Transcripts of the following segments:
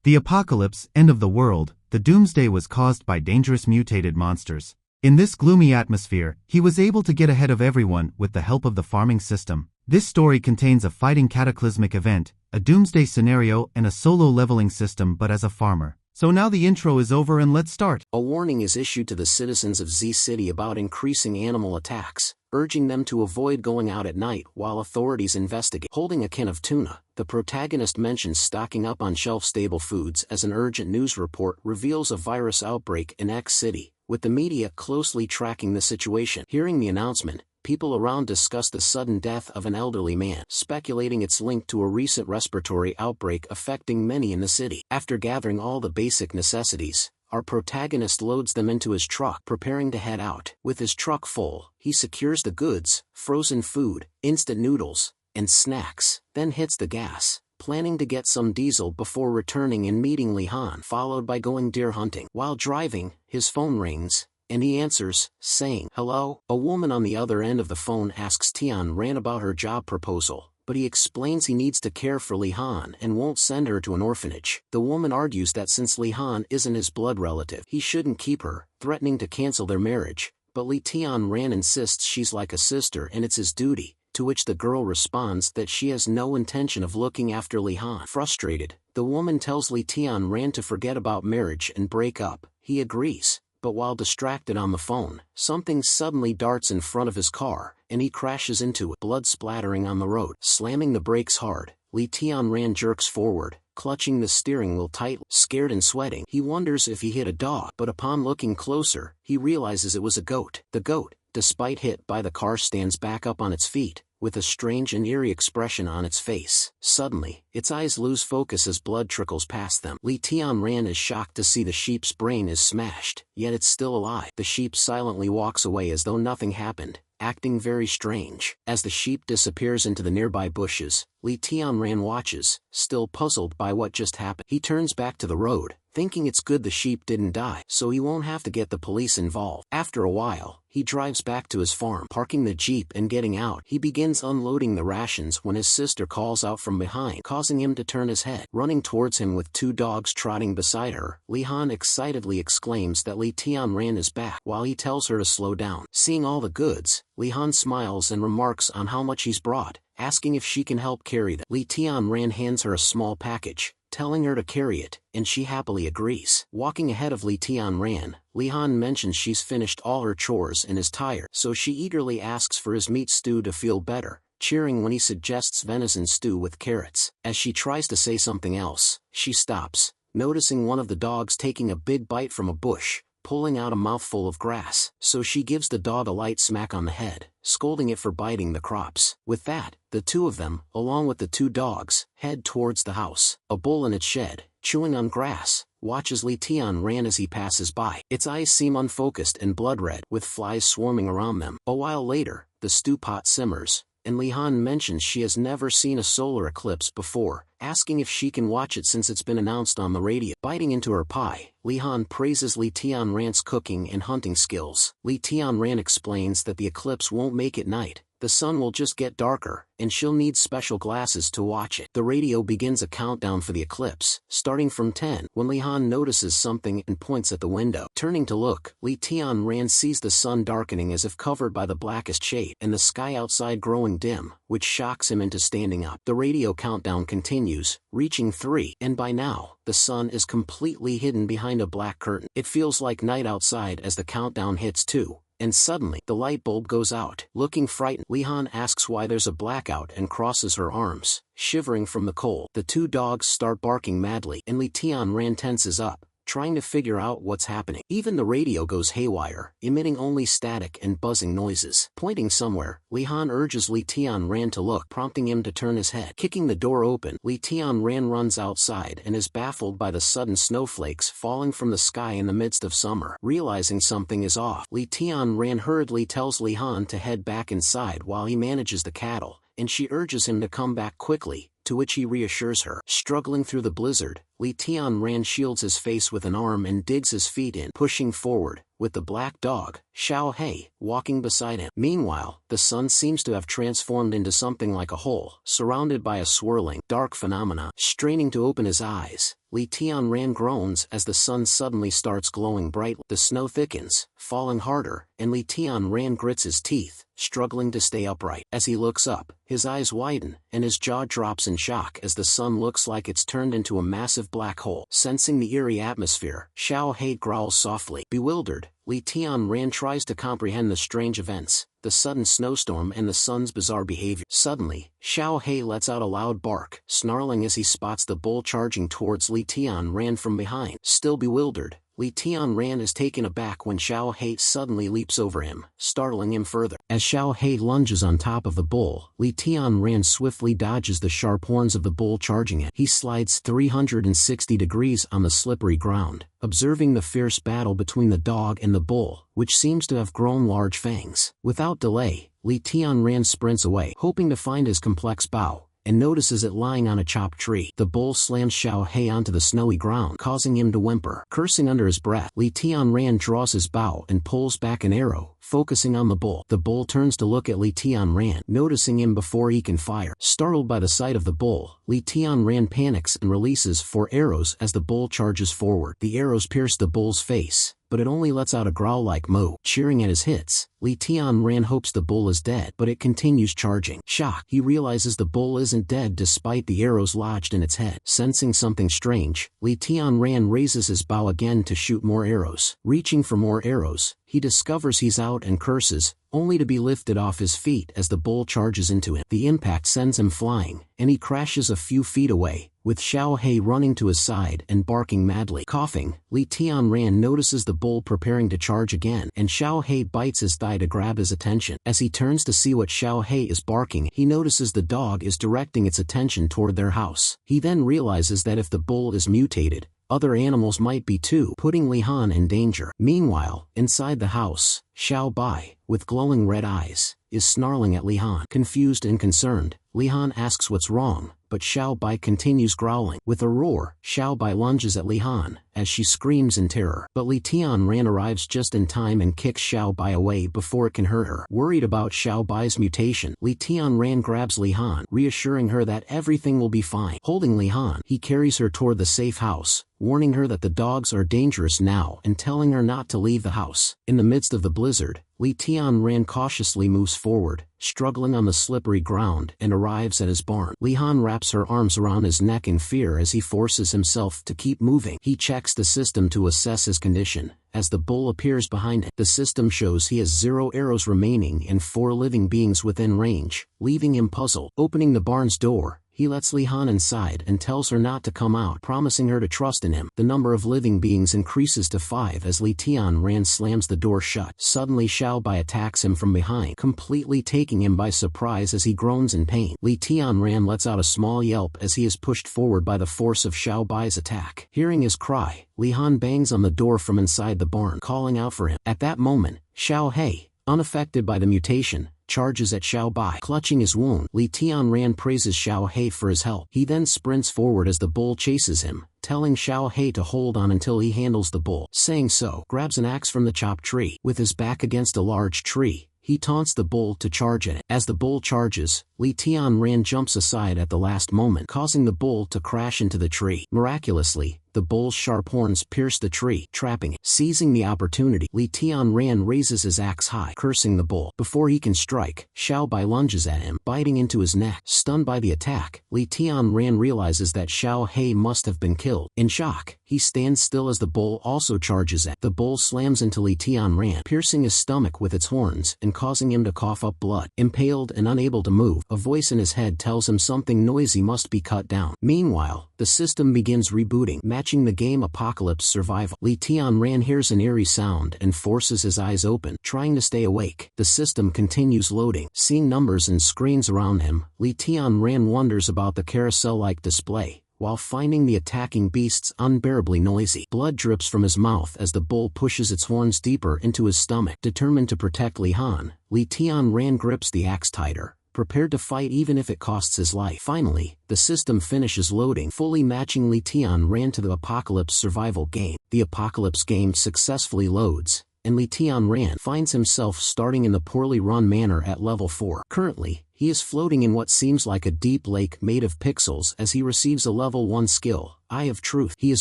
The apocalypse, end of the world, the doomsday was caused by dangerous mutated monsters. In this gloomy atmosphere, he was able to get ahead of everyone with the help of the farming system. This story contains a fighting cataclysmic event, a doomsday scenario and a solo leveling system but as a farmer. So now the intro is over and let's start. A warning is issued to the citizens of Z City about increasing animal attacks, urging them to avoid going out at night while authorities investigate. Holding a can of tuna, the protagonist mentions stocking up on shelf-stable foods as an urgent news report reveals a virus outbreak in X City, with the media closely tracking the situation. Hearing the announcement, people around discuss the sudden death of an elderly man, speculating it's linked to a recent respiratory outbreak affecting many in the city. After gathering all the basic necessities, our protagonist loads them into his truck, preparing to head out. With his truck full, he secures the goods, frozen food, instant noodles, and snacks, then hits the gas, planning to get some diesel before returning and meeting Lihan, followed by going deer hunting. While driving, his phone rings, and he answers, saying, "Hello?" A woman on the other end of the phone asks Tian Ran about her job proposal, but he explains he needs to care for Lihan and won't send her to an orphanage. The woman argues that since Lihan isn't his blood relative, he shouldn't keep her, threatening to cancel their marriage, but Li Tian Ran insists she's like a sister and it's his duty, to which the girl responds that she has no intention of looking after Lihan. Frustrated, the woman tells Li Tian Ran to forget about marriage and break up. He agrees. But while distracted on the phone, something suddenly darts in front of his car, and he crashes into it, blood splattering on the road. Slamming the brakes hard, Li Tian Ran jerks forward, clutching the steering wheel tightly. Scared and sweating, he wonders if he hit a dog, but upon looking closer, he realizes it was a goat. The goat, despite hit by the car, stands back up on its feet, with a strange and eerie expression on its face. Suddenly, its eyes lose focus as blood trickles past them. Li Tian Ran is shocked to see the sheep's brain is smashed, yet it's still alive. The sheep silently walks away as though nothing happened, acting very strange. As the sheep disappears into the nearby bushes, Li Tian Ran watches, still puzzled by what just happened. He turns back to the road, thinking it's good the sheep didn't die, so he won't have to get the police involved. After a while, he drives back to his farm. Parking the jeep and getting out, he begins unloading the rations when his sister calls out from behind, causing him to turn his head. Running towards him with two dogs trotting beside her, Lihan excitedly exclaims that Li Tian Ran is back, while he tells her to slow down. Seeing all the goods, Lihan smiles and remarks on how much he's brought, asking if she can help carry them. Li Tian Ran hands her a small package, telling her to carry it, and she happily agrees. Walking ahead of Li Tian Ran, Lihan mentions she's finished all her chores and is tired, so she eagerly asks for his meat stew to feel better, cheering when he suggests venison stew with carrots. As she tries to say something else, she stops, noticing one of the dogs taking a big bite from a bush, pulling out a mouthful of grass, so she gives the dog a light smack on the head, scolding it for biting the crops. With that, the two of them, along with the two dogs, head towards the house. A bull in its shed, chewing on grass, watches Li Tian Ran as he passes by. Its eyes seem unfocused and blood red, with flies swarming around them. A while later, the stew pot simmers, and Lihan mentions she has never seen a solar eclipse before, asking if she can watch it since it's been announced on the radio. Biting into her pie, Lihan praises Li Tian Ran's cooking and hunting skills. Li Tian Ran explains that the eclipse won't make it night, the sun will just get darker, and she'll need special glasses to watch it. The radio begins a countdown for the eclipse, starting from 10, when Lihan notices something and points at the window. Turning to look, Li Tian Ran sees the sun darkening as if covered by the blackest shade, and the sky outside growing dim, which shocks him into standing up. The radio countdown continues, reaching 3, and by now, the sun is completely hidden behind a black curtain. It feels like night outside as the countdown hits 2. And suddenly, the light bulb goes out. Looking frightened, Lihan asks why there's a blackout and crosses her arms, shivering from the cold. The two dogs start barking madly, and Li Tian Ran tenses up, trying to figure out what's happening. Even the radio goes haywire, emitting only static and buzzing noises. Pointing somewhere, Lihan urges Li Tian Ran to look, prompting him to turn his head. Kicking the door open, Li Tian Ran runs outside and is baffled by the sudden snowflakes falling from the sky in the midst of summer. Realizing something is off, Li Tian Ran hurriedly tells Lihan to head back inside while he manages the cattle, and she urges him to come back quickly, to which he reassures her. Struggling through the blizzard, Li Tian Ran shields his face with an arm and digs his feet in, pushing forward, with the black dog, Xiao He, walking beside him. Meanwhile, the sun seems to have transformed into something like a hole, surrounded by a swirling, dark phenomena. Straining to open his eyes, Li Tianran groans as the sun suddenly starts glowing brightly. The snow thickens, falling harder, and Li Tianran grits his teeth, struggling to stay upright. As he looks up, his eyes widen, and his jaw drops in shock as the sun looks like it's turned into a massive black hole. Sensing the eerie atmosphere, Xiao He growls softly. Bewildered, Li Tianran tries to comprehend the strange events, the sudden snowstorm and the sun's bizarre behavior. Suddenly, Xiao He lets out a loud bark, snarling as he spots the bull charging towards Li Tianran from behind. Still bewildered, Li Tianran is taken aback when Xiao He suddenly leaps over him, startling him further. As Xiao He lunges on top of the bull, Li Tianran swiftly dodges the sharp horns of the bull charging it. He slides 360 degrees on the slippery ground, observing the fierce battle between the dog and the bull, which seems to have grown large fangs. Without delay, Li Tianran sprints away, hoping to find his complex bow, and notices it lying on a chopped tree. The bull slams Xiao He onto the snowy ground, causing him to whimper. Cursing under his breath, Li Tianran draws his bow and pulls back an arrow, focusing on the bull. The bull turns to look at Li Tianran, noticing him before he can fire. Startled by the sight of the bull, Li Tianran panics and releases 4 arrows as the bull charges forward. The arrows pierce the bull's face, but it only lets out a growl like moo. Cheering at his hits, Li Tianran hopes the bull is dead, but it continues charging. Shocked, he realizes the bull isn't dead despite the arrows lodged in its head. Sensing something strange, Li Tianran raises his bow again to shoot more arrows. Reaching for more arrows, he discovers he's out and curses, only to be lifted off his feet as the bull charges into him. The impact sends him flying, and he crashes a few feet away, with Xiao He running to his side and barking madly. Coughing, Li Tianran notices the bull preparing to charge again, and Xiao He bites his thigh to grab his attention. As he turns to see what Xiao He is barking, he notices the dog is directing its attention toward their house. He then realizes that if the bull is mutated, other animals might be too, putting Li Han in danger. Meanwhile, inside the house, Xiao Bai, with glowing red eyes, is snarling at Li Han. Confused and concerned, Li Han asks what's wrong, but Xiao Bai continues growling. With a roar, Xiao Bai lunges at Li Han, as she screams in terror. But Li Tianran arrives just in time and kicks Xiao Bai away before it can hurt her. Worried about Xiao Bai's mutation, Li Tianran grabs Li Han, reassuring her that everything will be fine. Holding Li Han, he carries her toward the safe house, warning her that the dogs are dangerous now and telling her not to leave the house. In the midst of the blizzard, Li Tianran cautiously moves forward, struggling on the slippery ground, and arrives at his barn. Li Han wraps her arms around his neck in fear as he forces himself to keep moving. He checks the system to assess his condition. As the bull appears behind him, the system shows he has 0 arrows remaining and 4 living beings within range, leaving him puzzled. Opening the barn's door, he lets Li Han inside and tells her not to come out, promising her to trust in him. The number of living beings increases to 5 as Li Tianran slams the door shut. Suddenly Xiao Bai attacks him from behind, completely taking him by surprise as he groans in pain. Li Tianran lets out a small yelp as he is pushed forward by the force of Xiao Bai's attack. Hearing his cry, Li Han bangs on the door from inside the barn, calling out for him. At that moment, Xiao He, unaffected by the mutation, charges at Xiao Bai. Clutching his wound, Li Tianran praises Xiao He for his help. He then sprints forward as the bull chases him, telling Xiao He to hold on until he handles the bull. Saying so, grabs an axe from the chopped tree. With his back against a large tree, he taunts the bull to charge at it. As the bull charges, Li Tianran jumps aside at the last moment, causing the bull to crash into the tree. Miraculously, the bull's sharp horns pierce the tree, trapping it. Seizing the opportunity, Li Tianran raises his axe high, cursing the bull. Before he can strike, Xiao Bai lunges at him, biting into his neck. Stunned by the attack, Li Tianran realizes that Xiao He must have been killed. In shock, he stands still as the bull also charges at. The bull slams into Li Tianran, piercing his stomach with its horns and causing him to cough up blood. Impaled and unable to move, a voice in his head tells him something noisy must be cut down. Meanwhile, the system begins rebooting, matching the game Apocalypse Survival. Li Tianran hears an eerie sound and forces his eyes open, trying to stay awake. The system continues loading. Seeing numbers and screens around him, Li Tianran wonders about the carousel-like display, while finding the attacking beasts unbearably noisy. Blood drips from his mouth as the bull pushes its horns deeper into his stomach. Determined to protect Li Han, Li Tianran grips the axe tighter, prepared to fight even if it costs his life. Finally, the system finishes loading, fully matching Li Tianran to the Apocalypse Survival game. The Apocalypse game successfully loads, and Li Tianran finds himself starting in the poorly run manor at level 4. Currently, he is floating in what seems like a deep lake made of pixels as he receives a level 1 skill, Eye of Truth. He is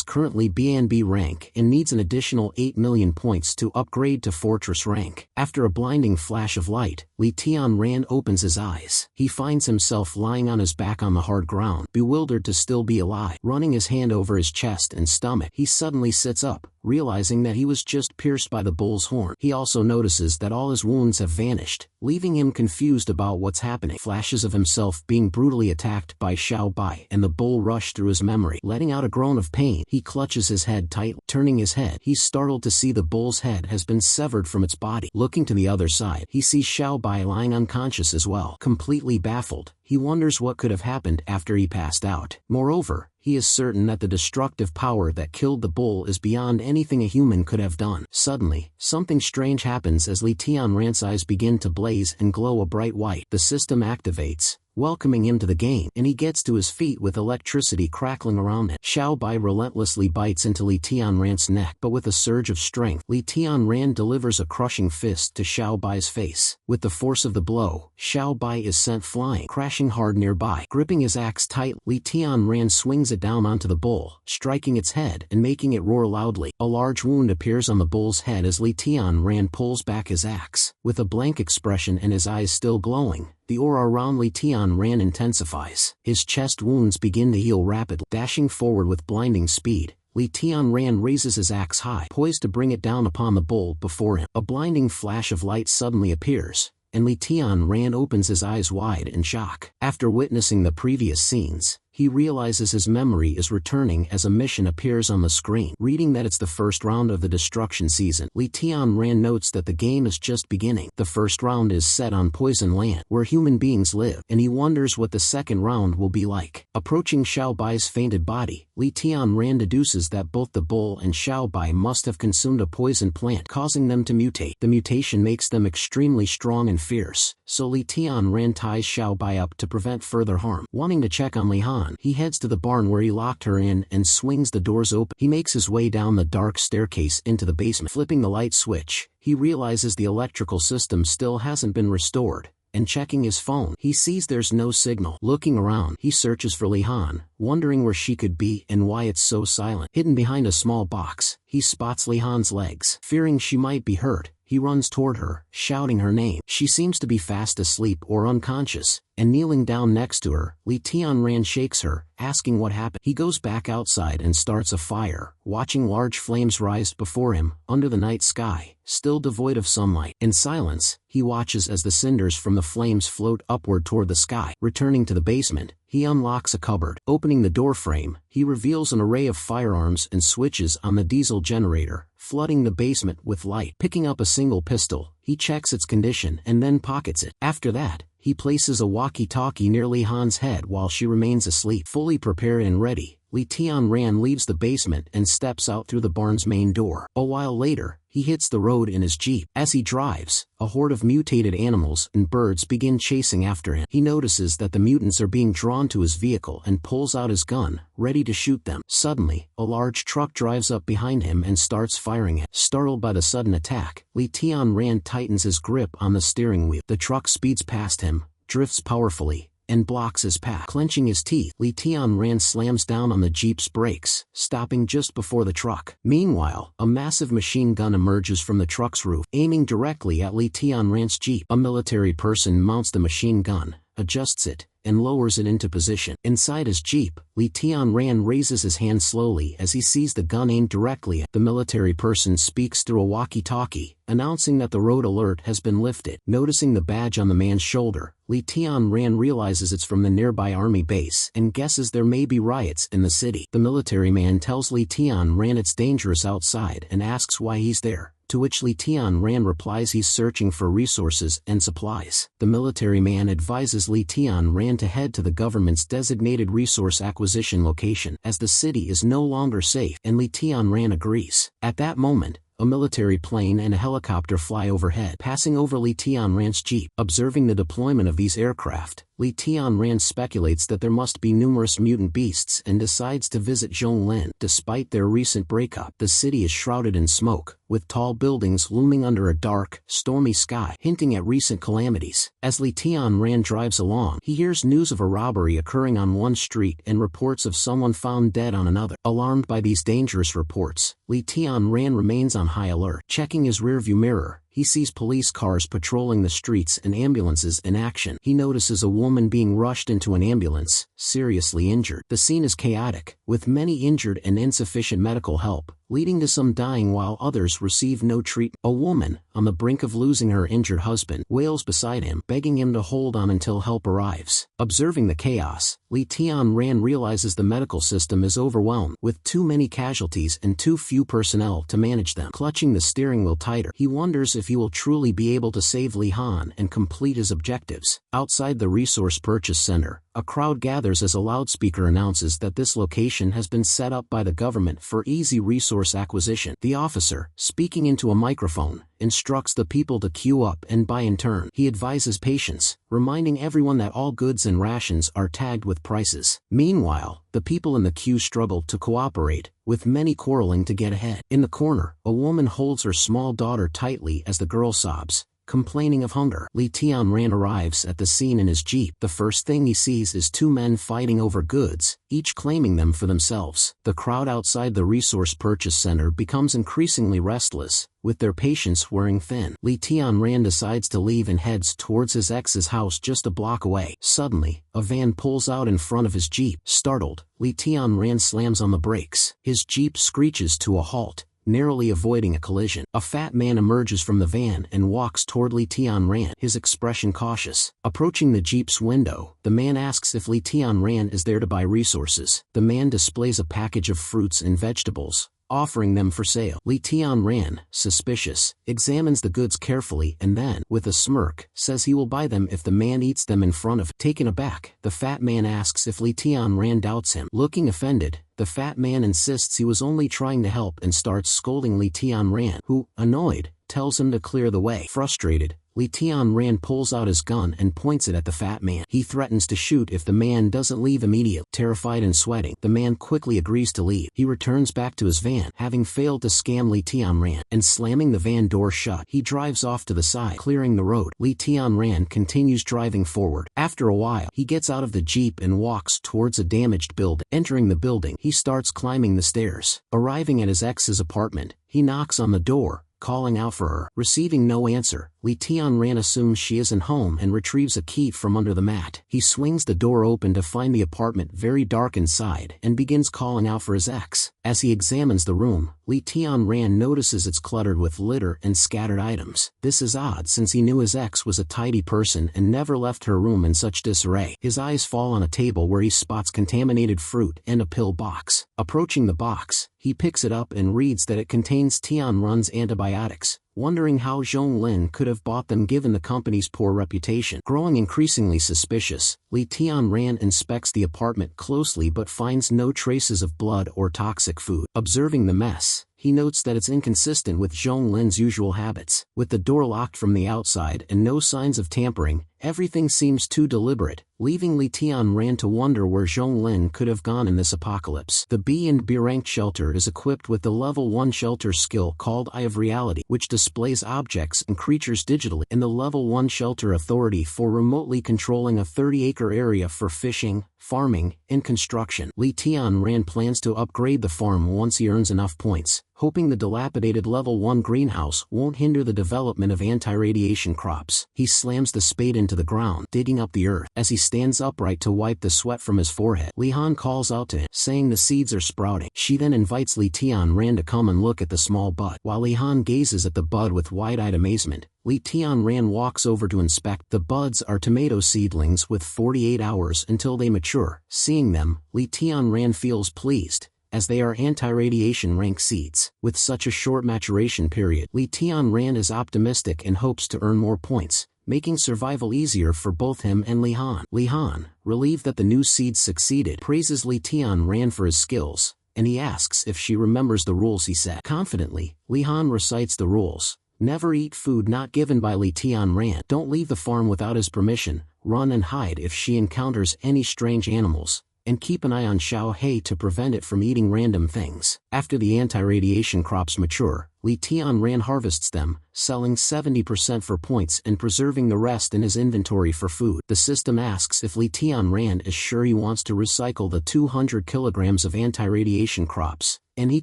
currently BNB rank and needs an additional 8 million points to upgrade to Fortress rank. After a blinding flash of light, Li Tianran opens his eyes. He finds himself lying on his back on the hard ground, bewildered to still be alive. Running his hand over his chest and stomach, he suddenly sits up, realizing that he was just pierced by the bull's horn. He also notices that all his wounds have vanished, leaving him confused about what's happening. Flashes of himself being brutally attacked by Xiao Bai and the bull rush through his memory. Letting out a groan of pain, he clutches his head tightly. Turning his head, he's startled to see the bull's head has been severed from its body. Looking to the other side, he sees Xiao Bai lying unconscious as well. Completely baffled, he wonders what could have happened after he passed out. Moreover, he is certain that the destructive power that killed the bull is beyond anything a human could have done. Suddenly, something strange happens as Li Tianran's eyes begin to blaze and glow a bright white. The system activates, welcoming him to the game, and he gets to his feet with electricity crackling around him. Xiao Bai relentlessly bites into Li Tianran's neck, but with a surge of strength, Li Tianran delivers a crushing fist to Xiao Bai's face. With the force of the blow, Xiao Bai is sent flying, crashing hard nearby. Gripping his axe tight, Li Tianran swings it down onto the bull, striking its head and making it roar loudly. A large wound appears on the bull's head as Li Tianran pulls back his axe. With a blank expression and his eyes still glowing, the aura around Li Tianran intensifies. His chest wounds begin to heal rapidly. Dashing forward with blinding speed, Li Tianran raises his axe high, poised to bring it down upon the bull before him. A blinding flash of light suddenly appears, and Li Tianran opens his eyes wide in shock. After witnessing the previous scenes, he realizes his memory is returning as a mission appears on the screen. Reading that it's the first round of the destruction season, Li Tianran notes that the game is just beginning. The first round is set on Poison Land, where human beings live, and he wonders what the second round will be like. Approaching Xiao Bai's fainted body, Li Tianran deduces that both the bull and Xiao Bai must have consumed a poison plant, causing them to mutate. The mutation makes them extremely strong and fierce, so Li Tianran ties Xiao Bai up to prevent further harm. Wanting to check on Li Han, he heads to the barn where he locked her in and swings the doors open. He makes his way down the dark staircase into the basement. Flipping the light switch, he realizes the electrical system still hasn't been restored, and checking his phone, he sees there's no signal. Looking around, he searches for Li Han, wondering where she could be and why it's so silent. Hidden behind a small box, he spots Li Han's legs. Fearing she might be hurt, he runs toward her, shouting her name. She seems to be fast asleep or unconscious, and kneeling down next to her, Li Tianran shakes her, asking what happened. He goes back outside and starts a fire, watching large flames rise before him, under the night sky, still devoid of sunlight. In silence, he watches as the cinders from the flames float upward toward the sky. Returning to the basement, he unlocks a cupboard. Opening the door frame, he reveals an array of firearms and switches on the diesel generator, flooding the basement with light. Picking up a single pistol, he checks its condition and then pockets it. After that, he places a walkie-talkie near Li Han's head while she remains asleep. Fully prepared and ready, Li Tianran leaves the basement and steps out through the barn's main door. A while later, he hits the road in his jeep. As he drives, a horde of mutated animals and birds begin chasing after him. He notices that the mutants are being drawn to his vehicle and pulls out his gun, ready to shoot them. Suddenly, a large truck drives up behind him and starts firing at. Startled by the sudden attack, Li Tianran tightens his grip on the steering wheel. The truck speeds past him, drifts powerfully, and blocks his path. Clenching his teeth, Li Tianran slams down on the jeep's brakes, stopping just before the truck. Meanwhile, a massive machine gun emerges from the truck's roof, aiming directly at Li Tianran's jeep. A military person mounts the machine gun, adjusts it, and lowers it into position. Inside his jeep, Li Tianran raises his hand slowly as he sees the gun aimed directly at the military person. Speaks through a walkie-talkie, announcing that the road alert has been lifted. Noticing the badge on the man's shoulder, Li Tianran realizes it's from the nearby army base and guesses there may be riots in the city. The military man tells Li Tianran it's dangerous outside and asks why he's there, to which Li Tianran replies he's searching for resources and supplies. The military man advises Li Tianran to head to the government's designated resource acquisition location, as the city is no longer safe, and Li Tianran agrees. At that moment, a military plane and a helicopter fly overhead, passing over Li Tianran's jeep. Observing the deployment of these aircraft, Li Tianran speculates that there must be numerous mutant beasts and decides to visit Zhonglin. Despite their recent breakup, the city is shrouded in smoke, with tall buildings looming under a dark, stormy sky, hinting at recent calamities. As Li Tianran drives along, he hears news of a robbery occurring on one street and reports of someone found dead on another. Alarmed by these dangerous reports, Li Tianran remains on high alert. Checking his rearview mirror, he sees police cars patrolling the streets and ambulances in action. He notices a woman being rushed into an ambulance, seriously injured. The scene is chaotic, with many injured and insufficient medical help, leading to some dying while others receive no treatment. A woman, on the brink of losing her injured husband, wails beside him, begging him to hold on until help arrives. Observing the chaos, Li Tianran realizes the medical system is overwhelmed, with too many casualties and too few personnel to manage them. Clutching the steering wheel tighter, he wonders if he will truly be able to save Li Han and complete his objectives. Outside the Resource Purchase Center, a crowd gathers as a loudspeaker announces that this location has been set up by the government for easy resource acquisition. The officer, speaking into a microphone, instructs the people to queue up and buy in turn. He advises patience, reminding everyone that all goods and rations are tagged with prices. Meanwhile, the people in the queue struggle to cooperate, with many quarreling to get ahead. In the corner, a woman holds her small daughter tightly as the girl sobs, complaining of hunger. Li Tianran arrives at the scene in his jeep. The first thing he sees is two men fighting over goods, each claiming them for themselves. The crowd outside the Resource Purchase Center becomes increasingly restless, with their patience wearing thin. Li Tianran decides to leave and heads towards his ex's house just a block away. Suddenly, a van pulls out in front of his jeep. Startled, Li Tianran slams on the brakes. His jeep screeches to a halt, narrowly avoiding a collision. A fat man emerges from the van and walks toward Li Tianran, his expression cautious. Approaching the jeep's window, the man asks if Li Tianran is there to buy resources. The man displays a package of fruits and vegetables, offering them for sale. Li Tianran, suspicious, examines the goods carefully and then, with a smirk, says he will buy them if the man eats them in front of him. Taken aback, the fat man asks if Li Tianran doubts him. Looking offended, the fat man insists he was only trying to help and starts scolding Li Tianran, who, annoyed, tells him to clear the way. Frustrated, Li Tianran pulls out his gun and points it at the fat man. He threatens to shoot if the man doesn't leave immediately. Terrified and sweating, the man quickly agrees to leave. He returns back to his van, having failed to scam Li Tianran, and slamming the van door shut, he drives off to the side, clearing the road. Li Tianran continues driving forward. After a while, he gets out of the jeep and walks towards a damaged building. Entering the building, he starts climbing the stairs. Arriving at his ex's apartment, he knocks on the door, calling out for her. Receiving no answer, Li Tianran assumes she isn't home and retrieves a key from under the mat. He swings the door open to find the apartment very dark inside and begins calling out for his ex. As he examines the room, Li Tianran notices it's cluttered with litter and scattered items. This is odd since he knew his ex was a tidy person and never left her room in such disarray. His eyes fall on a table where he spots contaminated fruit and a pill box. Approaching the box, he picks it up and reads that it contains Tianran's antibiotics, wondering how Zhonglin could have bought them given the company's poor reputation. Growing increasingly suspicious, Li Tianran inspects the apartment closely but finds no traces of blood or toxic food. Observing the mess, he notes that it's inconsistent with Zhonglin's usual habits. With the door locked from the outside and no signs of tampering, everything seems too deliberate, leaving Li Tianran to wonder where Zhonglin could have gone in this apocalypse. The B&B ranked shelter is equipped with the level 1 shelter skill called Eye of Reality, which displays objects and creatures digitally, and the level 1 shelter authority for remotely controlling a 30-acre area for fishing, farming, and construction. Li Tianran plans to upgrade the farm once he earns enough points, hoping the dilapidated level 1 greenhouse won't hinder the development of anti-radiation crops. He slams the spade into the ground, digging up the earth. As he stands upright to wipe the sweat from his forehead, Li Han calls out to him, saying the seeds are sprouting. She then invites Li Tianran to come and look at the small bud. While Li Han gazes at the bud with wide-eyed amazement, Li Tianran walks over to inspect. The buds are tomato seedlings with 48 hours until they mature. Seeing them, Li Tianran feels pleased, as they are anti-radiation rank seeds. With such a short maturation period, Li Tianran is optimistic and hopes to earn more points, making survival easier for both him and Li Han. Li Han, relieved that the new seeds succeeded, praises Li Tianran for his skills, and he asks if she remembers the rules he set. Confidently, Li Han recites the rules, Never eat food not given by Li Tianran. Don't leave the farm without his permission. Run and hide if she encounters any strange animals, and keep an eye on Xiao He to prevent it from eating random things. After the anti-radiation crops mature, Li Tianran harvests them, selling 70% for points and preserving the rest in his inventory for food. The system asks if Li Tianran is sure he wants to recycle the 200 kilograms of anti-radiation crops, and he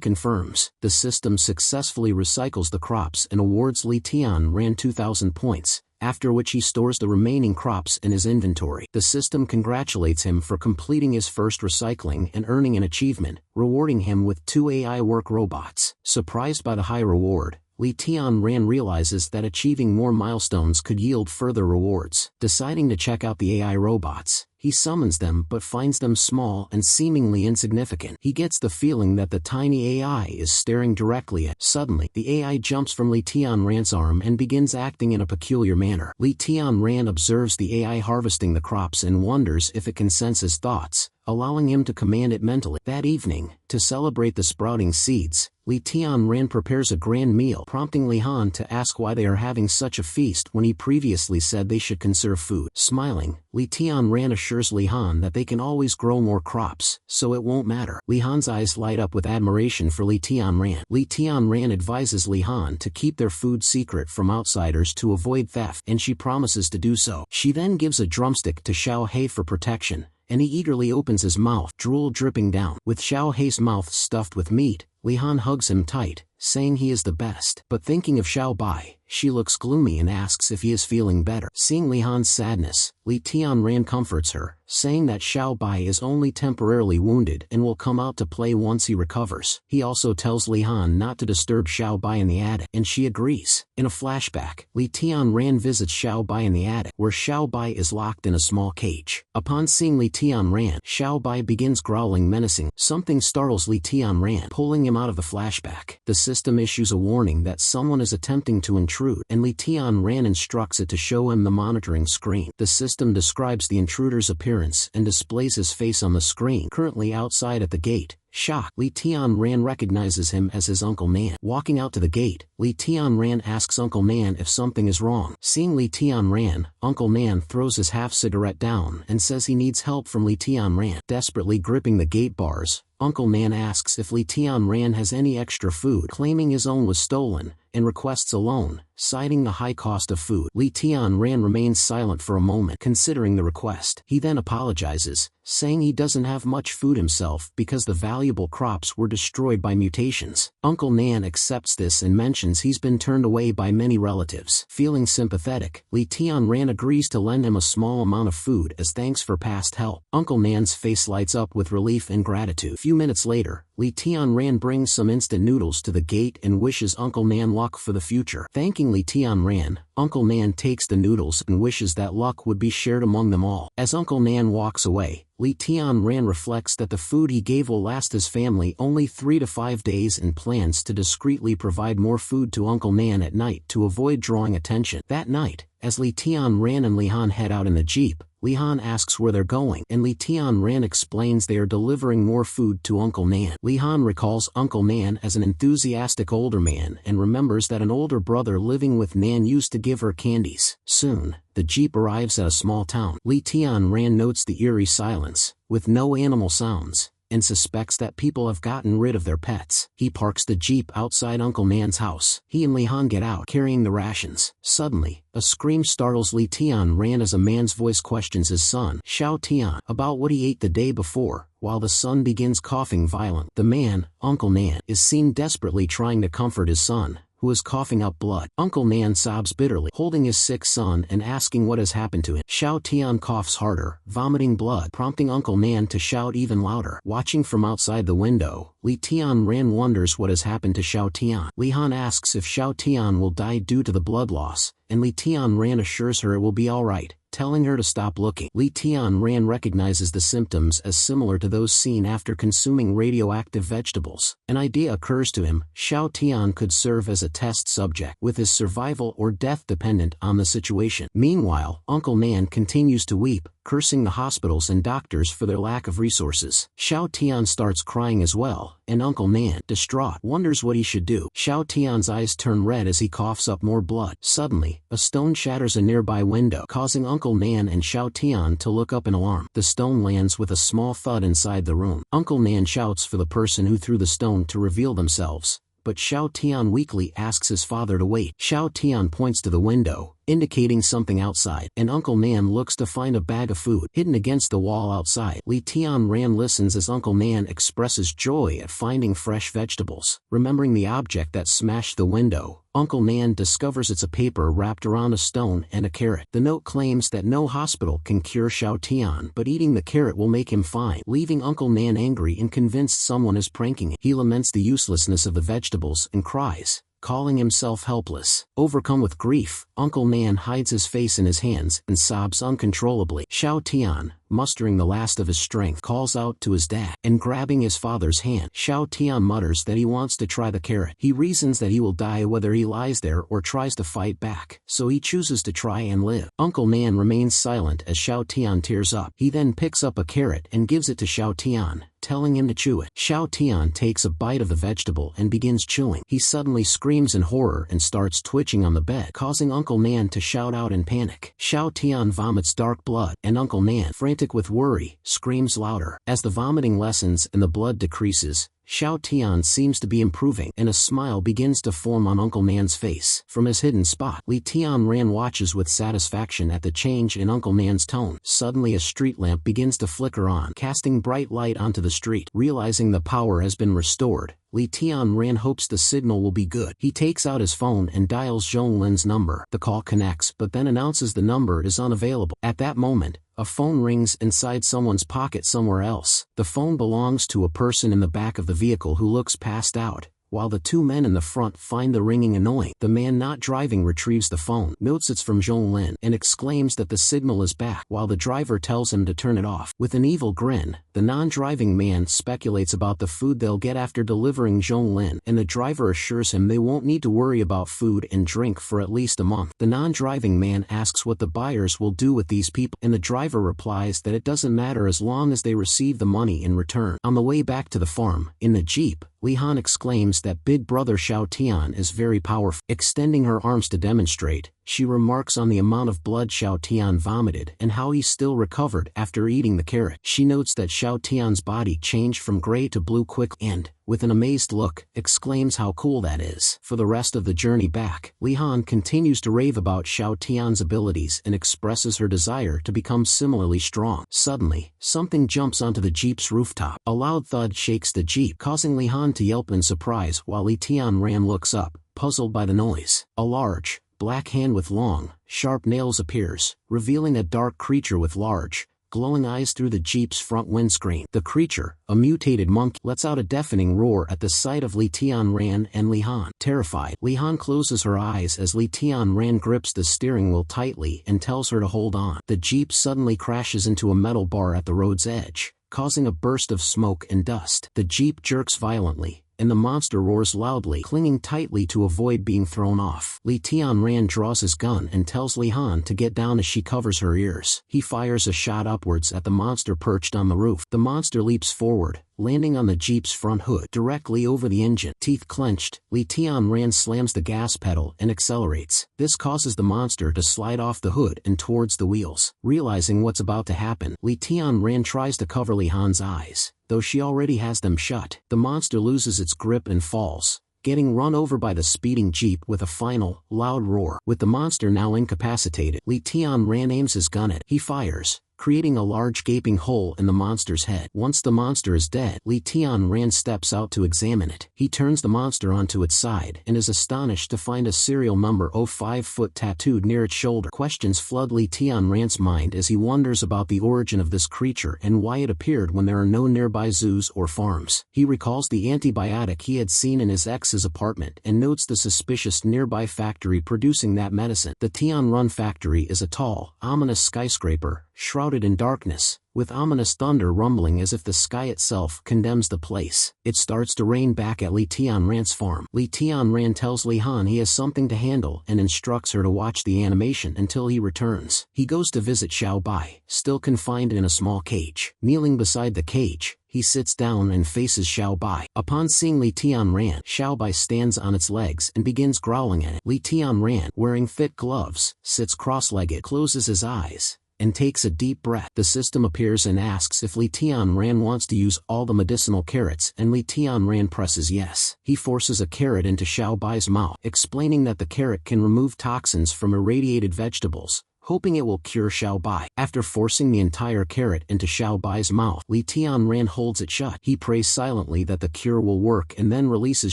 confirms. The system successfully recycles the crops and awards Li Tianran 2,000 points, after which he stores the remaining crops in his inventory. The system congratulates him for completing his first recycling and earning an achievement, rewarding him with 2 AI work robots. Surprised by the high reward, Li Tianran realizes that achieving more milestones could yield further rewards. Deciding to check out the AI robots, he summons them but finds them small and seemingly insignificant. He gets the feeling that the tiny AI is staring directly at. Suddenly, the AI jumps from Li Tianran's arm and begins acting in a peculiar manner. Li Tianran observes the AI harvesting the crops and wonders if it can sense his thoughts, allowing him to command it mentally. That evening, to celebrate the sprouting seeds, Li Tianran prepares a grand meal, prompting Li Han to ask why they are having such a feast when he previously said they should conserve food. Smiling, Li Tianran assures Li Han that they can always grow more crops, so it won't matter. Li Han's eyes light up with admiration for Li Tianran. Li Tianran advises Li Han to keep their food secret from outsiders to avoid theft, and she promises to do so. She then gives a drumstick to Xiao He for protection, and he eagerly opens his mouth, drool dripping down. With Xiao He's mouth stuffed with meat, Li Han hugs him tight, saying he is the best. But thinking of Xiao Bai, she looks gloomy and asks if he is feeling better. Seeing Li Han's sadness, Li Tianran comforts her, saying that Xiao Bai is only temporarily wounded and will come out to play once he recovers. He also tells Li Han not to disturb Xiao Bai in the attic, and she agrees. In a flashback, Li Tianran visits Xiao Bai in the attic, where Xiao Bai is locked in a small cage. Upon seeing Li Tianran, Xiao Bai begins growling menacing. Something startles Li Tianran, pulling him out of the flashback. The system issues a warning that someone is attempting to intrude, and Li Tianran instructs it to show him the monitoring screen. The system describes the intruder's appearance and displays his face on the screen. Currently outside at the gate, shocked, Li Tianran recognizes him as his Uncle Nan. Walking out to the gate, Li Tianran asks Uncle Nan if something is wrong. Seeing Li Tianran, Uncle Nan throws his half-cigarette down and says he needs help from Li Tianran. Desperately gripping the gate bars, Uncle Nan asks if Li Tianran has any extra food, claiming his own was stolen, and requests a loan, citing the high cost of food. Li Tianran remains silent for a moment, considering the request. He then apologizes, saying he doesn't have much food himself because the valuable crops were destroyed by mutations. Uncle Nan accepts this and mentions he's been turned away by many relatives. Feeling sympathetic, Li Tianran agrees to lend him a small amount of food as thanks for past help. Uncle Nan's face lights up with relief and gratitude. A few minutes later, Li Tianran brings some instant noodles to the gate and wishes Uncle Nan luck for the future. Thanking Li Tianran, Uncle Nan takes the noodles and wishes that luck would be shared among them all. As Uncle Nan walks away, Li Tianran reflects that the food he gave will last his family only 3 to 5 days and plans to discreetly provide more food to Uncle Nan at night to avoid drawing attention. That night, as Li Tianran and Li Han head out in the jeep, Li Han asks where they're going, and Li Tianran explains they are delivering more food to Uncle Nan. Li Han recalls Uncle Nan as an enthusiastic older man and remembers that an older brother living with Nan used to give her candies. Soon, the jeep arrives at a small town. Li Tianran notes the eerie silence, with no animal sounds, and suspects that people have gotten rid of their pets. He parks the jeep outside Uncle Nan's house. He and Li Han get out, carrying the rations. Suddenly, a scream startles Li Tianran as a man's voice questions his son, Xiao Tian, about what he ate the day before, while the son begins coughing violently. The man, Uncle Nan, is seen desperately trying to comfort his son, who is coughing up blood. Uncle Nan sobs bitterly, holding his sick son and asking what has happened to him. Xiao Tian coughs harder, vomiting blood, prompting Uncle Nan to shout even louder. Watching from outside the window, Li Tianran wonders what has happened to Xiao Tian. Li Han asks if Xiao Tian will die due to the blood loss, and Li Tianran assures her it will be alright, telling her to stop looking. Li Tianran recognizes the symptoms as similar to those seen after consuming radioactive vegetables. An idea occurs to him: Xiao Tian could serve as a test subject, with his survival or death dependent on the situation. Meanwhile, Uncle Nan continues to weep, cursing the hospitals and doctors for their lack of resources. Xiao Tian starts crying as well, and Uncle Nan, distraught, wonders what he should do. Xiao Tian's eyes turn red as he coughs up more blood. Suddenly, a stone shatters a nearby window, causing Uncle Nan and Xiao Tian to look up in alarm. The stone lands with a small thud inside the room. Uncle Nan shouts for the person who threw the stone to reveal themselves, but Xiao Tian weakly asks his father to wait. Xiao Tian points to the window, indicating something outside, and Uncle Nan looks to find a bag of food hidden against the wall outside. Li Tianran listens as Uncle Nan expresses joy at finding fresh vegetables. Remembering the object that smashed the window, Uncle Nan discovers it's a paper wrapped around a stone and a carrot. The note claims that no hospital can cure Xiao Tian, but eating the carrot will make him fine, leaving Uncle Nan angry and convinced someone is pranking him. He laments the uselessness of the vegetables and cries, calling himself helpless. Overcome with grief, Uncle Nan hides his face in his hands and sobs uncontrollably. Xiao Tian, mustering the last of his strength, calls out to his dad, and grabbing his father's hand, Xiao Tian mutters that he wants to try the carrot. He reasons that he will die whether he lies there or tries to fight back, so he chooses to try and live. Uncle Nan remains silent as Xiao Tian tears up. He then picks up a carrot and gives it to Xiao Tian, telling him to chew it. Xiao Tian takes a bite of the vegetable and begins chewing. He suddenly screams in horror and starts twitching on the bed, causing Uncle Nan to shout out in panic. Xiao Tian vomits dark blood, and Uncle Nan, frantic with worry, screams louder. As the vomiting lessens and the blood decreases, Xiao Tian seems to be improving, and a smile begins to form on Uncle Nan's face. From his hidden spot, Li Tianran watches with satisfaction at the change in Uncle Nan's tone. Suddenly a street lamp begins to flicker on, casting bright light onto the street. Realizing the power has been restored, Li Tianran hopes the signal will be good. He takes out his phone and dials Zhonglin's number. The call connects, but then announces the number is unavailable. At that moment, a phone rings inside someone's pocket somewhere else. The phone belongs to a person in the back of the vehicle who looks passed out, while the two men in the front find the ringing annoying. The man not driving retrieves the phone, notes it's from Zhonglin, and exclaims that the signal is back, while the driver tells him to turn it off. With an evil grin, the non-driving man speculates about the food they'll get after delivering Zhonglin, and the driver assures him they won't need to worry about food and drink for at least a month. The non-driving man asks what the buyers will do with these people, and the driver replies that it doesn't matter as long as they receive the money in return. On the way back to the farm, in the jeep, Li Han exclaims that Big Brother Xiao Tian is very powerful. Extending her arms to demonstrate, she remarks on the amount of blood Xiao Tian vomited and how he still recovered after eating the carrot. She notes that Xiao Tian's body changed from gray to blue quickly and, with an amazed look, exclaims how cool that is. For the rest of the journey back, Li Han continues to rave about Xiao Tian's abilities and expresses her desire to become similarly strong. Suddenly, something jumps onto the jeep's rooftop. A loud thud shakes the jeep, causing Li Han to yelp in surprise while Li Tianran looks up, puzzled by the noise. A large, black hand with long, sharp nails appears, revealing a dark creature with large, glowing eyes through the jeep's front windscreen. The creature, a mutated monkey, lets out a deafening roar at the sight of Li Tianran and Li Han. Terrified, Li Han closes her eyes as Li Tianran grips the steering wheel tightly and tells her to hold on. The jeep suddenly crashes into a metal bar at the road's edge, causing a burst of smoke and dust. The jeep jerks violently, and the monster roars loudly, clinging tightly to avoid being thrown off. Li Tianran draws his gun and tells Li Han to get down as she covers her ears. He fires a shot upwards at the monster perched on the roof. The monster leaps forward, landing on the jeep's front hood, directly over the engine. Teeth clenched, Li Tianran slams the gas pedal and accelerates. This causes the monster to slide off the hood and towards the wheels. Realizing what's about to happen, Li Tianran tries to cover Li Han's eyes, though she already has them shut. The monster loses its grip and falls, getting run over by the speeding jeep with a final, loud roar. With the monster now incapacitated, Li Tianran aims his gun at it. He fires, creating a large gaping hole in the monster's head. Once the monster is dead, Li Tianran steps out to examine it. He turns the monster onto its side and is astonished to find a serial number 05 tattooed near its shoulder. Questions flood Li Tianran's mind as he wonders about the origin of this creature and why it appeared when there are no nearby zoos or farms. He recalls the antibiotic he had seen in his ex's apartment and notes the suspicious nearby factory producing that medicine. The Tianrun factory is a tall, ominous skyscraper, shrouded in darkness, with ominous thunder rumbling as if the sky itself condemns the place. It starts to rain back at Li Tianran's farm. Li Tianran tells Li Han he has something to handle and instructs her to watch the animation until he returns. He goes to visit Xiao Bai, still confined in a small cage. Kneeling beside the cage, he sits down and faces Xiao Bai. Upon seeing Li Tianran, Xiao Bai stands on its legs and begins growling at it. Li Tianran, wearing thick gloves, sits cross-legged, closes his eyes, and takes a deep breath. The system appears and asks if Li Tianran wants to use all the medicinal carrots, and Li Tianran presses yes. He forces a carrot into Xiao Bai's mouth, explaining that the carrot can remove toxins from irradiated vegetables, hoping it will cure Xiao Bai. After forcing the entire carrot into Xiao Bai's mouth, Li Tianran holds it shut. He prays silently that the cure will work and then releases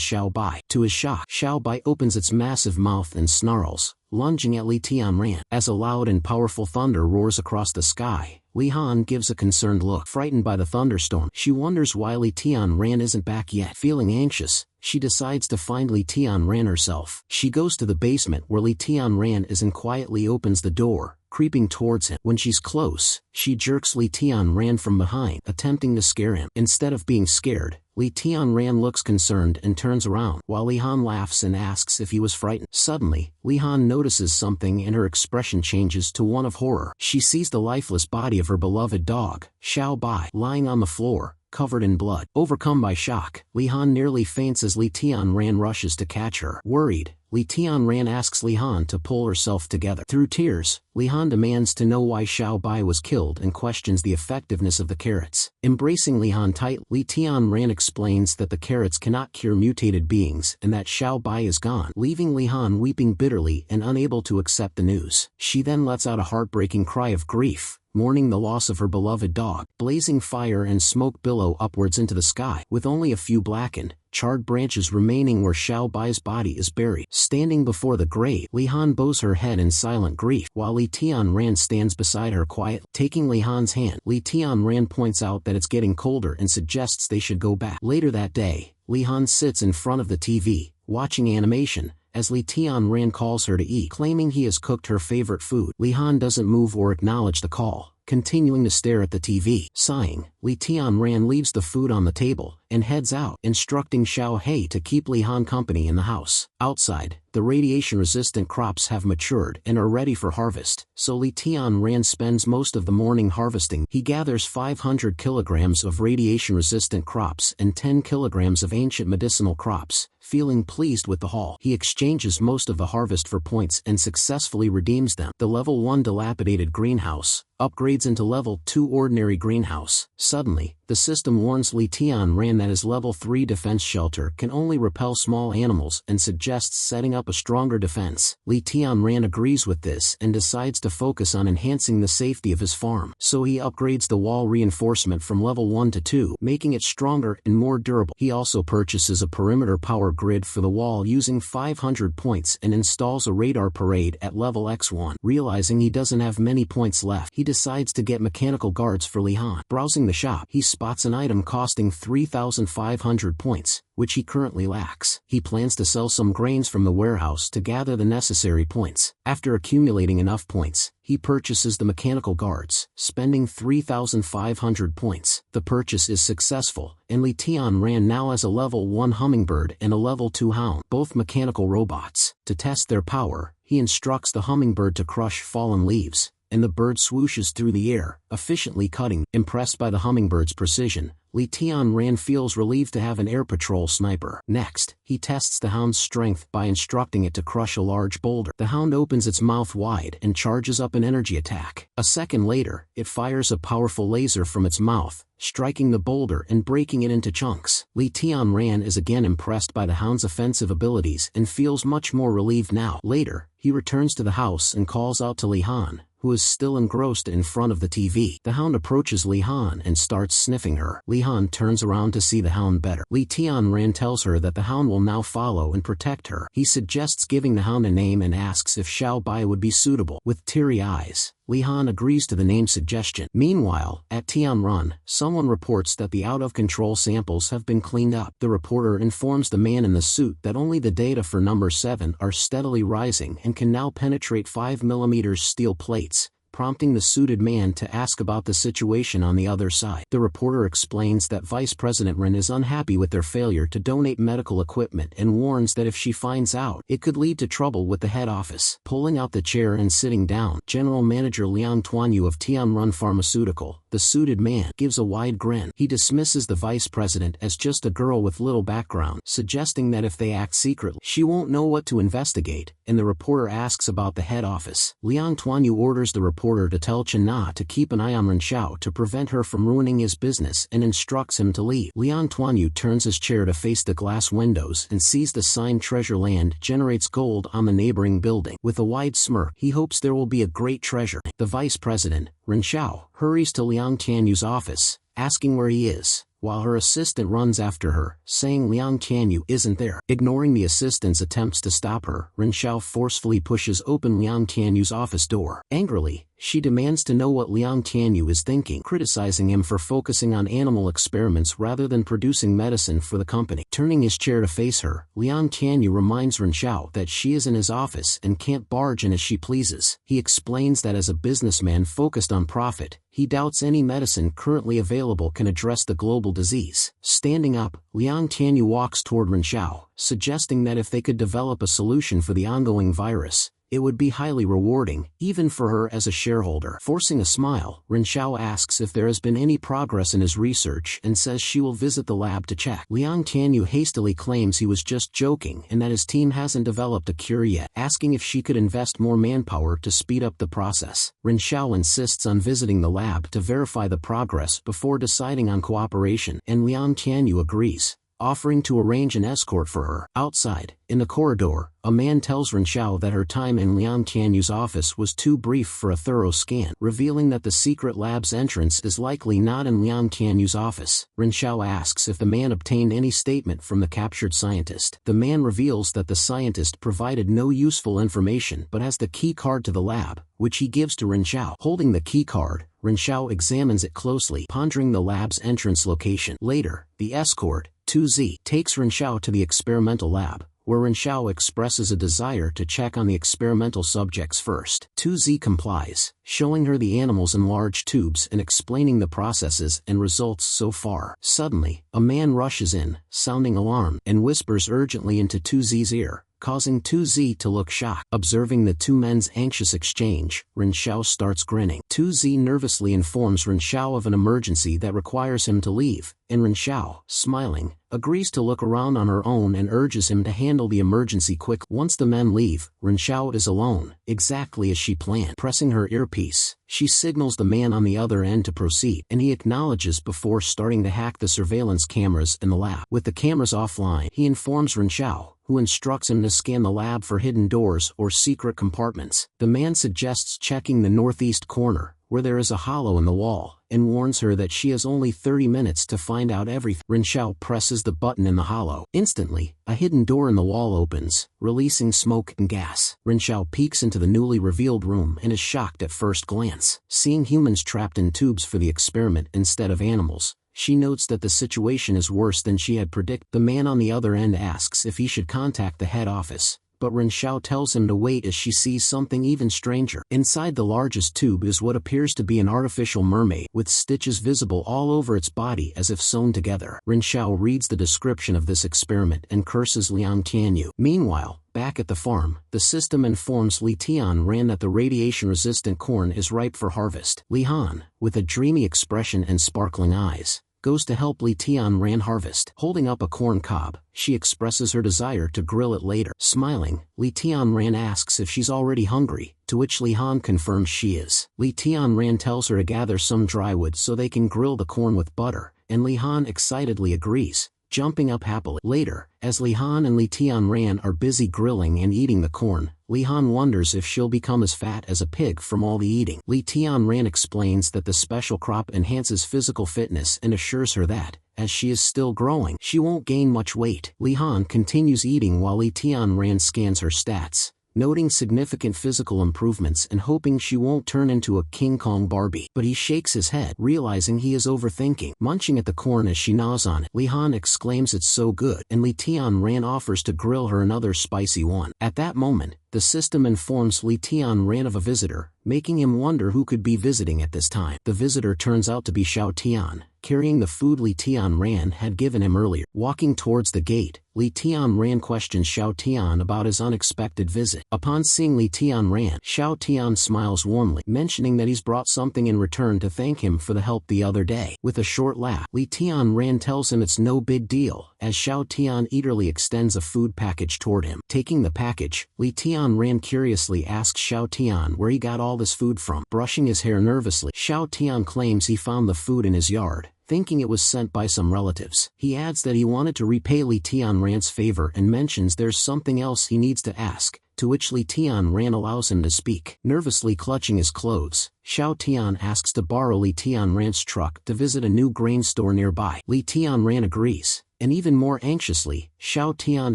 Xiao Bai. To his shock, Xiao Bai opens its massive mouth and snarls, lunging at Li Tianran. As a loud and powerful thunder roars across the sky, Li Han gives a concerned look. Frightened by the thunderstorm, she wonders why Li Tianran isn't back yet. Feeling anxious, she decides to find Li Tianran herself. She goes to the basement where Li Tianran is and quietly opens the door, creeping towards him. When she's close, she jerks Li Tianran from behind, attempting to scare him. Instead of being scared, Li Tianran looks concerned and turns around, while Li Han laughs and asks if he was frightened. Suddenly, Li Han notices something and her expression changes to one of horror. She sees the lifeless body of her beloved dog, Xiao Bai, lying on the floor, covered in blood. Overcome by shock, Li Han nearly faints as Li Tianran rushes to catch her. Worried, Li Tianran asks Li Han to pull herself together. Through tears, Li Han demands to know why Xiao Bai was killed and questions the effectiveness of the carrots. Embracing Li Han tight, Li Tianran explains that the carrots cannot cure mutated beings and that Xiao Bai is gone, leaving Li Han weeping bitterly and unable to accept the news. She then lets out a heartbreaking cry of grief, mourning the loss of her beloved dog. Blazing fire and smoke billow upwards into the sky, with only a few blackened, charred branches remaining where Xiao Bai's body is buried. Standing before the grave, Li Han bows her head in silent grief, while Li Tianran stands beside her quietly. Taking Li Han's hand, Li Tianran points out that it's getting colder and suggests they should go back. Later that day, Li Han sits in front of the TV, watching animation, as Li Tianran calls her to eat, claiming he has cooked her favorite food. Li Han doesn't move or acknowledge the call, continuing to stare at the TV. Sighing, Li Tianran leaves the food on the table and heads out, instructing Xiao He to keep Li Han company in the house. Outside, the radiation-resistant crops have matured and are ready for harvest, so Li Tianran spends most of the morning harvesting. He gathers 500 kilograms of radiation-resistant crops and 10 kilograms of ancient medicinal crops. Feeling pleased with the haul, he exchanges most of the harvest for points and successfully redeems them. The level 1 dilapidated greenhouse upgrades into level 2 ordinary greenhouse. Suddenly, the system warns Li Tianran that his level 3 defense shelter can only repel small animals and suggests setting up a stronger defense. Li Tianran agrees with this and decides to focus on enhancing the safety of his farm. So he upgrades the wall reinforcement from level 1 to 2, making it stronger and more durable. He also purchases a perimeter power grid for the wall using 500 points and installs a radar parade at level X1. Realizing he doesn't have many points left, he decides to get mechanical guards for Li Han. Browsing the shop, he spots an item costing 3,500 points, which he currently lacks. He plans to sell some grains from the warehouse to gather the necessary points. After accumulating enough points, he purchases the mechanical guards, spending 3,500 points. The purchase is successful, and Li Tianran now has a level 1 hummingbird and a level 2 hound, both mechanical robots. To test their power, he instructs the hummingbird to crush fallen leaves, and the bird swooshes through the air, efficiently cutting. Impressed by the hummingbird's precision, Li Tianran feels relieved to have an air patrol sniper. Next, he tests the hound's strength by instructing it to crush a large boulder. The hound opens its mouth wide and charges up an energy attack. A second later, it fires a powerful laser from its mouth, striking the boulder and breaking it into chunks. Li Tianran is again impressed by the hound's offensive abilities and feels much more relieved now. Later, he returns to the house and calls out to Li Han, who is still engrossed in front of the TV. The hound approaches Li Han and starts sniffing her. Li Han turns around to see the hound better. Li Tianran tells her that the hound will now follow and protect her. He suggests giving the hound a name and asks if Xiao Bai would be suitable. With teary eyes, Li Han agrees to the name suggestion. Meanwhile, at Tianran, someone reports that the out-of-control samples have been cleaned up. The reporter informs the man in the suit that only the data for number 7 are steadily rising and can now penetrate 5mm steel plates, prompting the suited man to ask about the situation on the other side. The reporter explains that Vice President Ren is unhappy with their failure to donate medical equipment and warns that if she finds out, it could lead to trouble with the head office. Pulling out the chair and sitting down, General Manager Liang Tuanyu of Tianrun Pharmaceutical, the suited man, gives a wide grin. He dismisses the vice president as just a girl with little background, suggesting that if they act secretly, she won't know what to investigate, and the reporter asks about the head office. Liang Tuanyu orders the reporter to tell Chen Na to keep an eye on Ren Xiao to prevent her from ruining his business and instructs him to leave. Liang Tuanyu turns his chair to face the glass windows and sees the sign Treasure Land generates gold on the neighboring building. With a wide smirk, he hopes there will be a great treasure. The vice president, Ren Xiao, hurries to Liang Tianyu's office, asking where he is, while her assistant runs after her, saying Liang Tianyu isn't there. Ignoring the assistant's attempts to stop her, Ren Xiao forcefully pushes open Liang Tianyu's office door. Angrily, she demands to know what Liang Tianyu is thinking, criticizing him for focusing on animal experiments rather than producing medicine for the company. Turning his chair to face her, Liang Tianyu reminds Ren Xiao that she is in his office and can't barge in as she pleases. He explains that as a businessman focused on profit, he doubts any medicine currently available can address the global disease. Standing up, Liang Tianyu walks toward Ren Xiao, suggesting that if they could develop a solution for the ongoing virus, it would be highly rewarding, even for her as a shareholder. Forcing a smile, Ren Xiao asks if there has been any progress in his research and says she will visit the lab to check. Liang Tianyu hastily claims he was just joking and that his team hasn't developed a cure yet, asking if she could invest more manpower to speed up the process. Ren Xiao insists on visiting the lab to verify the progress before deciding on cooperation, and Liang Tianyu agrees, offering to arrange an escort for her. Outside, in the corridor, a man tells Ren Xiao that her time in Liang Tianyu's office was too brief for a thorough scan, revealing that the secret lab's entrance is likely not in Liang Tianyu's office. Ren Xiao asks if the man obtained any statement from the captured scientist. The man reveals that the scientist provided no useful information but has the key card to the lab, which he gives to Ren Xiao. Holding the key card, Ren Xiao examines it closely, pondering the lab's entrance location. Later, the escort, 2Z, takes Ren Xiao to the experimental lab, where Ren Xiao expresses a desire to check on the experimental subjects first. 2Z complies, showing her the animals in large tubes and explaining the processes and results so far. Suddenly, a man rushes in, sounding alarm, and whispers urgently into 2Z's ear, causing 2Z to look shocked. Observing the two men's anxious exchange, Ren Xiao starts grinning. 2Z nervously informs Ren Xiao of an emergency that requires him to leave, and Ren Xiao, smiling, agrees to look around on her own and urges him to handle the emergency quickly. Once the men leave, Ren Xiao is alone, exactly as she planned. Pressing her earpiece, she signals the man on the other end to proceed, and he acknowledges before starting to hack the surveillance cameras in the lab. With the cameras offline, he informs Ren Xiao, who instructs him to scan the lab for hidden doors or secret compartments. The man suggests checking the northeast corner, where there is a hollow in the wall, and warns her that she has only 30 minutes to find out everything. Ren Xiao presses the button in the hollow. Instantly, a hidden door in the wall opens, releasing smoke and gas. Ren Xiao peeks into the newly revealed room and is shocked at first glance. Seeing humans trapped in tubes for the experiment instead of animals, she notes that the situation is worse than she had predicted. The man on the other end asks if he should contact the head office, but Ren Xiao tells him to wait as she sees something even stranger. Inside the largest tube is what appears to be an artificial mermaid, with stitches visible all over its body as if sewn together. Ren Xiao reads the description of this experiment and curses Liang Tianyu. Meanwhile, back at the farm, the system informs Li Tianran that the radiation-resistant corn is ripe for harvest. Li Han, with a dreamy expression and sparkling eyes, goes to help Li Tianran harvest. Holding up a corn cob, she expresses her desire to grill it later. Smiling, Li Tianran asks if she's already hungry, to which Li Han confirms she is. Li Tianran tells her to gather some dry wood so they can grill the corn with butter, and Li Han excitedly agrees, jumping up happily. Later, as Li Han and Li Tianran are busy grilling and eating the corn, Li Han wonders if she'll become as fat as a pig from all the eating. Li Tianran explains that the special crop enhances physical fitness and assures her that, as she is still growing, she won't gain much weight. Li Han continues eating while Li Tianran scans her stats, noting significant physical improvements and hoping she won't turn into a King Kong Barbie. But he shakes his head, realizing he is overthinking. Munching at the corn as she gnaws on it, Li-han exclaims it's so good, and Li Tianran offers to grill her another spicy one. At that moment, the system informs Li Tianran of a visitor, making him wonder who could be visiting at this time. The visitor turns out to be Xiao Tian, carrying the food Li Tianran had given him earlier. Walking towards the gate, Li Tianran questions Xiao Tian about his unexpected visit. Upon seeing Li Tianran, Xiao Tian smiles warmly, mentioning that he's brought something in return to thank him for the help the other day. With a short laugh, Li Tianran tells him it's no big deal, as Xiao Tian eagerly extends a food package toward him. Taking the package, Li Tianran curiously asks Xiao Tian where he got all this food from. Brushing his hair nervously, Xiao Tian claims he found the food in his yard, thinking it was sent by some relatives. He adds that he wanted to repay Li Tianran's favor and mentions there's something else he needs to ask, to which Li Tianran allows him to speak. Nervously clutching his clothes, Xiao Tian asks to borrow Li Tianran's truck to visit a new grain store nearby. Li Tianran agrees, and even more anxiously, Xiao Tian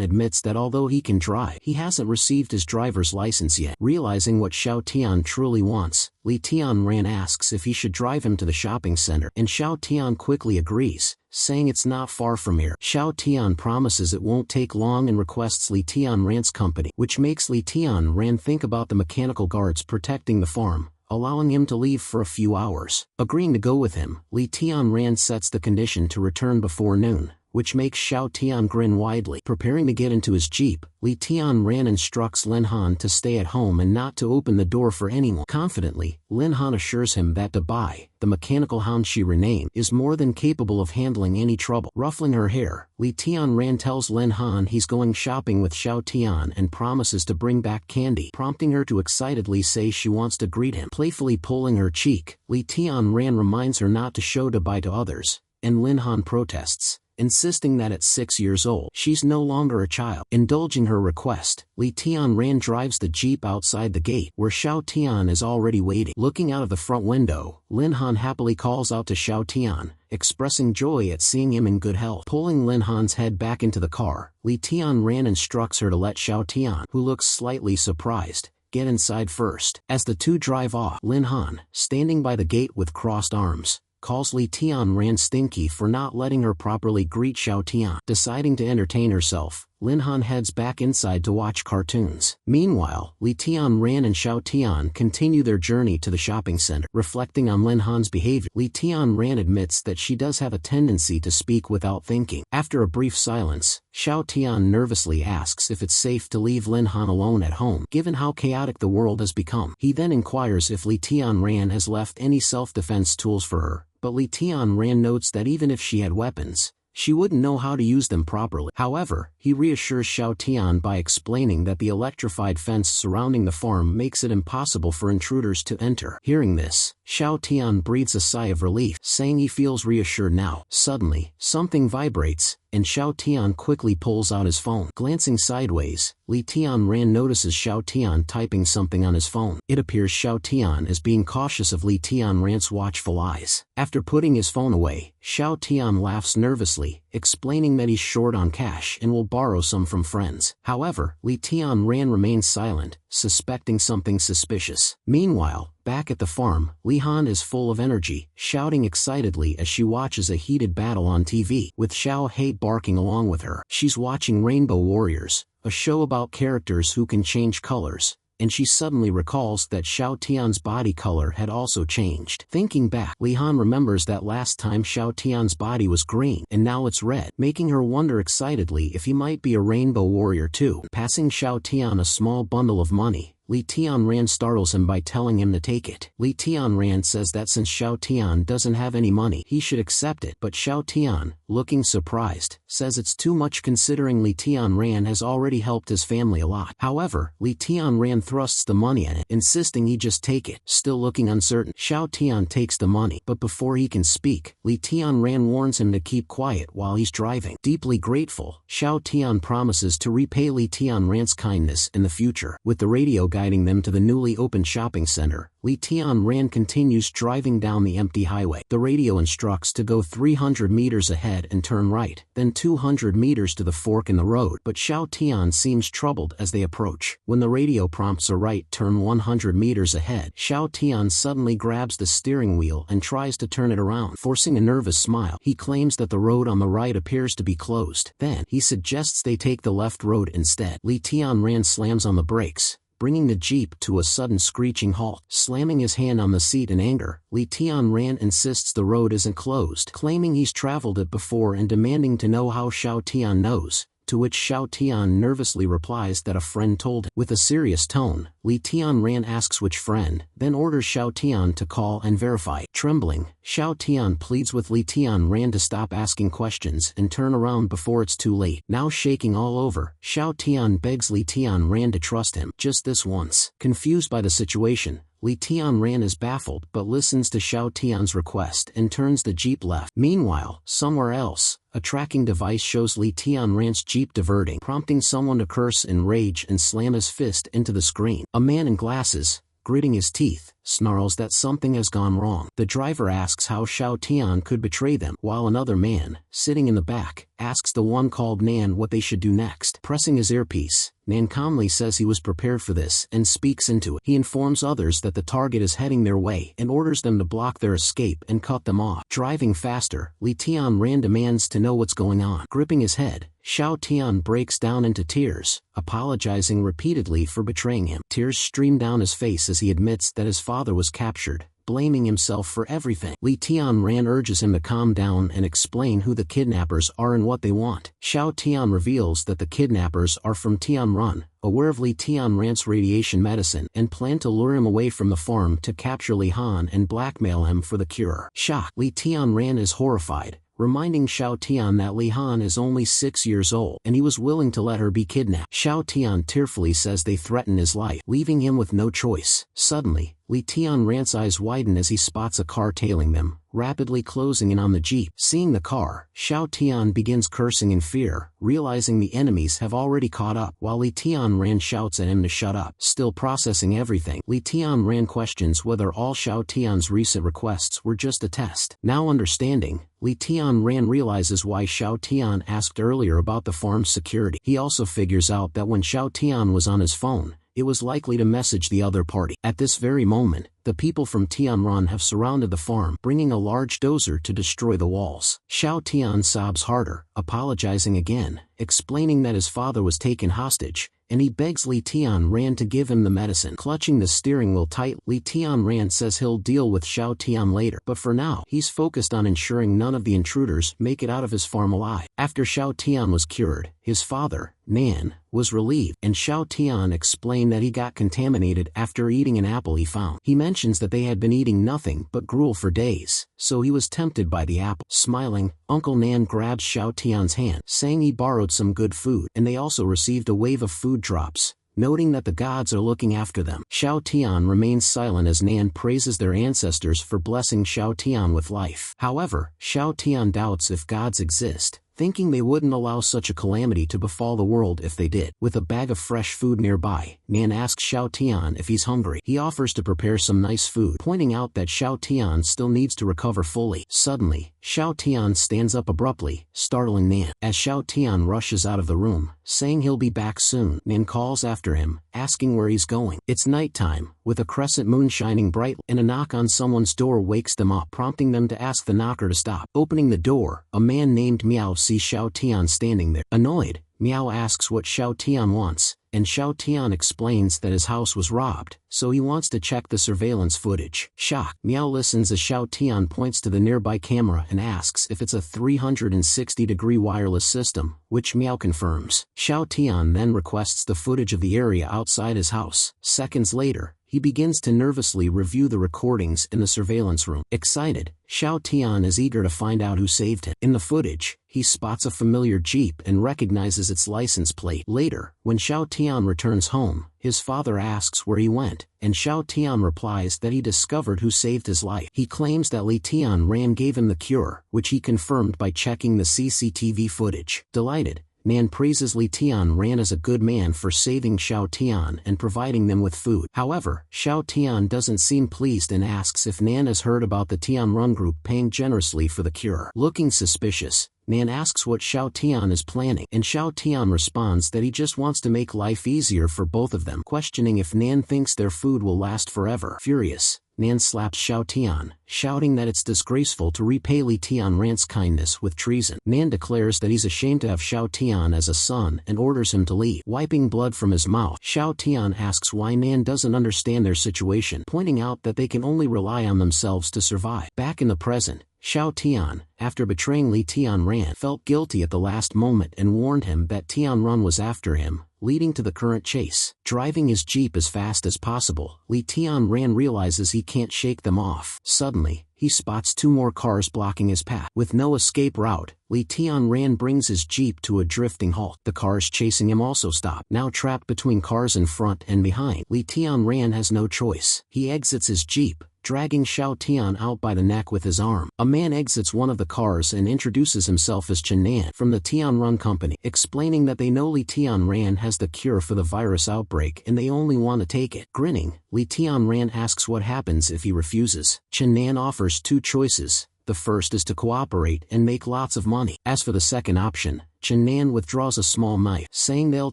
admits that although he can drive, he hasn't received his driver's license yet. Realizing what Xiao Tian truly wants, Li Tianran asks if he should drive him to the shopping center, and Xiao Tian quickly agrees, saying it's not far from here. Xiao Tian promises it won't take long and requests Li Tianran's company, which makes Li Tianran think about the mechanical guards protecting the farm, allowing him to leave for a few hours. Agreeing to go with him, Li Tianran sets the condition to return before noon, which makes Xiao Tian grin widely. Preparing to get into his jeep, Li Tianran instructs Lin Han to stay at home and not to open the door for anyone. Confidently, Lin Han assures him that Bai, the mechanical hound she renamed, is more than capable of handling any trouble. Ruffling her hair, Li Tianran tells Lin Han he's going shopping with Xiao Tian and promises to bring back candy, prompting her to excitedly say she wants to greet him. Playfully pulling her cheek, Li Tianran reminds her not to show Bai to others, and Lin Han protests, insisting that at 6 years old, she's no longer a child. Indulging her request, Li Tianran drives the jeep outside the gate, where Xiao Tian is already waiting. Looking out of the front window, Lin Han happily calls out to Xiao Tian, expressing joy at seeing him in good health. Pulling Lin Han's head back into the car, Li Tianran instructs her to let Xiao Tian, who looks slightly surprised, get inside first. As the two drive off, Lin Han, standing by the gate with crossed arms, calls Li Tianran stinky for not letting her properly greet Xiao Tian. Deciding to entertain herself, Lin Han heads back inside to watch cartoons. Meanwhile, Li Tianran and Xiao Tian continue their journey to the shopping center. Reflecting on Lin Han's behavior, Li Tianran admits that she does have a tendency to speak without thinking. After a brief silence, Xiao Tian nervously asks if it's safe to leave Lin Han alone at home, given how chaotic the world has become. He then inquires if Li Tianran has left any self-defense tools for her, but Li Tianran notes that even if she had weapons, she wouldn't know how to use them properly. However, he reassures Xiao Tian by explaining that the electrified fence surrounding the farm makes it impossible for intruders to enter. Hearing this, Xiao Tian breathes a sigh of relief, saying he feels reassured now. Suddenly, something vibrates, and Xiao Tian quickly pulls out his phone. Glancing sideways, Li Tianran notices Xiao Tian typing something on his phone. It appears Xiao Tian is being cautious of Li Tianran's watchful eyes. After putting his phone away, Xiao Tian laughs nervously, explaining that he's short on cash and will borrow some from friends. However, Li Tianran remains silent, suspecting something suspicious. Meanwhile, back at the farm, Li Han is full of energy, shouting excitedly as she watches a heated battle on TV, with Xiao He barking along with her. She's watching Rainbow Warriors, a show about characters who can change colors, and she suddenly recalls that Xiao Tian's body color had also changed. Thinking back, Li Han remembers that last time Xiao Tian's body was green, and now it's red, making her wonder excitedly if he might be a Rainbow Warrior too. Passing Xiao Tian a small bundle of money, Li Tianran startles him by telling him to take it. Li Tianran says that since Xiao Tian doesn't have any money, he should accept it, but Xiao Tian, looking surprised, says it's too much considering Li Tianran has already helped his family a lot. However, Li Tianran thrusts the money at it, insisting he just take it. Still looking uncertain, Xiao Tian takes the money, but before he can speak, Li Tianran warns him to keep quiet while he's driving. Deeply grateful, Xiao Tian promises to repay Li Tianran's kindness in the future. With the radio guy guiding them to the newly opened shopping center, Li Tianran continues driving down the empty highway. The radio instructs to go 300 meters ahead and turn right, then 200 meters to the fork in the road, but Xiao Tian seems troubled as they approach. When the radio prompts a right turn 100 meters ahead, Xiao Tian suddenly grabs the steering wheel and tries to turn it around. Forcing a nervous smile, he claims that the road on the right appears to be closed. Then, he suggests they take the left road instead. Li Tianran slams on the brakes, bringing the jeep to a sudden screeching halt. Slamming his hand on the seat in anger, Li Tianran insists the road isn't closed, claiming he's traveled it before and demanding to know how Xiao Tian knows, to which Xiao Tian nervously replies that a friend told him. With a serious tone, Li Tianran asks which friend, then orders Xiao Tian to call and verify. Trembling, Xiao Tian pleads with Li Tianran to stop asking questions and turn around before it's too late. Now shaking all over, Xiao Tian begs Li Tianran to trust him, just this once. Confused by the situation, Li Tianran is baffled but listens to Xiao Tian's request and turns the jeep left. Meanwhile, somewhere else, a tracking device shows Li Tianran's jeep diverting, prompting someone to curse in rage and slam his fist into the screen. A man in glasses, gritting his teeth, snarls that something has gone wrong. The driver asks how Xiao Tian could betray them, while another man, sitting in the back, asks the one called Nan what they should do next. Pressing his earpiece, Nan calmly says he was prepared for this and speaks into it. He informs others that the target is heading their way and orders them to block their escape and cut them off. Driving faster, Li Tianran demands to know what's going on. Gripping his head, Xiao Tian breaks down into tears, apologizing repeatedly for betraying him. Tears stream down his face as he admits that his father was captured, blaming himself for everything. Li Tianran urges him to calm down and explain who the kidnappers are and what they want. Xiao Tian reveals that the kidnappers are from Tianran, aware of Li Tianran's radiation medicine, and plan to lure him away from the farm to capture Li Han and blackmail him for the cure. Shocked, Li Tianran is horrified, reminding Xiao Tian that Li Han is only 6 years old and he was willing to let her be kidnapped. Xiao Tian tearfully says they threaten his life, leaving him with no choice. Suddenly, Li Tianran's eyes widen as he spots a car tailing them, rapidly closing in on the jeep. Seeing the car, Xiao Tian begins cursing in fear, realizing the enemies have already caught up, while Li Tianran shouts at him to shut up. Still processing everything, Li Tianran questions whether all Xiao Tian's recent requests were just a test. Now understanding, Li Tianran realizes why Xiao Tian asked earlier about the farm's security. He also figures out that when Xiao Tian was on his phone, it was likely to message the other party. At this very moment, the people from Tianran have surrounded the farm, bringing a large dozer to destroy the walls. Xiao Tian sobs harder, apologizing again, explaining that his father was taken hostage, and he begs Li Tianran to give him the medicine. Clutching the steering wheel tight, Li Tianran says he'll deal with Xiao Tian later, but for now, he's focused on ensuring none of the intruders make it out of his farm alive. After Xiao Tian was cured, his father, Nan, was relieved, and Xiao Tian explained that he got contaminated after eating an apple he found. He mentions that they had been eating nothing but gruel for days, so he was tempted by the apple. Smiling, Uncle Nan grabs Xiao Tian's hand, saying he borrowed some good food, and they also received a wave of food drops, noting that the gods are looking after them. Xiao Tian remains silent as Nan praises their ancestors for blessing Xiao Tian with life. However, Xiao Tian doubts if gods exist, thinking they wouldn't allow such a calamity to befall the world if they did. With a bag of fresh food nearby, Nan asks Xiao Tian if he's hungry. He offers to prepare some nice food, pointing out that Xiao Tian still needs to recover fully. Suddenly, Xiao Tian stands up abruptly, startling Nan. As Xiao Tian rushes out of the room, saying he'll be back soon, Nan calls after him, asking where he's going. It's nighttime, with a crescent moon shining brightly, and a knock on someone's door wakes them up, prompting them to ask the knocker to stop. Opening the door, a man named Miao sees Xiao Tian standing there. Annoyed, Miao asks what Xiao Tian wants, and Xiao Tian explains that his house was robbed, so he wants to check the surveillance footage. Shocked, Miao listens as Xiao Tian points to the nearby camera and asks if it's a 360-degree wireless system, which Miao confirms. Xiao Tian then requests the footage of the area outside his house. Seconds later, he begins to nervously review the recordings in the surveillance room. Excited, Xiao Tian is eager to find out who saved him. In the footage, he spots a familiar jeep and recognizes its license plate. Later, when Xiao Tian returns home, his father asks where he went, and Xiao Tian replies that he discovered who saved his life. He claims that Li Tianran gave him the cure, which he confirmed by checking the CCTV footage. Delighted, Nan praises Li Tianran as a good man for saving Xiao Tian and providing them with food. However, Xiao Tian doesn't seem pleased and asks if Nan has heard about the Tianrun group paying generously for the cure. Looking suspicious, Nan asks what Xiao Tian is planning, and Xiao Tian responds that he just wants to make life easier for both of them, questioning if Nan thinks their food will last forever. Furious, Nan slaps Xiao Tian, shouting that it's disgraceful to repay Li Tianran's kindness with treason. Nan declares that he's ashamed to have Xiao Tian as a son and orders him to leave. Wiping blood from his mouth, Xiao Tian asks why Nan doesn't understand their situation, pointing out that they can only rely on themselves to survive. Back in the present, Xiao Tian, after betraying Li Tianran, felt guilty at the last moment and warned him that Tianrun was after him, leading to the current chase. Driving his jeep as fast as possible, Li Tianran realizes he can't shake them off. Suddenly, he spots 2 more cars blocking his path. With no escape route, Li Tianran brings his jeep to a drifting halt. The cars chasing him also stop. Now trapped between cars in front and behind, Li Tianran has no choice. He exits his jeep, dragging Xiao Tian out by the neck with his arm. A man exits one of the cars and introduces himself as Chen Nan from the Tianrun company, explaining that they know Li Tianran has the cure for the virus outbreak and they only want to take it. Grinning, Li Tianran asks what happens if he refuses. Chen Nan offers 2 choices. The first is to cooperate and make lots of money. As for the second option, Chen Nan withdraws a small knife, saying they'll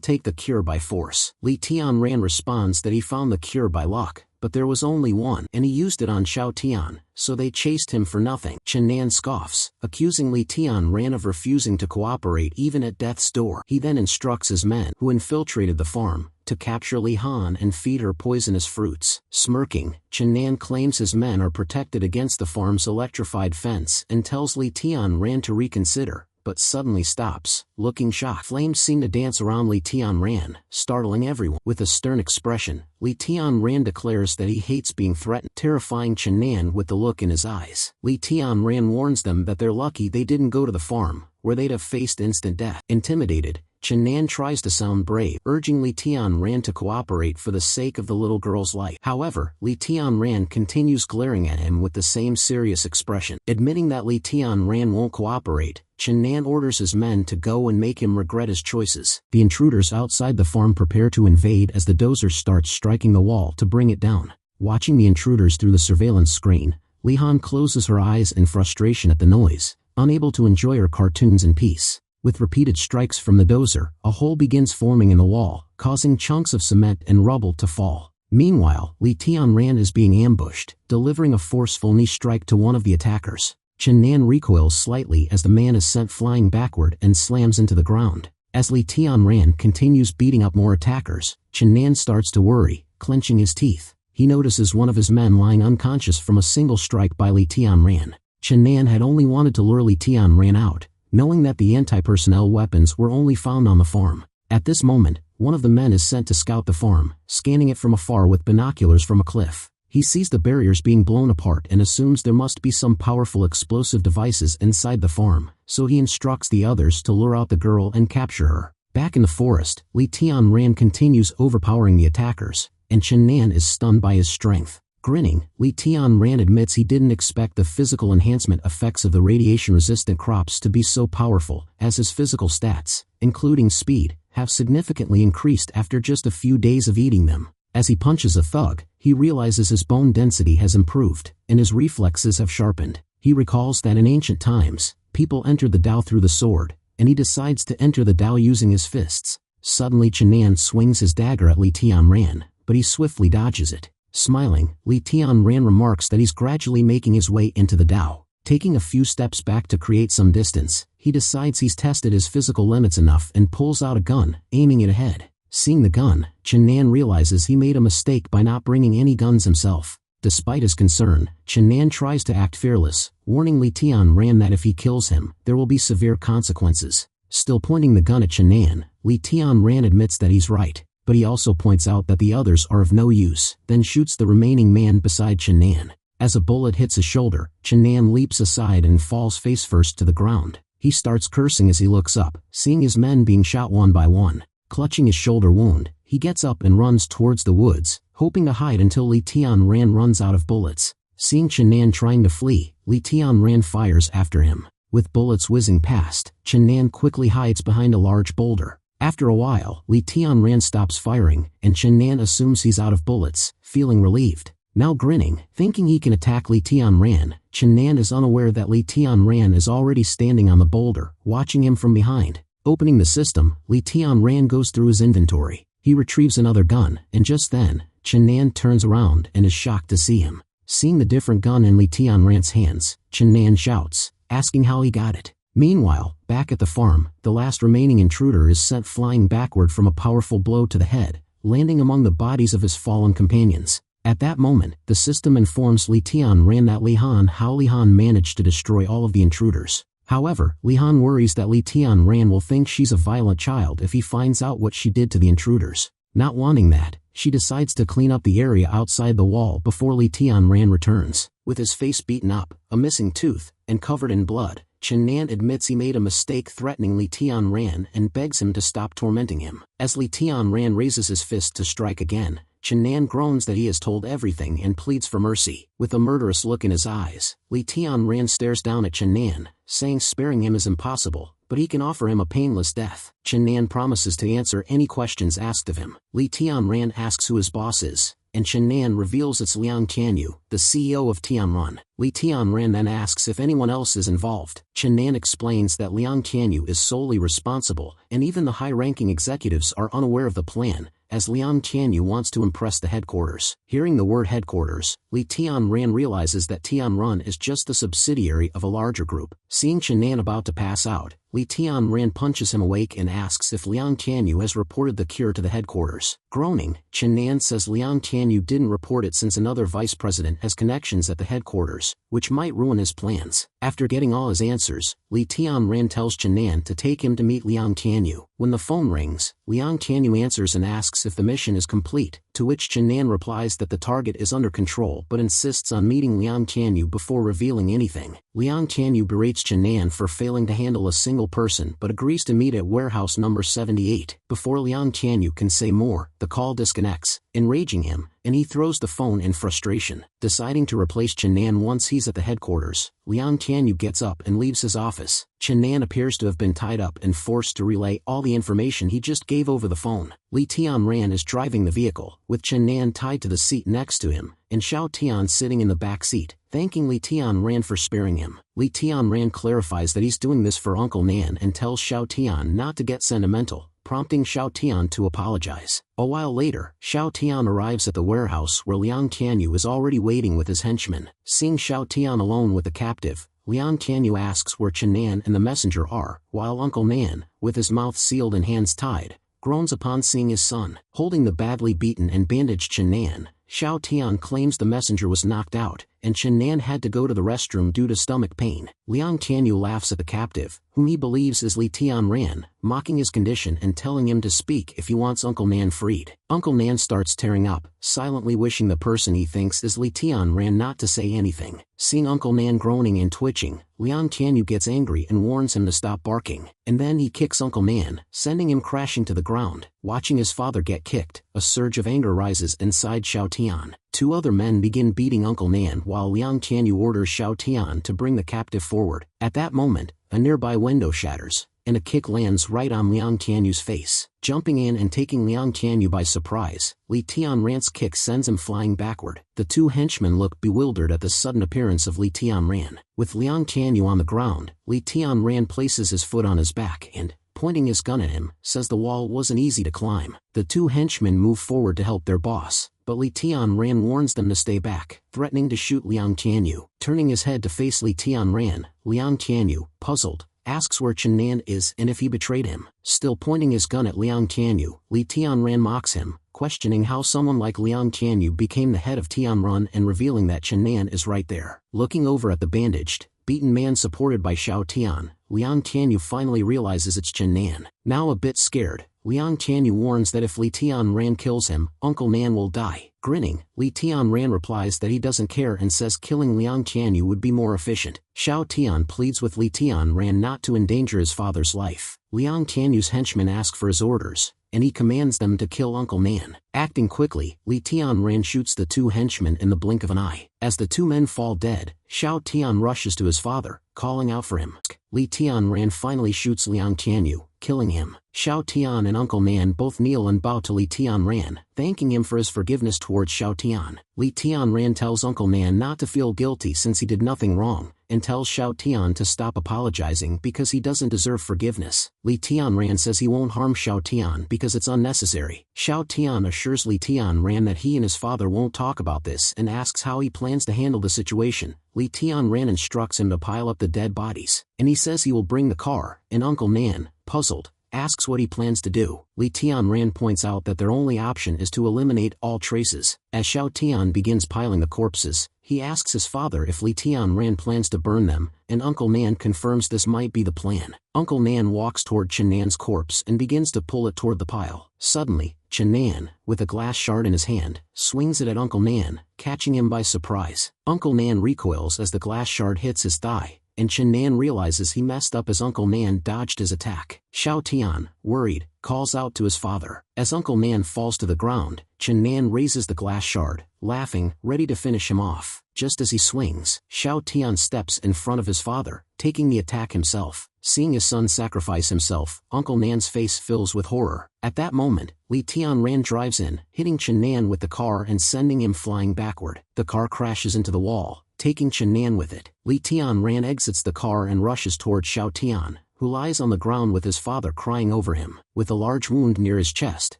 take the cure by force. Li Tianran responds that he found the cure by luck, but there was only one, and he used it on Xiao Tian, so they chased him for nothing. Chen Nan scoffs, accusing Li Tianran of refusing to cooperate even at death's door. He then instructs his men, who infiltrated the farm, to capture Li Han and feed her poisonous fruits. Smirking, Chen Nan claims his men are protected against the farm's electrified fence and tells Li Tianran to reconsider, but suddenly stops, looking shocked. Flames seem to dance around Li Tianran, startling everyone. With a stern expression, Li Tianran declares that he hates being threatened, terrifying Chen Nan with the look in his eyes. Li Tianran warns them that they're lucky they didn't go to the farm, where they'd have faced instant death. Intimidated, Chen Nan tries to sound brave, urging Li Tianran to cooperate for the sake of the little girl's life. However, Li Tianran continues glaring at him with the same serious expression. Admitting that Li Tianran won't cooperate, Chen Nan orders his men to go and make him regret his choices. The intruders outside the farm prepare to invade as the dozer starts striking the wall to bring it down. Watching the intruders through the surveillance screen, Li Han closes her eyes in frustration at the noise, unable to enjoy her cartoons in peace. With repeated strikes from the dozer, a hole begins forming in the wall, causing chunks of cement and rubble to fall. Meanwhile, Li Tianran is being ambushed, delivering a forceful knee strike to one of the attackers. Chen Nan recoils slightly as the man is sent flying backward and slams into the ground. As Li Tianran continues beating up more attackers, Chen Nan starts to worry, clenching his teeth. He notices one of his men lying unconscious from a single strike by Li Tianran. Chen Nan had only wanted to lure Li Tianran out, knowing that the anti-personnel weapons were only found on the farm. At this moment, one of the men is sent to scout the farm, scanning it from afar with binoculars from a cliff. He sees the barriers being blown apart and assumes there must be some powerful explosive devices inside the farm, so he instructs the others to lure out the girl and capture her. Back in the forest, Li Tianran continues overpowering the attackers, and Chen Nan is stunned by his strength. Grinning, Li Tianran admits he didn't expect the physical enhancement effects of the radiation-resistant crops to be so powerful, as his physical stats, including speed, have significantly increased after just a few days of eating them. As he punches a thug, he realizes his bone density has improved, and his reflexes have sharpened. He recalls that in ancient times, people entered the Dao through the sword, and he decides to enter the Dao using his fists. Suddenly Chen Nan swings his dagger at Li Tianran, but he swiftly dodges it. Smiling, Li Tianran remarks that he's gradually making his way into the Dao. Taking a few steps back to create some distance, he decides he's tested his physical limits enough and pulls out a gun, aiming it ahead. Seeing the gun, Chen Nan realizes he made a mistake by not bringing any guns himself. Despite his concern, Chen Nan tries to act fearless, warning Li Tianran that if he kills him, there will be severe consequences. Still pointing the gun at Chen Nan, Li Tianran admits that he's right, but he also points out that the others are of no use, then shoots the remaining man beside Chen Nan. As a bullet hits his shoulder, Chen Nan leaps aside and falls face first to the ground. He starts cursing as he looks up, seeing his men being shot one by one. Clutching his shoulder wound, he gets up and runs towards the woods, hoping to hide until Li Tianran runs out of bullets. Seeing Chen Nan trying to flee, Li Tianran fires after him. With bullets whizzing past, Chen Nan quickly hides behind a large boulder. After a while, Li Tianran stops firing, and Chen Nan assumes he's out of bullets, feeling relieved. Now grinning, thinking he can attack Li Tianran, Chen Nan is unaware that Li Tianran is already standing on the boulder, watching him from behind. Opening the system, Li Tianran goes through his inventory. He retrieves another gun, and just then, Chen Nan turns around and is shocked to see him. Seeing the different gun in Li Tianran's hands, Chen Nan shouts, asking how he got it. Meanwhile, back at the farm, the last remaining intruder is sent flying backward from a powerful blow to the head, landing among the bodies of his fallen companions. At that moment, the system informs Li Tianran that how Li Han managed to destroy all of the intruders. However, Li Han worries that Li Tianran will think she's a violent child if he finds out what she did to the intruders. Not wanting that, she decides to clean up the area outside the wall before Li Tianran returns. With his face beaten up, a missing tooth, and covered in blood, Chen Nan admits he made a mistake threatening Li Tianran and begs him to stop tormenting him. As Li Tianran raises his fist to strike again, Chen Nan groans that he has told everything and pleads for mercy. With a murderous look in his eyes, Li Tianran stares down at Chen Nan, saying sparing him is impossible, but he can offer him a painless death. Chen Nan promises to answer any questions asked of him. Li Tianran asks who his boss is, and Chen Nan reveals it's Liang Qianyu, the CEO of Tianrun. Li Tianran then asks if anyone else is involved. Chen Nan explains that Liang Qianyu is solely responsible, and even the high-ranking executives are unaware of the plan, as Liang Qianyu wants to impress the headquarters. Hearing the word headquarters, Li Tianran realizes that Tianrun is just a subsidiary of a larger group. Seeing Chen Nan about to pass out, Li Tianran punches him awake and asks if Liang Qianyu has reported the cure to the headquarters. Groaning, Chen Nan says Liang Qianyu didn't report it since another vice president has connections at the headquarters, which might ruin his plans. After getting all his answers, Li Tianran tells Chen Nan to take him to meet Liang Qianyu. When the phone rings, Liang Qianyu answers and asks if the mission is complete, to which Chen Nan replies that the target is under control but insists on meeting Liang Qianyu before revealing anything. Liang Qianyu berates Chen Nan for failing to handle a single person but agrees to meet at warehouse number 78. Before Liang Qianyu can say more, the call disconnects, enraging him, and he throws the phone in frustration. Deciding to replace Chen Nan once he's at the headquarters, Liang Qianyu gets up and leaves his office. Chen Nan appears to have been tied up and forced to relay all the information he just gave over the phone. Li Tianran is driving the vehicle, with Chen Nan tied to the seat next to him, and Xiao Tian sitting in the back seat, thanking Li Tianran for sparing him. Li Tianran clarifies that he's doing this for Uncle Nan and tells Xiao Tian not to get sentimental, prompting Xiao Tian to apologize. A while later, Xiao Tian arrives at the warehouse where Liang Qianyu is already waiting with his henchmen. Seeing Xiao Tian alone with the captive, Liang Qianyu asks where Chen Nan and the messenger are, while Uncle Nan, with his mouth sealed and hands tied, groans upon seeing his son. Holding the badly beaten and bandaged Chen Nan, Xiao Tian claims the messenger was knocked out, and Chen Nan had to go to the restroom due to stomach pain. Liang Qianyu laughs at the captive, whom he believes is Li Tianran, mocking his condition and telling him to speak if he wants Uncle Nan freed. Uncle Nan starts tearing up, silently wishing the person he thinks is Li Tianran not to say anything. Seeing Uncle Nan groaning and twitching, Liang Qianyu gets angry and warns him to stop barking, and then he kicks Uncle Nan, sending him crashing to the ground. Watching his father get kicked, a surge of anger rises inside Xiao Tian. Two other men begin beating Uncle Nan while Liang Qianyu orders Xiao Tian to bring the captive forward. At that moment, a nearby window shatters, and a kick lands right on Liang Qianyu's face. Jumping in and taking Liang Qianyu by surprise, Li Tianran's kick sends him flying backward. The two henchmen look bewildered at the sudden appearance of Li Tianran. With Liang Qianyu on the ground, Li Tianran places his foot on his back and, pointing his gun at him, says the wall wasn't easy to climb. The two henchmen move forward to help their boss, but Li Tianran warns them to stay back, threatening to shoot Liang Qianyu. Turning his head to face Li Tianran, Liang Qianyu, puzzled, asks where Chen Nan is and if he betrayed him. Still pointing his gun at Liang Qianyu, Li Tianran mocks him, questioning how someone like Liang Qianyu became the head of Tianrun and revealing that Chen Nan is right there. Looking over at the bandaged, beaten man supported by Xiao Tian, Liang Qianyu finally realizes it's Chen Nan. Now a bit scared, Liang Qianyu warns that if Li Tianran kills him, Uncle Nan will die. Grinning, Li Tianran replies that he doesn't care and says killing Liang Qianyu would be more efficient. Xiao Tian pleads with Li Tianran not to endanger his father's life. Liang Qianyu's henchmen ask for his orders, and he commands them to kill Uncle Nan. Acting quickly, Li Tianran shoots the two henchmen in the blink of an eye. As the two men fall dead, Xiao Tian rushes to his father, calling out for him. Li Tianran finally shoots Liang Qianyu, killing him. Xiao Tian and Uncle Nan both kneel and bow to Li Tianran, thanking him for his forgiveness towards Xiao Tian. Li Tianran tells Uncle Nan not to feel guilty since he did nothing wrong, and tells Xiao Tian to stop apologizing because he doesn't deserve forgiveness. Li Tianran says he won't harm Xiao Tian because it's unnecessary. Xiao Tian assures Li Tianran that he and his father won't talk about this and asks how he plans to handle the situation. Li Tianran instructs him to pile up the dead bodies, and he says he will bring the car, and Uncle Nan, puzzled, asks what he plans to do. Li Tianran points out that their only option is to eliminate all traces. As Xiao Tian begins piling the corpses, he asks his father if Li Tianran plans to burn them, and Uncle Nan confirms this might be the plan. Uncle Nan walks toward Chen Nan's corpse and begins to pull it toward the pile. Suddenly, Chen Nan, with a glass shard in his hand, swings it at Uncle Nan, catching him by surprise. Uncle Nan recoils as the glass shard hits his thigh, and Chen Nan realizes he messed up as Uncle Nan dodged his attack. Xiao Tian, worried, calls out to his father. As Uncle Nan falls to the ground, Chen Nan raises the glass shard, laughing, ready to finish him off. Just as he swings, Xiao Tian steps in front of his father, taking the attack himself. Seeing his son sacrifice himself, Uncle Nan's face fills with horror. At that moment, Li Tianran drives in, hitting Chen Nan with the car and sending him flying backward. The car crashes into the wall, taking Chen Nan with it. Li Tianran exits the car and rushes toward Xiao Tian, who lies on the ground with his father crying over him. With a large wound near his chest,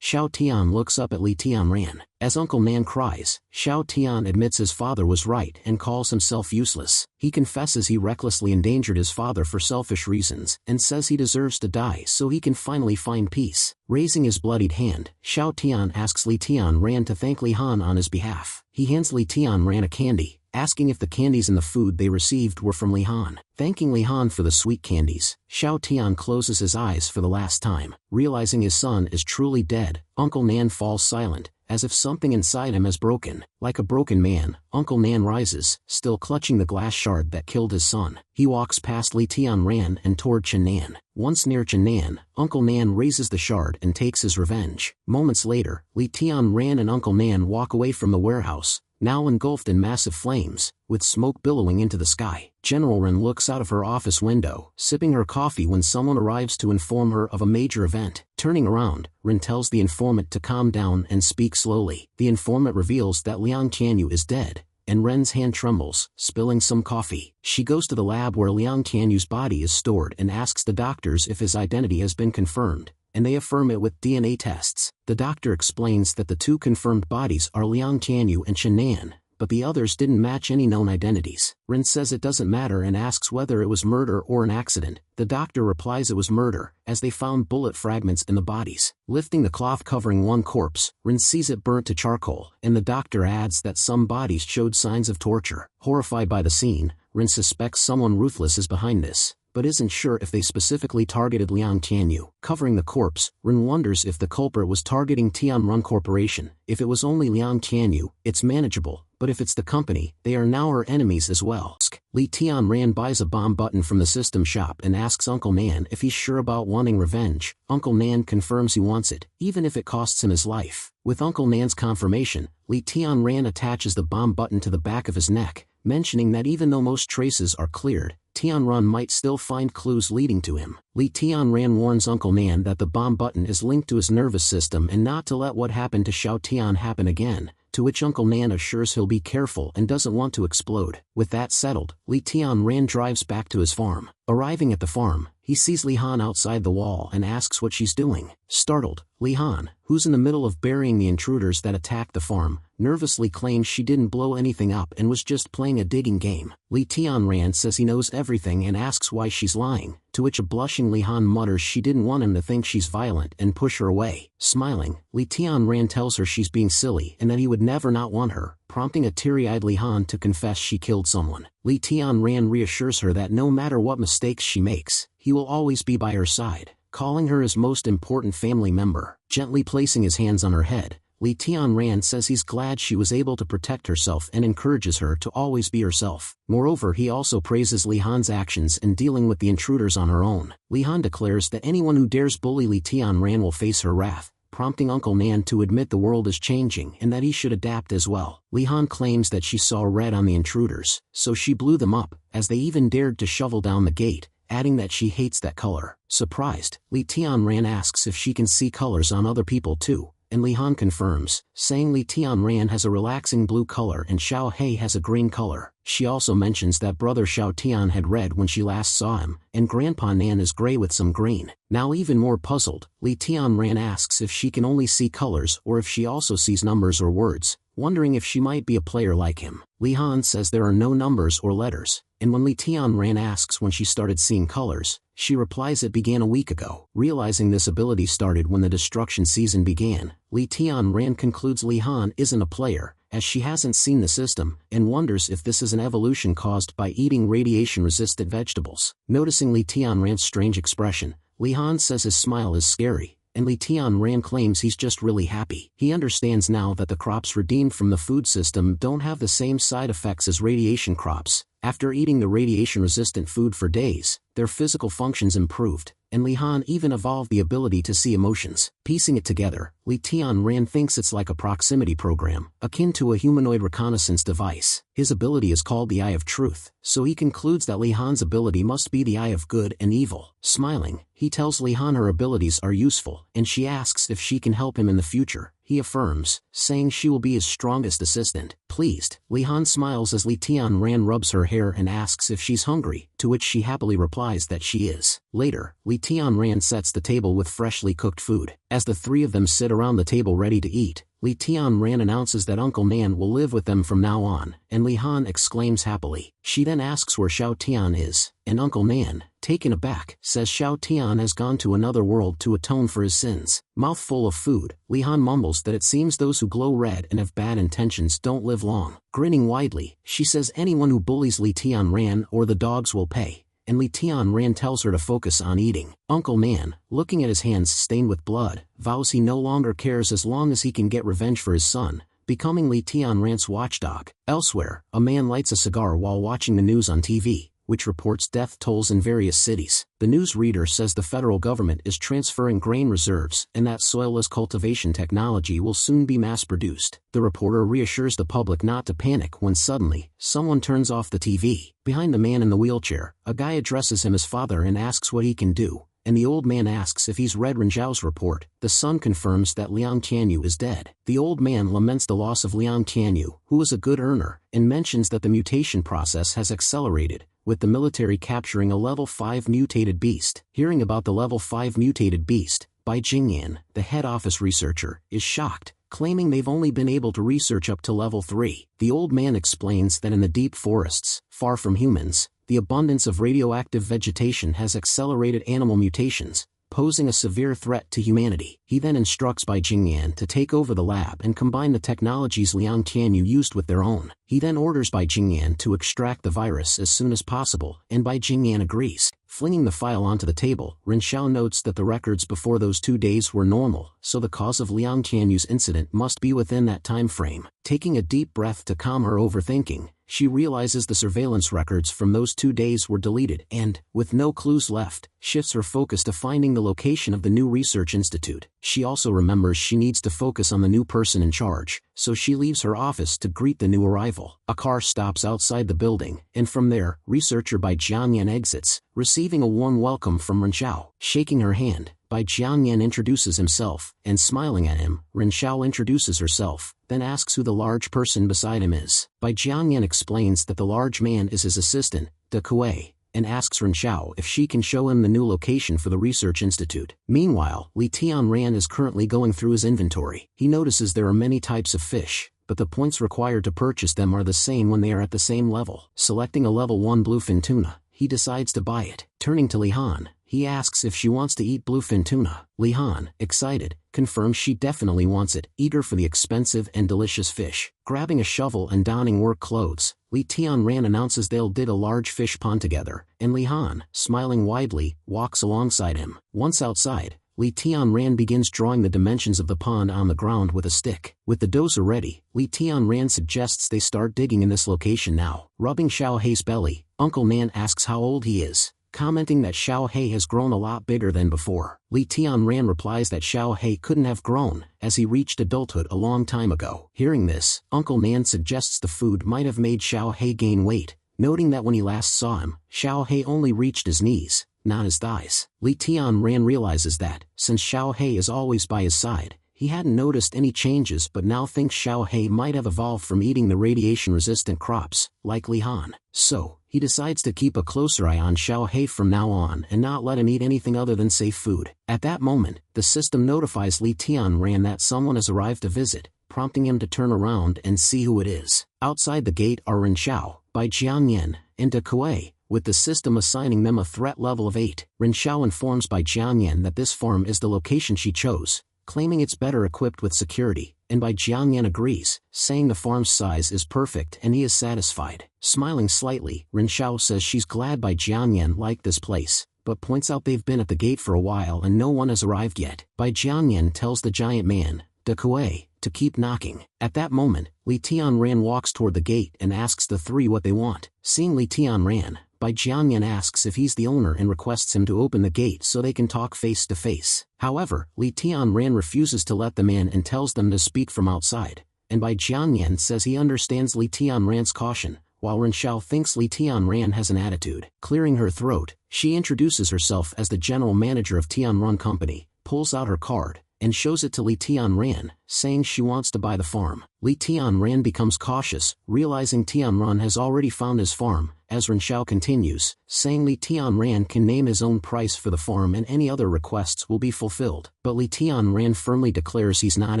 Xiao Tian looks up at Li Tianran. As Uncle Nan cries, Xiao Tian admits his father was right and calls himself useless. He confesses he recklessly endangered his father for selfish reasons, and says he deserves to die so he can finally find peace. Raising his bloodied hand, Xiao Tian asks Li Tianran to thank Li Han on his behalf. He hands Li Tianran a candy, asking if the candies in the food they received were from Li Han. Thanking Li Han for the sweet candies, Xiao Tian closes his eyes for the last time. Realizing his son is truly dead, Uncle Nan falls silent, as if something inside him has broken. Like a broken man, Uncle Nan rises, still clutching the glass shard that killed his son. He walks past Li Tianran and toward Chen Nan. Once near Chen Nan, Uncle Nan raises the shard and takes his revenge. Moments later, Li Tianran and Uncle Nan walk away from the warehouse, now engulfed in massive flames, with smoke billowing into the sky. General Ren looks out of her office window, sipping her coffee when someone arrives to inform her of a major event. Turning around, Ren tells the informant to calm down and speak slowly. The informant reveals that Liang Qianyu is dead, and Ren's hand trembles, spilling some coffee. She goes to the lab where Liang Qianyu's body is stored and asks the doctors if his identity has been confirmed, and they affirm it with DNA tests. The doctor explains that the two confirmed bodies are Liang Qianyu and Chen Nan, but the others didn't match any known identities. Ren says it doesn't matter and asks whether it was murder or an accident. The doctor replies it was murder, as they found bullet fragments in the bodies. Lifting the cloth covering one corpse, Ren sees it burnt to charcoal, and the doctor adds that some bodies showed signs of torture. Horrified by the scene, Ren suspects someone ruthless is behind this, but isn't sure if they specifically targeted Liang Qianyu. Covering the corpse, Ren wonders if the culprit was targeting Tianrun Corporation. If it was only Liang Qianyu, it's manageable, but if it's the company, they are now her enemies as well. Li Tianran buys a bomb button from the system shop and asks Uncle Nan if he's sure about wanting revenge. Uncle Nan confirms he wants it, even if it costs him his life. With Uncle Nan's confirmation, Li Tianran attaches the bomb button to the back of his neck, mentioning that even though most traces are cleared, Tianrun might still find clues leading to him. Li Tianran warns Uncle Nan that the bomb button is linked to his nervous system and not to let what happened to Xiao Tian happen again, to which Uncle Nan assures he'll be careful and doesn't want to explode. With that settled, Li Tianran drives back to his farm. Arriving at the farm, he sees Li Han outside the wall and asks what she's doing. Startled, Li Han, who's in the middle of burying the intruders that attacked the farm, nervously claims she didn't blow anything up and was just playing a digging game. Li Tianran says he knows everything and asks why she's lying, to which a blushing Li Han mutters she didn't want him to think she's violent and push her away. Smiling, Li Tianran tells her she's being silly and that he would never not want her, prompting a teary-eyed Li Han to confess she killed someone. Li Tianran reassures her that no matter what mistakes she makes, he will always be by her side, calling her his most important family member. Gently placing his hands on her head, Li Tianran says he's glad she was able to protect herself and encourages her to always be herself. Moreover, he also praises Li Han's actions in dealing with the intruders on her own. Li Han declares that anyone who dares bully Li Tianran will face her wrath, prompting Uncle Nan to admit the world is changing and that he should adapt as well. Li Han claims that she saw red on the intruders, so she blew them up, as they even dared to shovel down the gate, adding that she hates that color. Surprised, Li Tianran asks if she can see colors on other people too, and Li Han confirms, saying Li Tianran has a relaxing blue color and Xiao He has a green color. She also mentions that brother Xiao Tian had red when she last saw him, and Grandpa Nan is gray with some green. Now even more puzzled, Li Tianran asks if she can only see colors or if she also sees numbers or words, wondering if she might be a player like him. Li Han says there are no numbers or letters, and when Li Tianran asks when she started seeing colors, she replies it began a week ago. Realizing this ability started when the destruction season began, Li Tianran concludes Li Han isn't a player, as she hasn't seen the system, and wonders if this is an evolution caused by eating radiation-resistant vegetables. Noticing Li Tianran's strange expression, Li Han says his smile is scary, and Li Tianran claims he's just really happy. He understands now that the crops redeemed from the food system don't have the same side effects as radiation crops. After eating the radiation-resistant food for days, their physical functions improved, and Li Han even evolved the ability to see emotions. Piecing it together, Li Tianran thinks it's like a proximity program, akin to a humanoid reconnaissance device. His ability is called the Eye of Truth, so he concludes that Li Han's ability must be the Eye of Good and Evil. Smiling, he tells Li Han her abilities are useful, and she asks if she can help him in the future. He affirms, saying she will be his strongest assistant. Pleased, Li Han smiles as Li Tianran rubs her hair and asks if she's hungry, to which she happily replies that she is. Later, Li Tianran sets the table with freshly cooked food. As the three of them sit around the table ready to eat, Li Tianran announces that Uncle Nan will live with them from now on, and Li Han exclaims happily. She then asks where Xiao Tian is, and Uncle Nan, taken aback, says Xiao Tian has gone to another world to atone for his sins. Mouthful of food, Li Han mumbles that it seems those who glow red and have bad intentions don't live long. Grinning widely, she says anyone who bullies Li Tianran or the dogs will pay, and Li Tianran tells her to focus on eating. Uncle Nan, looking at his hands stained with blood, vows he no longer cares as long as he can get revenge for his son, becoming Li Tianran's watchdog. Elsewhere, a man lights a cigar while watching the news on TV, which reports death tolls in various cities. The news reader says the federal government is transferring grain reserves and that soilless cultivation technology will soon be mass-produced. The reporter reassures the public not to panic when suddenly, someone turns off the TV. Behind the man in the wheelchair, a guy addresses him as father and asks what he can do, and the old man asks if he's read Ren Zhao's report. The son confirms that Liang Tianyu is dead. The old man laments the loss of Liang Tianyu, who was a good earner, and mentions that the mutation process has accelerated, with the military capturing a level 5 mutated beast. Hearing about the level 5 mutated beast, Bai Jingyan, the head office researcher, is shocked, claiming they've only been able to research up to level 3. The old man explains that in the deep forests, far from humans, the abundance of radioactive vegetation has accelerated animal mutations, posing a severe threat to humanity. He then instructs Bai Jingyan to take over the lab and combine the technologies Liang Tianyu used with their own. He then orders Bai Jingyan to extract the virus as soon as possible, and Bai Jingyan agrees. Flinging the file onto the table, Ren Xiao notes that the records before those 2 days were normal, so the cause of Liang Tianyu's incident must be within that time frame. Taking a deep breath to calm her overthinking, she realizes the surveillance records from those 2 days were deleted and, with no clues left, shifts her focus to finding the location of the new research institute. She also remembers she needs to focus on the new person in charge, so she leaves her office to greet the new arrival. A car stops outside the building, and from there, researcher Bai Jianyan exits, receiving a warm welcome from Ren Xiao. Shaking her hand, Bai Jianyan introduces himself, and smiling at him, Ren Xiao introduces herself, then asks who the large person beside him is. Bai Jianyan explains that the large man is his assistant, De Kuei, and asks Ren Xiao if she can show him the new location for the research institute. Meanwhile, Li Tianran is currently going through his inventory. He notices there are many types of fish, but the points required to purchase them are the same when they are at the same level. Selecting a level 1 bluefin tuna, he decides to buy it. Turning to Li Han, he asks if she wants to eat bluefin tuna. Li Han, excited, confirms she definitely wants it, eager for the expensive and delicious fish. Grabbing a shovel and donning work clothes, Li Tianran announces they'll dig a large fish pond together, and Li Han, smiling widely, walks alongside him. Once outside, Li Tianran begins drawing the dimensions of the pond on the ground with a stick. With the dozer ready, Li Tianran suggests they start digging in this location now. Rubbing Xiao Hei's belly, Uncle Nan asks how old he is, commenting that Xiao Hei has grown a lot bigger than before. Li Tianran replies that Xiao Hei couldn't have grown, as he reached adulthood a long time ago. Hearing this, Uncle Nan suggests the food might have made Xiao Hei gain weight, noting that when he last saw him, Xiao Hei only reached his knees, not his thighs. Li Tianran realizes that, since Xiao Hei is always by his side, he hadn't noticed any changes but now thinks Xiao Hei might have evolved from eating the radiation-resistant crops, like Li Han. So, he decides to keep a closer eye on Xiao Hei from now on and not let him eat anything other than safe food. At that moment, the system notifies Li Tianran that someone has arrived to visit, prompting him to turn around and see who it is. Outside the gate are Ren Xiao, Bai Jianyan, and De Kuei, with the system assigning them a threat level of 8. Ren Xiao informs Bai Jianyan that this farm is the location she chose, claiming it's better equipped with security, and Bai Jianyan agrees, saying the farm's size is perfect and he is satisfied. Smiling slightly, Ren Xiao says she's glad Bai Jianyan liked this place, but points out they've been at the gate for a while and no one has arrived yet. Bai Jianyan tells the giant man, De Kuei, to keep knocking. At that moment, Li Tianran walks toward the gate and asks the three what they want. Seeing Li Tianran, Bai Jianyan asks if he's the owner and requests him to open the gate so they can talk face to face. However, Li Tianran refuses to let them in and tells them to speak from outside, and Bai Jianyan says he understands Li Tianran's caution, while Ren Xiao thinks Li Tianran has an attitude. Clearing her throat, she introduces herself as the general manager of Tianran Company, pulls out her card, and shows it to Li Tianran, saying she wants to buy the farm. Li Tianran becomes cautious, realizing Tianran has already found his farm, as Ren Xiao continues, saying Li Tianran can name his own price for the farm and any other requests will be fulfilled. But Li Tianran firmly declares he's not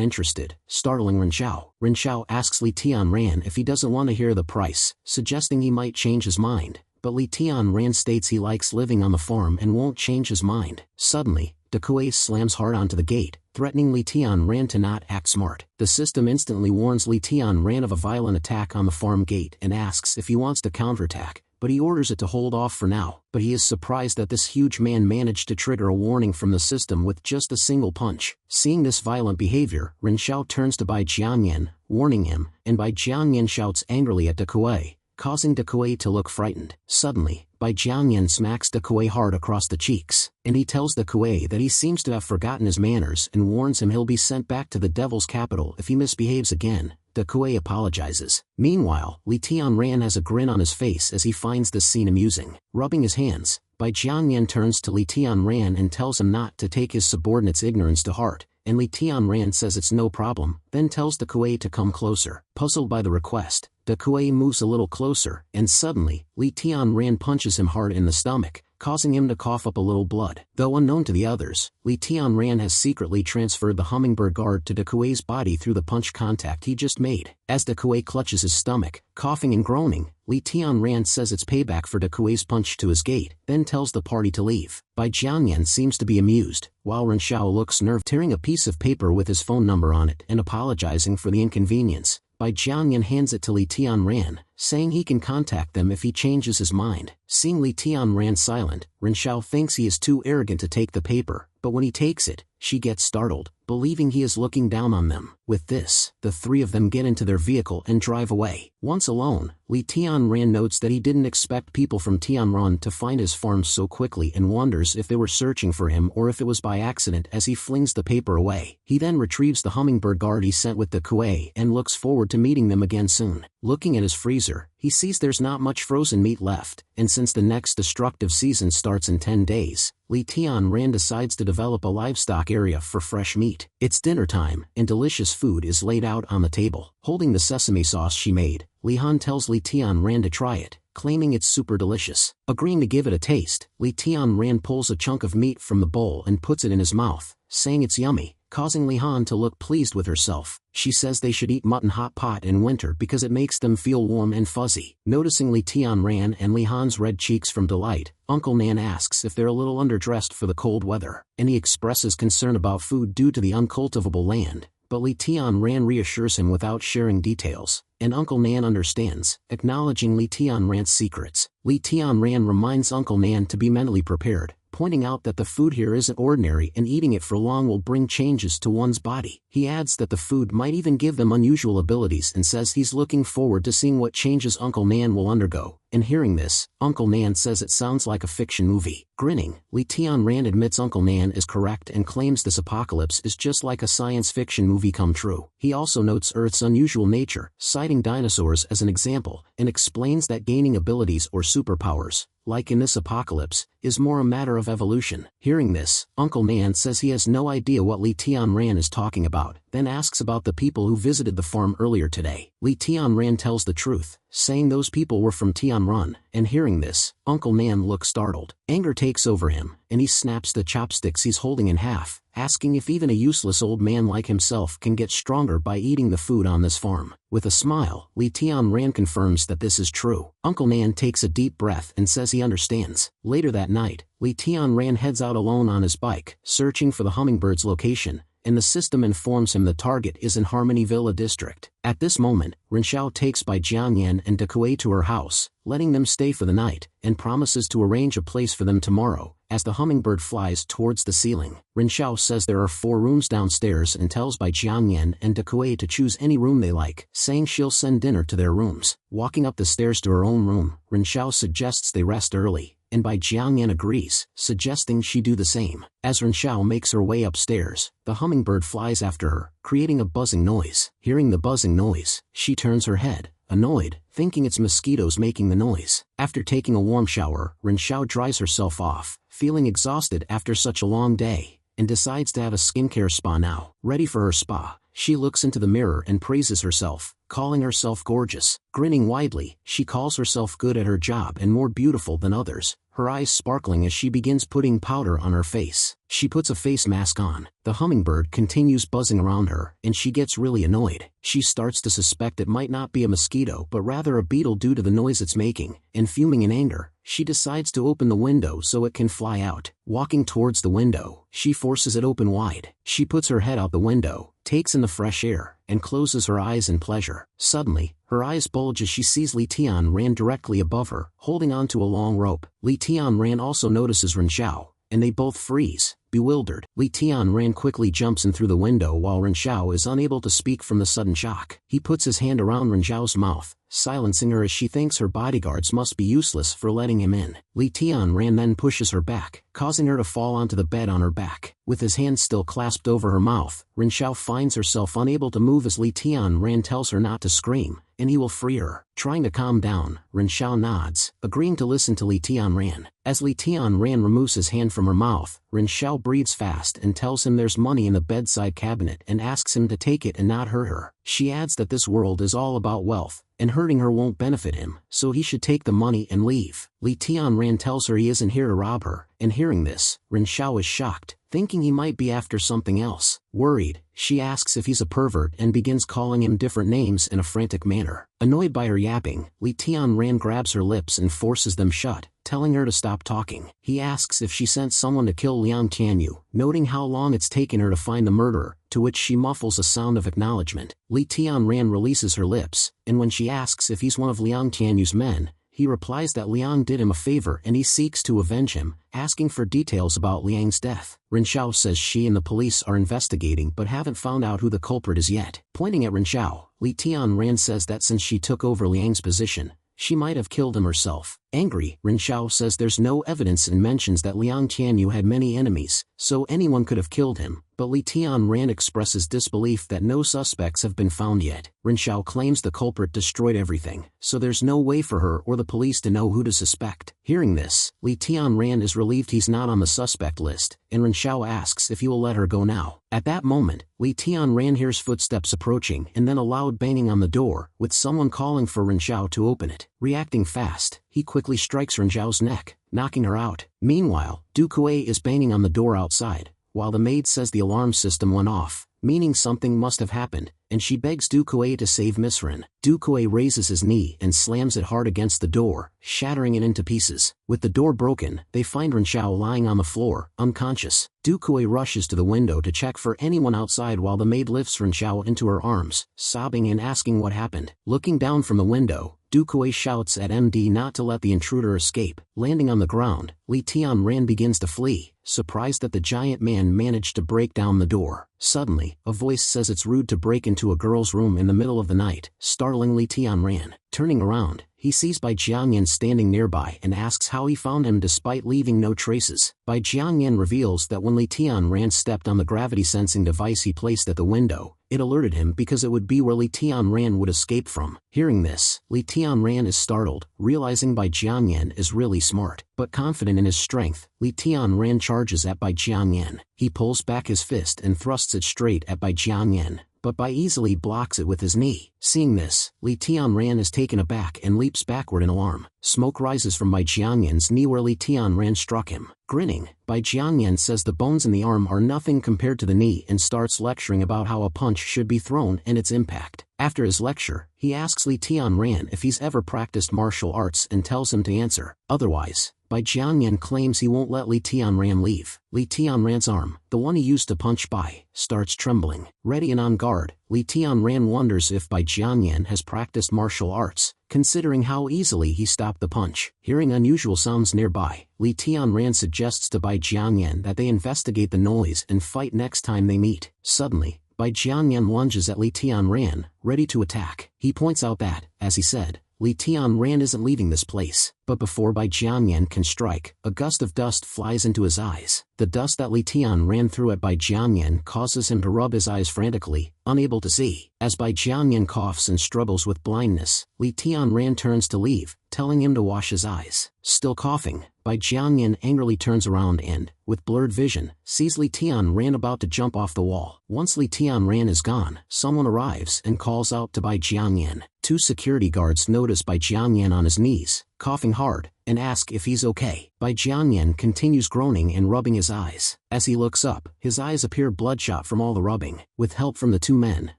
interested, startling Ren Xiao. Ren Xiao asks Li Tianran if he doesn't want to hear the price, suggesting he might change his mind, but Li Tianran states he likes living on the farm and won't change his mind. Suddenly, De Kuei slams hard onto the gate, threatening Li Tianran to not act smart. The system instantly warns Li Tianran of a violent attack on the farm gate and asks if he wants to counterattack, but he orders it to hold off for now. But he is surprised that this huge man managed to trigger a warning from the system with just a single punch. Seeing this violent behavior, Ren Xiao turns to Bai Jianyan, warning him, and Bai Jianyan shouts angrily at De Kuei, causing De Kuei to look frightened. Suddenly, Bai Jianyan smacks De Kuei hard across the cheeks, and he tells De Kuei that he seems to have forgotten his manners and warns him he'll be sent back to the devil's capital if he misbehaves again. De Kuei apologizes. Meanwhile, Li Tianran has a grin on his face as he finds this scene amusing. Rubbing his hands, Bai Jianyan turns to Li Tianran and tells him not to take his subordinate's ignorance to heart, and Li Tianran says it's no problem, then tells De Kuei to come closer. Puzzled by the request, De Kuei moves a little closer, and suddenly, Li Tianran punches him hard in the stomach, causing him to cough up a little blood. Though unknown to the others, Li Tianran has secretly transferred the hummingbird guard to De Kuei's body through the punch contact he just made. As De Kuei clutches his stomach, coughing and groaning, Li Tianran says it's payback for De Kuei's punch to his gate, then tells the party to leave. Bai Jianyan seems to be amused, while Ren Xiao looks nerved, tearing a piece of paper with his phone number on it and apologizing for the inconvenience. Bai Jianyan hands it to Li Tianran, saying he can contact them if he changes his mind. Seeing Li Tianran silent, Ren Xiao thinks he is too arrogant to take the paper, but when he takes it, she gets startled, believing he is looking down on them. With this, the three of them get into their vehicle and drive away. Once alone, Li Tianran notes that he didn't expect people from Tianran to find his farm so quickly and wonders if they were searching for him or if it was by accident as he flings the paper away. He then retrieves the hummingbird guard he sent with De Kuei and looks forward to meeting them again soon. Looking at his freezer, he sees there's not much frozen meat left, and since the next destructive season starts in 10 days, Li Tianran decides to develop a livestock area for fresh meat. It's dinner time, and delicious food is laid out on the table. Holding the sesame sauce she made, Li Han tells Li Tianran to try it, claiming it's super delicious. Agreeing to give it a taste, Li Tianran pulls a chunk of meat from the bowl and puts it in his mouth, saying it's yummy, causing Li Han to look pleased with herself. She says they should eat mutton hot pot in winter because it makes them feel warm and fuzzy. Noticing Li Tianran and Li Han's red cheeks from delight, Uncle Nan asks if they're a little underdressed for the cold weather, and he expresses concern about food due to the uncultivable land, but Li Tianran reassures him without sharing details, and Uncle Nan understands, acknowledging Li Tianran's secrets. Li Tianran reminds Uncle Nan to be mentally prepared, pointing out that the food here isn't ordinary and eating it for long will bring changes to one's body. He adds that the food might even give them unusual abilities and says he's looking forward to seeing what changes Uncle Nan will undergo. And hearing this, Uncle Nan says it sounds like a fiction movie. Grinning, Li Tianran admits Uncle Nan is correct and claims this apocalypse is just like a science fiction movie come true. He also notes Earth's unusual nature, citing dinosaurs as an example, and explains that gaining abilities or superpowers, like in this apocalypse, is more a matter of evolution. Hearing this, Uncle Nan says he has no idea what Li Tianran is talking about, then asks about the people who visited the farm earlier today. Li Tianran tells the truth, saying those people were from Tianran, and hearing this, Uncle Nan looks startled. Anger takes over him, and he snaps the chopsticks he's holding in half, asking if even a useless old man like himself can get stronger by eating the food on this farm. With a smile, Li Tianran confirms that this is true. Uncle Nan takes a deep breath and says he understands. Later that night, Li Tianran heads out alone on his bike, searching for the hummingbird's location, and the system informs him the target is in Harmony Villa district. At this moment, Renshao takes Bai Jiangyan and Dekue to her house, letting them stay for the night, and promises to arrange a place for them tomorrow, as the hummingbird flies towards the ceiling. Renshao says there are 4 rooms downstairs and tells Bai Jiangyan and Dekue to choose any room they like, saying she'll send dinner to their rooms. Walking up the stairs to her own room, Renshao suggests they rest early, and Bai Jiangyan agrees, suggesting she do the same. As Renshao makes her way upstairs, the hummingbird flies after her, creating a buzzing noise. Hearing the buzzing noise, she turns her head, annoyed, thinking it's mosquitoes making the noise. After taking a warm shower, Renshao dries herself off, feeling exhausted after such a long day, and decides to have a skincare spa now. Ready for her spa, she looks into the mirror and praises herself, calling herself gorgeous. Grinning widely, she calls herself good at her job and more beautiful than others, her eyes sparkling as she begins putting powder on her face. She puts a face mask on. The hummingbird continues buzzing around her, and she gets really annoyed. She starts to suspect it might not be a mosquito but rather a beetle due to the noise it's making, and fuming in anger, she decides to open the window so it can fly out. Walking towards the window, she forces it open wide. She puts her head out the window, takes in the fresh air, and closes her eyes in pleasure. Suddenly, her eyes bulge as she sees Li Tianran directly above her, holding onto a long rope. Li Tianran also notices Renshao, and they both freeze, bewildered. Li Tianran quickly jumps in through the window while Renshao is unable to speak from the sudden shock. He puts his hand around Renshao's mouth, silencing her as she thinks her bodyguards must be useless for letting him in. Li Tianran then pushes her back, causing her to fall onto the bed on her back. With his hand still clasped over her mouth, Renshao finds herself unable to move as Li Tianran tells her not to scream, and he will free her. Trying to calm down, Renshao nods, agreeing to listen to Li Tianran. As Li Tianran removes his hand from her mouth, Renshao breathes fast and tells him there's money in the bedside cabinet and asks him to take it and not hurt her. She adds that this world is all about wealth, and hurting her won't benefit him, so he should take the money and leave. Li Tianran tells her he isn't here to rob her, and hearing this, Renshao is shocked, thinking he might be after something else. Worried, she asks if he's a pervert and begins calling him different names in a frantic manner. Annoyed by her yapping, Li Tianran grabs her lips and forces them shut, telling her to stop talking. He asks if she sent someone to kill Liang Tianyu, noting how long it's taken her to find the murderer, to which she muffles a sound of acknowledgement. Li Tianran releases her lips, and when she asks if he's one of Liang Tianyu's men, he replies that Liang did him a favor and he seeks to avenge him, asking for details about Liang's death. Renshao says she and the police are investigating but haven't found out who the culprit is yet. Pointing at Renshao, Li Tianran says that since she took over Liang's position, she might have killed him herself. Angry, Renshao says there's no evidence and mentions that Liang Tianyu had many enemies, so anyone could have killed him, but Li Tianran expresses disbelief that no suspects have been found yet. Renshao claims the culprit destroyed everything, so there's no way for her or the police to know who to suspect. Hearing this, Li Tianran is relieved he's not on the suspect list, and Renshao asks if he will let her go now. At that moment, Li Tianran hears footsteps approaching and then a loud banging on the door, with someone calling for Renshao to open it. Reacting fast, he quickly strikes Renshao's neck, knocking her out. Meanwhile, Dekue is banging on the door outside, while the maid says the alarm system went off, meaning something must have happened, and she begs Duque to save Miss Rin. Duque raises his knee and slams it hard against the door, shattering it into pieces. With the door broken, they find Rin Xiao lying on the floor, unconscious. Duque rushes to the window to check for anyone outside while the maid lifts Rin Xiao into her arms, sobbing and asking what happened. Looking down from the window, Duque shouts at MD not to let the intruder escape. Landing on the ground, Li Tianran begins to flee, surprised that the giant man managed to break down the door. Suddenly, a voice says it's rude to break into a girl's room in the middle of the night, startling Li Tianran. Turning around, he sees Bai Jiangyan standing nearby and asks how he found him despite leaving no traces. Bai Jiangyan reveals that when Li Tianran stepped on the gravity-sensing device he placed at the window, it alerted him because it would be where Li Tianran would escape from. Hearing this, Li Tianran is startled, realizing Bai Jiangyan is really smart. But confident in his strength, Li Tianran charges at Bai Jiangyan. He pulls back his fist and thrusts it straight at Bai Jiangyan, but Bai easily blocks it with his knee. Seeing this, Li Tianran is taken aback and leaps backward in alarm. Smoke rises from Bai Jiangyan's knee where Li Tianran struck him. Grinning, Bai Jiangyan says the bones in the arm are nothing compared to the knee and starts lecturing about how a punch should be thrown and its impact. After his lecture, he asks Li Tianran if he's ever practiced martial arts and tells him to answer. Otherwise, Bai Jiangyan claims he won't let Li Tianran leave. Li Tianran's arm, the one he used to punch Bai, starts trembling. Ready and on guard, Li Tianran wonders if Bai Jiangyan has practiced martial arts, considering how easily he stopped the punch. Hearing unusual sounds nearby, Li Tianran suggests to Bai Jiangyan that they investigate the noise and fight next time they meet. Suddenly, Bai Jiangyan lunges at Li Tianran, ready to attack. He points out that, as he said, Li Tianran isn't leaving this place. But before Bai Jiangyan can strike, a gust of dust flies into his eyes. The dust that Li Tianran threw at Bai Jiangyan causes him to rub his eyes frantically, unable to see. As Bai Jiangyan coughs and struggles with blindness, Li Tianran turns to leave, telling him to wash his eyes. Still coughing, Bai Jiangyan angrily turns around and, with blurred vision, sees Li Tianran about to jump off the wall. Once Li Tianran is gone, someone arrives and calls out to Bai Jiangyan. Two security guards notice Bai Jiangyan on his knees, coughing hard, and ask if he's okay. Bai Jiangyan continues groaning and rubbing his eyes. As he looks up, his eyes appear bloodshot from all the rubbing. With help from the two men,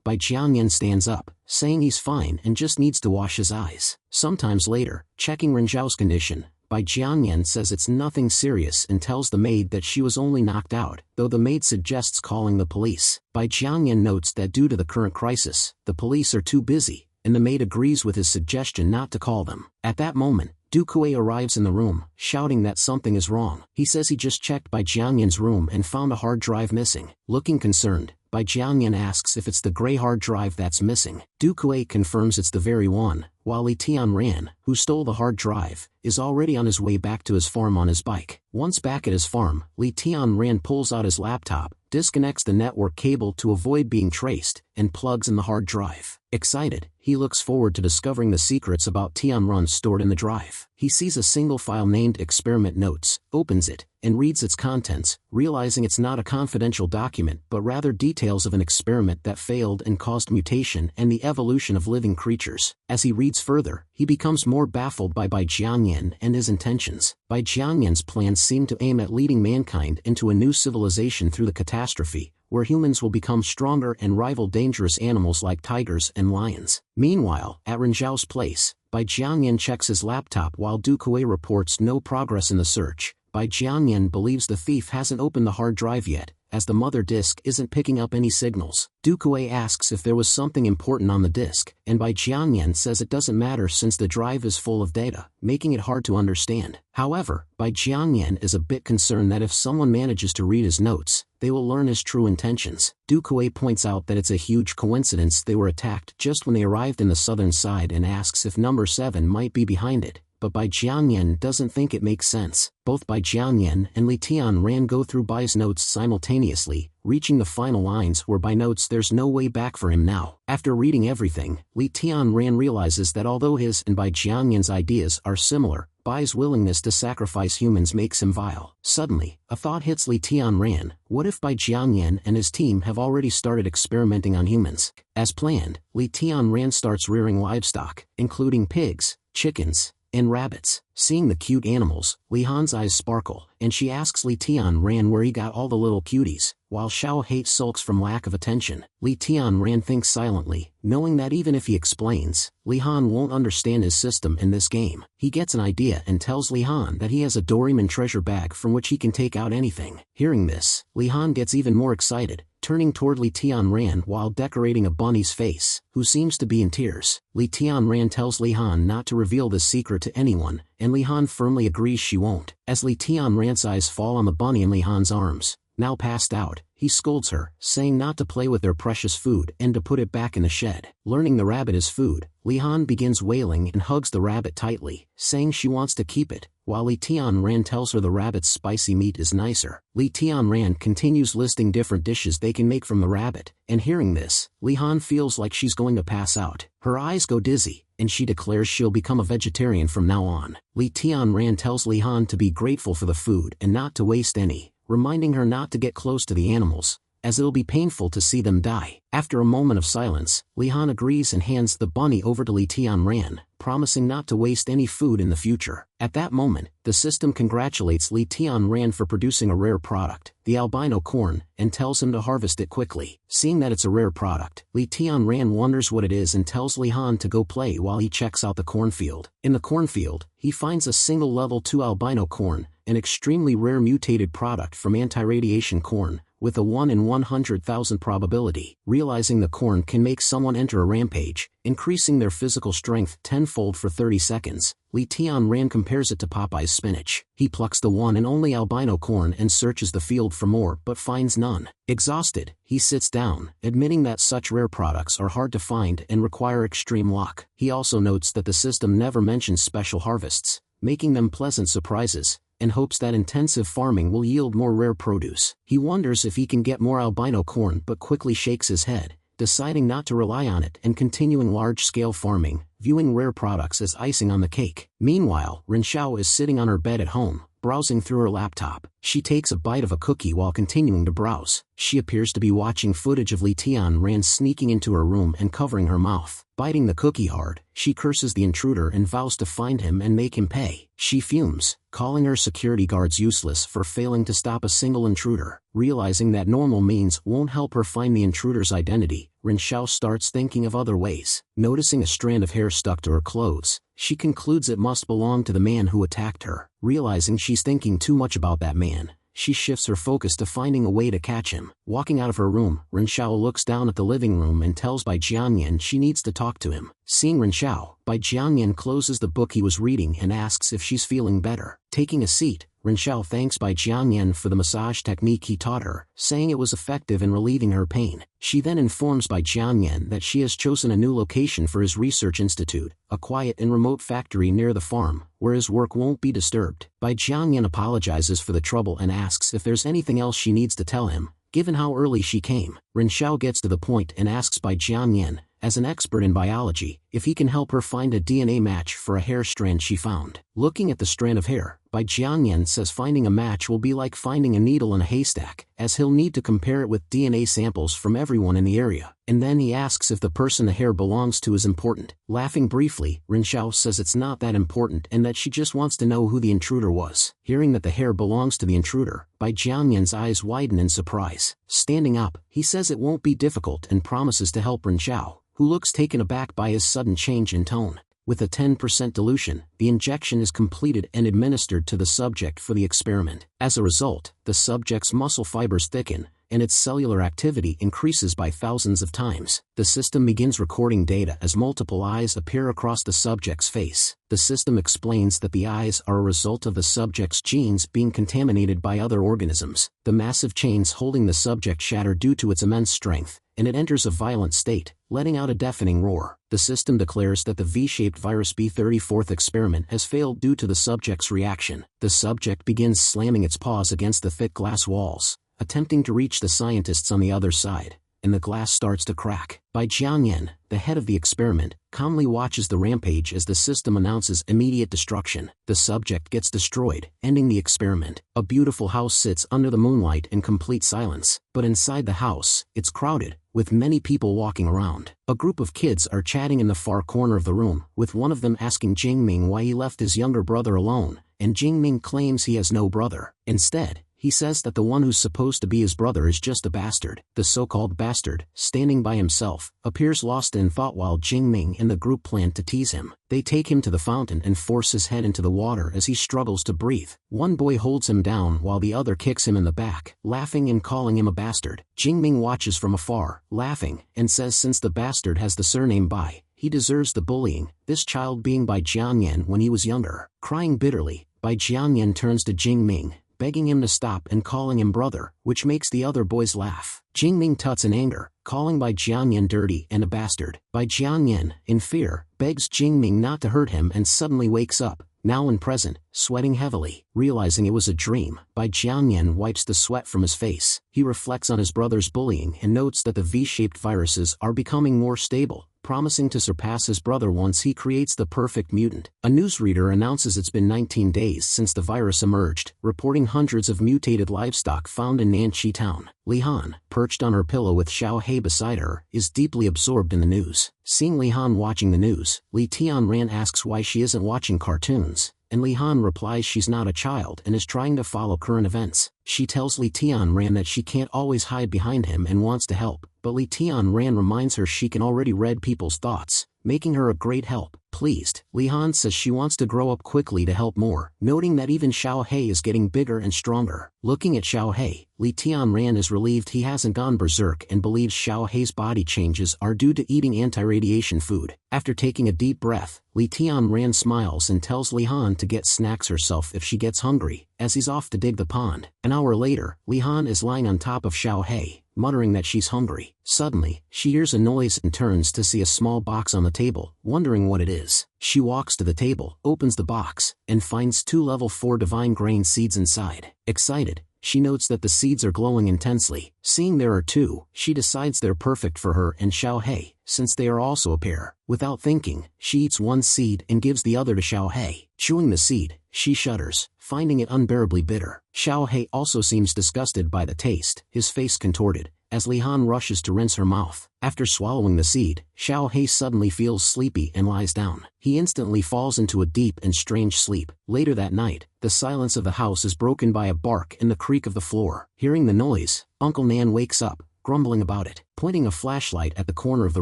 Bai Jiangyan stands up, saying he's fine and just needs to wash his eyes. Sometimes later, checking Ren Zhao's condition, Bai Jiangyan says it's nothing serious and tells the maid that she was only knocked out, though the maid suggests calling the police. Bai Jiangyan notes that due to the current crisis, the police are too busy, and the maid agrees with his suggestion not to call them. At that moment, Duque arrives in the room, shouting that something is wrong. He says he just checked Bai Jiangyan's room and found a hard drive missing. Looking concerned, Bai Jiangyan asks if it's the gray hard drive that's missing. Duque confirms it's the very one, while Li Tianran, who stole the hard drive, is already on his way back to his farm on his bike. Once back at his farm, Li Tianran pulls out his laptop, disconnects the network cable to avoid being traced, and plugs in the hard drive. Excited, he looks forward to discovering the secrets about Tianrun stored in the drive. He sees a single file named Experiment Notes, opens it, and reads its contents, realizing it's not a confidential document but rather details of an experiment that failed and caused mutation and the evolution of living creatures. As he reads further, he becomes more baffled by Bai Jiangyan and his intentions. Bai Jiangyan's plans seem to aim at leading mankind into a new civilization through the catastrophe, where humans will become stronger and rival dangerous animals like tigers and lions. Meanwhile, at Ren Zhao's place, Bai Jiangyan checks his laptop while Duque reports no progress in the search. Bai Jiangyan believes the thief hasn't opened the hard drive yet, as the mother disk isn't picking up any signals. Duque asks if there was something important on the disk, and Bai Jiangyan says it doesn't matter since the drive is full of data, making it hard to understand. However, Bai Jiangyan is a bit concerned that if someone manages to read his notes, they will learn his true intentions. Duque points out that it's a huge coincidence they were attacked just when they arrived in the southern side and asks if number 7 might be behind it. But Bai Jiangyan doesn't think it makes sense. Both Bai Jiangyan and Li Tianran go through Bai's notes simultaneously, reaching the final lines where Bai notes there's no way back for him now. After reading everything, Li Tianran realizes that although his and Bai Jiangyan's ideas are similar, Bai's willingness to sacrifice humans makes him vile. Suddenly, a thought hits Li Tianran: what if Bai Jiangyan and his team have already started experimenting on humans? As planned, Li Tianran starts rearing livestock, including pigs, chickens, and rabbits. Seeing the cute animals, Li Han's eyes sparkle, and she asks Li Tianran where he got all the little cuties, while Xiao Hate sulks from lack of attention. Li Tianran thinks silently, knowing that even if he explains, Li Han won't understand his system in this game. He gets an idea and tells Li Han that he has a Doraemon treasure bag from which he can take out anything. Hearing this, Li Han gets even more excited, turning toward Li Tianran while decorating a bunny's face, who seems to be in tears. Li Tianran tells Li Han not to reveal this secret to anyone, and Li Han firmly agrees she won't. As Li Tianran's eyes fall on the bunny in Li Han's arms, now passed out, he scolds her, saying not to play with their precious food and to put it back in the shed. Learning the rabbit is food, Li Han begins wailing and hugs the rabbit tightly, saying she wants to keep it, while Li Tianran tells her the rabbit's spicy meat is nicer. Li Tianran continues listing different dishes they can make from the rabbit, and hearing this, Li Han feels like she's going to pass out. Her eyes go dizzy, and she declares she'll become a vegetarian from now on. Li Tianran tells Li Han to be grateful for the food and not to waste any, reminding her not to get close to the animals, as it'll be painful to see them die. After a moment of silence, Li Han agrees and hands the bunny over to Li Tianran, promising not to waste any food in the future. At that moment, the system congratulates Li Tianran for producing a rare product, the albino corn, and tells him to harvest it quickly. Seeing that it's a rare product, Li Tianran wonders what it is and tells Li Han to go play while he checks out the cornfield. In the cornfield, he finds a single level 2 albino corn, an extremely rare mutated product from anti-radiation corn, with a 1 in 100,000 probability. Realizing the corn can make someone enter a rampage, increasing their physical strength tenfold for 30 seconds, Li Tianran compares it to Popeye's spinach. He plucks the one and only albino corn and searches the field for more but finds none. Exhausted, he sits down, admitting that such rare products are hard to find and require extreme luck. He also notes that the system never mentions special harvests, making them pleasant surprises, and hopes that intensive farming will yield more rare produce. He wonders if he can get more albino corn but quickly shakes his head, deciding not to rely on it and continuing large-scale farming, viewing rare products as icing on the cake. Meanwhile, Renxiao is sitting on her bed at home, browsing through her laptop. She takes a bite of a cookie while continuing to browse. She appears to be watching footage of Li Tianran sneaking into her room and covering her mouth. Biting the cookie hard, she curses the intruder and vows to find him and make him pay. She fumes, calling her security guards useless for failing to stop a single intruder. Realizing that normal means won't help her find the intruder's identity, Renxiao starts thinking of other ways. Noticing a strand of hair stuck to her clothes, she concludes it must belong to the man who attacked her. Realizing she's thinking too much about that man, she shifts her focus to finding a way to catch him. Walking out of her room, Renxiao looks down at the living room and tells Bai Jianyan she needs to talk to him. Seeing Renxiao, Bai Jianyan closes the book he was reading and asks if she's feeling better. Taking a seat, Renxiao thanks Bai Jianyan for the massage technique he taught her, saying it was effective in relieving her pain. She then informs Bai Jianyan that she has chosen a new location for his research institute, a quiet and remote factory near the farm, where his work won't be disturbed. Bai Jianyan apologizes for the trouble and asks if there's anything else she needs to tell him, given how early she came. Renxiao gets to the point and asks Bai Jianyan, as an expert in biology, if he can help her find a DNA match for a hair strand she found. Looking at the strand of hair, Bai Jianyan says finding a match will be like finding a needle in a haystack, as he'll need to compare it with DNA samples from everyone in the area. And then he asks if the person the hair belongs to is important. Laughing briefly, Renxiao says it's not that important and that she just wants to know who the intruder was. Hearing that the hair belongs to the intruder, Bai Jianyan's eyes widen in surprise. Standing up, he says it won't be difficult and promises to help Renxiao, who looks taken aback by his sudden change in tone. With a 10% dilution, the injection is completed and administered to the subject for the experiment. As a result, the subject's muscle fibers thicken, and its cellular activity increases by thousands of times. The system begins recording data as multiple eyes appear across the subject's face. The system explains that the eyes are a result of the subject's genes being contaminated by other organisms. The massive chains holding the subject shatter due to its immense strength, and it enters a violent state, letting out a deafening roar. The system declares that the V-shaped virus B34th experiment has failed due to the subject's reaction. The subject begins slamming its paws against the thick glass walls, attempting to reach the scientists on the other side, and the glass starts to crack. Bai Jianyan, the head of the experiment, calmly watches the rampage as the system announces immediate destruction. The subject gets destroyed, ending the experiment. A beautiful house sits under the moonlight in complete silence. But inside the house, it's crowded, with many people walking around. A group of kids are chatting in the far corner of the room, with one of them asking Jingming why he left his younger brother alone, and Jingming claims he has no brother. Instead, he says that the one who's supposed to be his brother is just a bastard. The so-called bastard, standing by himself, appears lost in thought while Jingming and the group plan to tease him. They take him to the fountain and force his head into the water as he struggles to breathe. One boy holds him down while the other kicks him in the back, laughing and calling him a bastard. Jingming watches from afar, laughing, and says since the bastard has the surname Bai, he deserves the bullying, this child being Bai Jianyan when he was younger. Crying bitterly, Bai Jianyan turns to Jingming, begging him to stop and calling him brother, which makes the other boys laugh. Jingming tuts in anger, calling Bai Jianyan dirty and a bastard. Bai Jianyan, in fear, begs Jingming not to hurt him and suddenly wakes up, now and present, sweating heavily. Realizing it was a dream, Bai Jianyan wipes the sweat from his face. He reflects on his brother's bullying and notes that the V-shaped viruses are becoming more stable, promising to surpass his brother once he creates the perfect mutant. A newsreader announces it's been 19 days since the virus emerged, reporting hundreds of mutated livestock found in Nanxi town. Li Han, perched on her pillow with Xiao He beside her, is deeply absorbed in the news. Seeing Li Han watching the news, Li Tianran asks why she isn't watching cartoons, and Li Han replies she's not a child and is trying to follow current events. She tells Li Tianran that she can't always hide behind him and wants to help, but Li Tianran reminds her she can already read people's thoughts, making her a great help. Pleased, Li Han says she wants to grow up quickly to help more, noting that even Xiao He is getting bigger and stronger. Looking at Xiao He, Li Tianran is relieved he hasn't gone berserk and believes Xiao He's body changes are due to eating anti-radiation food. After taking a deep breath, Li Tianran smiles and tells Li Han to get snacks herself if she gets hungry, as he's off to dig the pond. An hour later, Li Han is lying on top of Xiao He, muttering that she's hungry. Suddenly, she hears a noise and turns to see a small box on the table, wondering what it is. She walks to the table, opens the box, and finds 2 level 4 divine grain seeds inside. Excited, she notes that the seeds are glowing intensely. Seeing there are 2, she decides they're perfect for her and Xiao He, since they are also a pair. Without thinking, she eats one seed and gives the other to Xiao He. Chewing the seed, she shudders, finding it unbearably bitter. Xiao He also seems disgusted by the taste, his face contorted, as Li Han rushes to rinse her mouth. After swallowing the seed, Xiao He suddenly feels sleepy and lies down. He instantly falls into a deep and strange sleep. Later that night, the silence of the house is broken by a bark and the creak of the floor. Hearing the noise, Uncle Nan wakes up, grumbling about it. Pointing a flashlight at the corner of the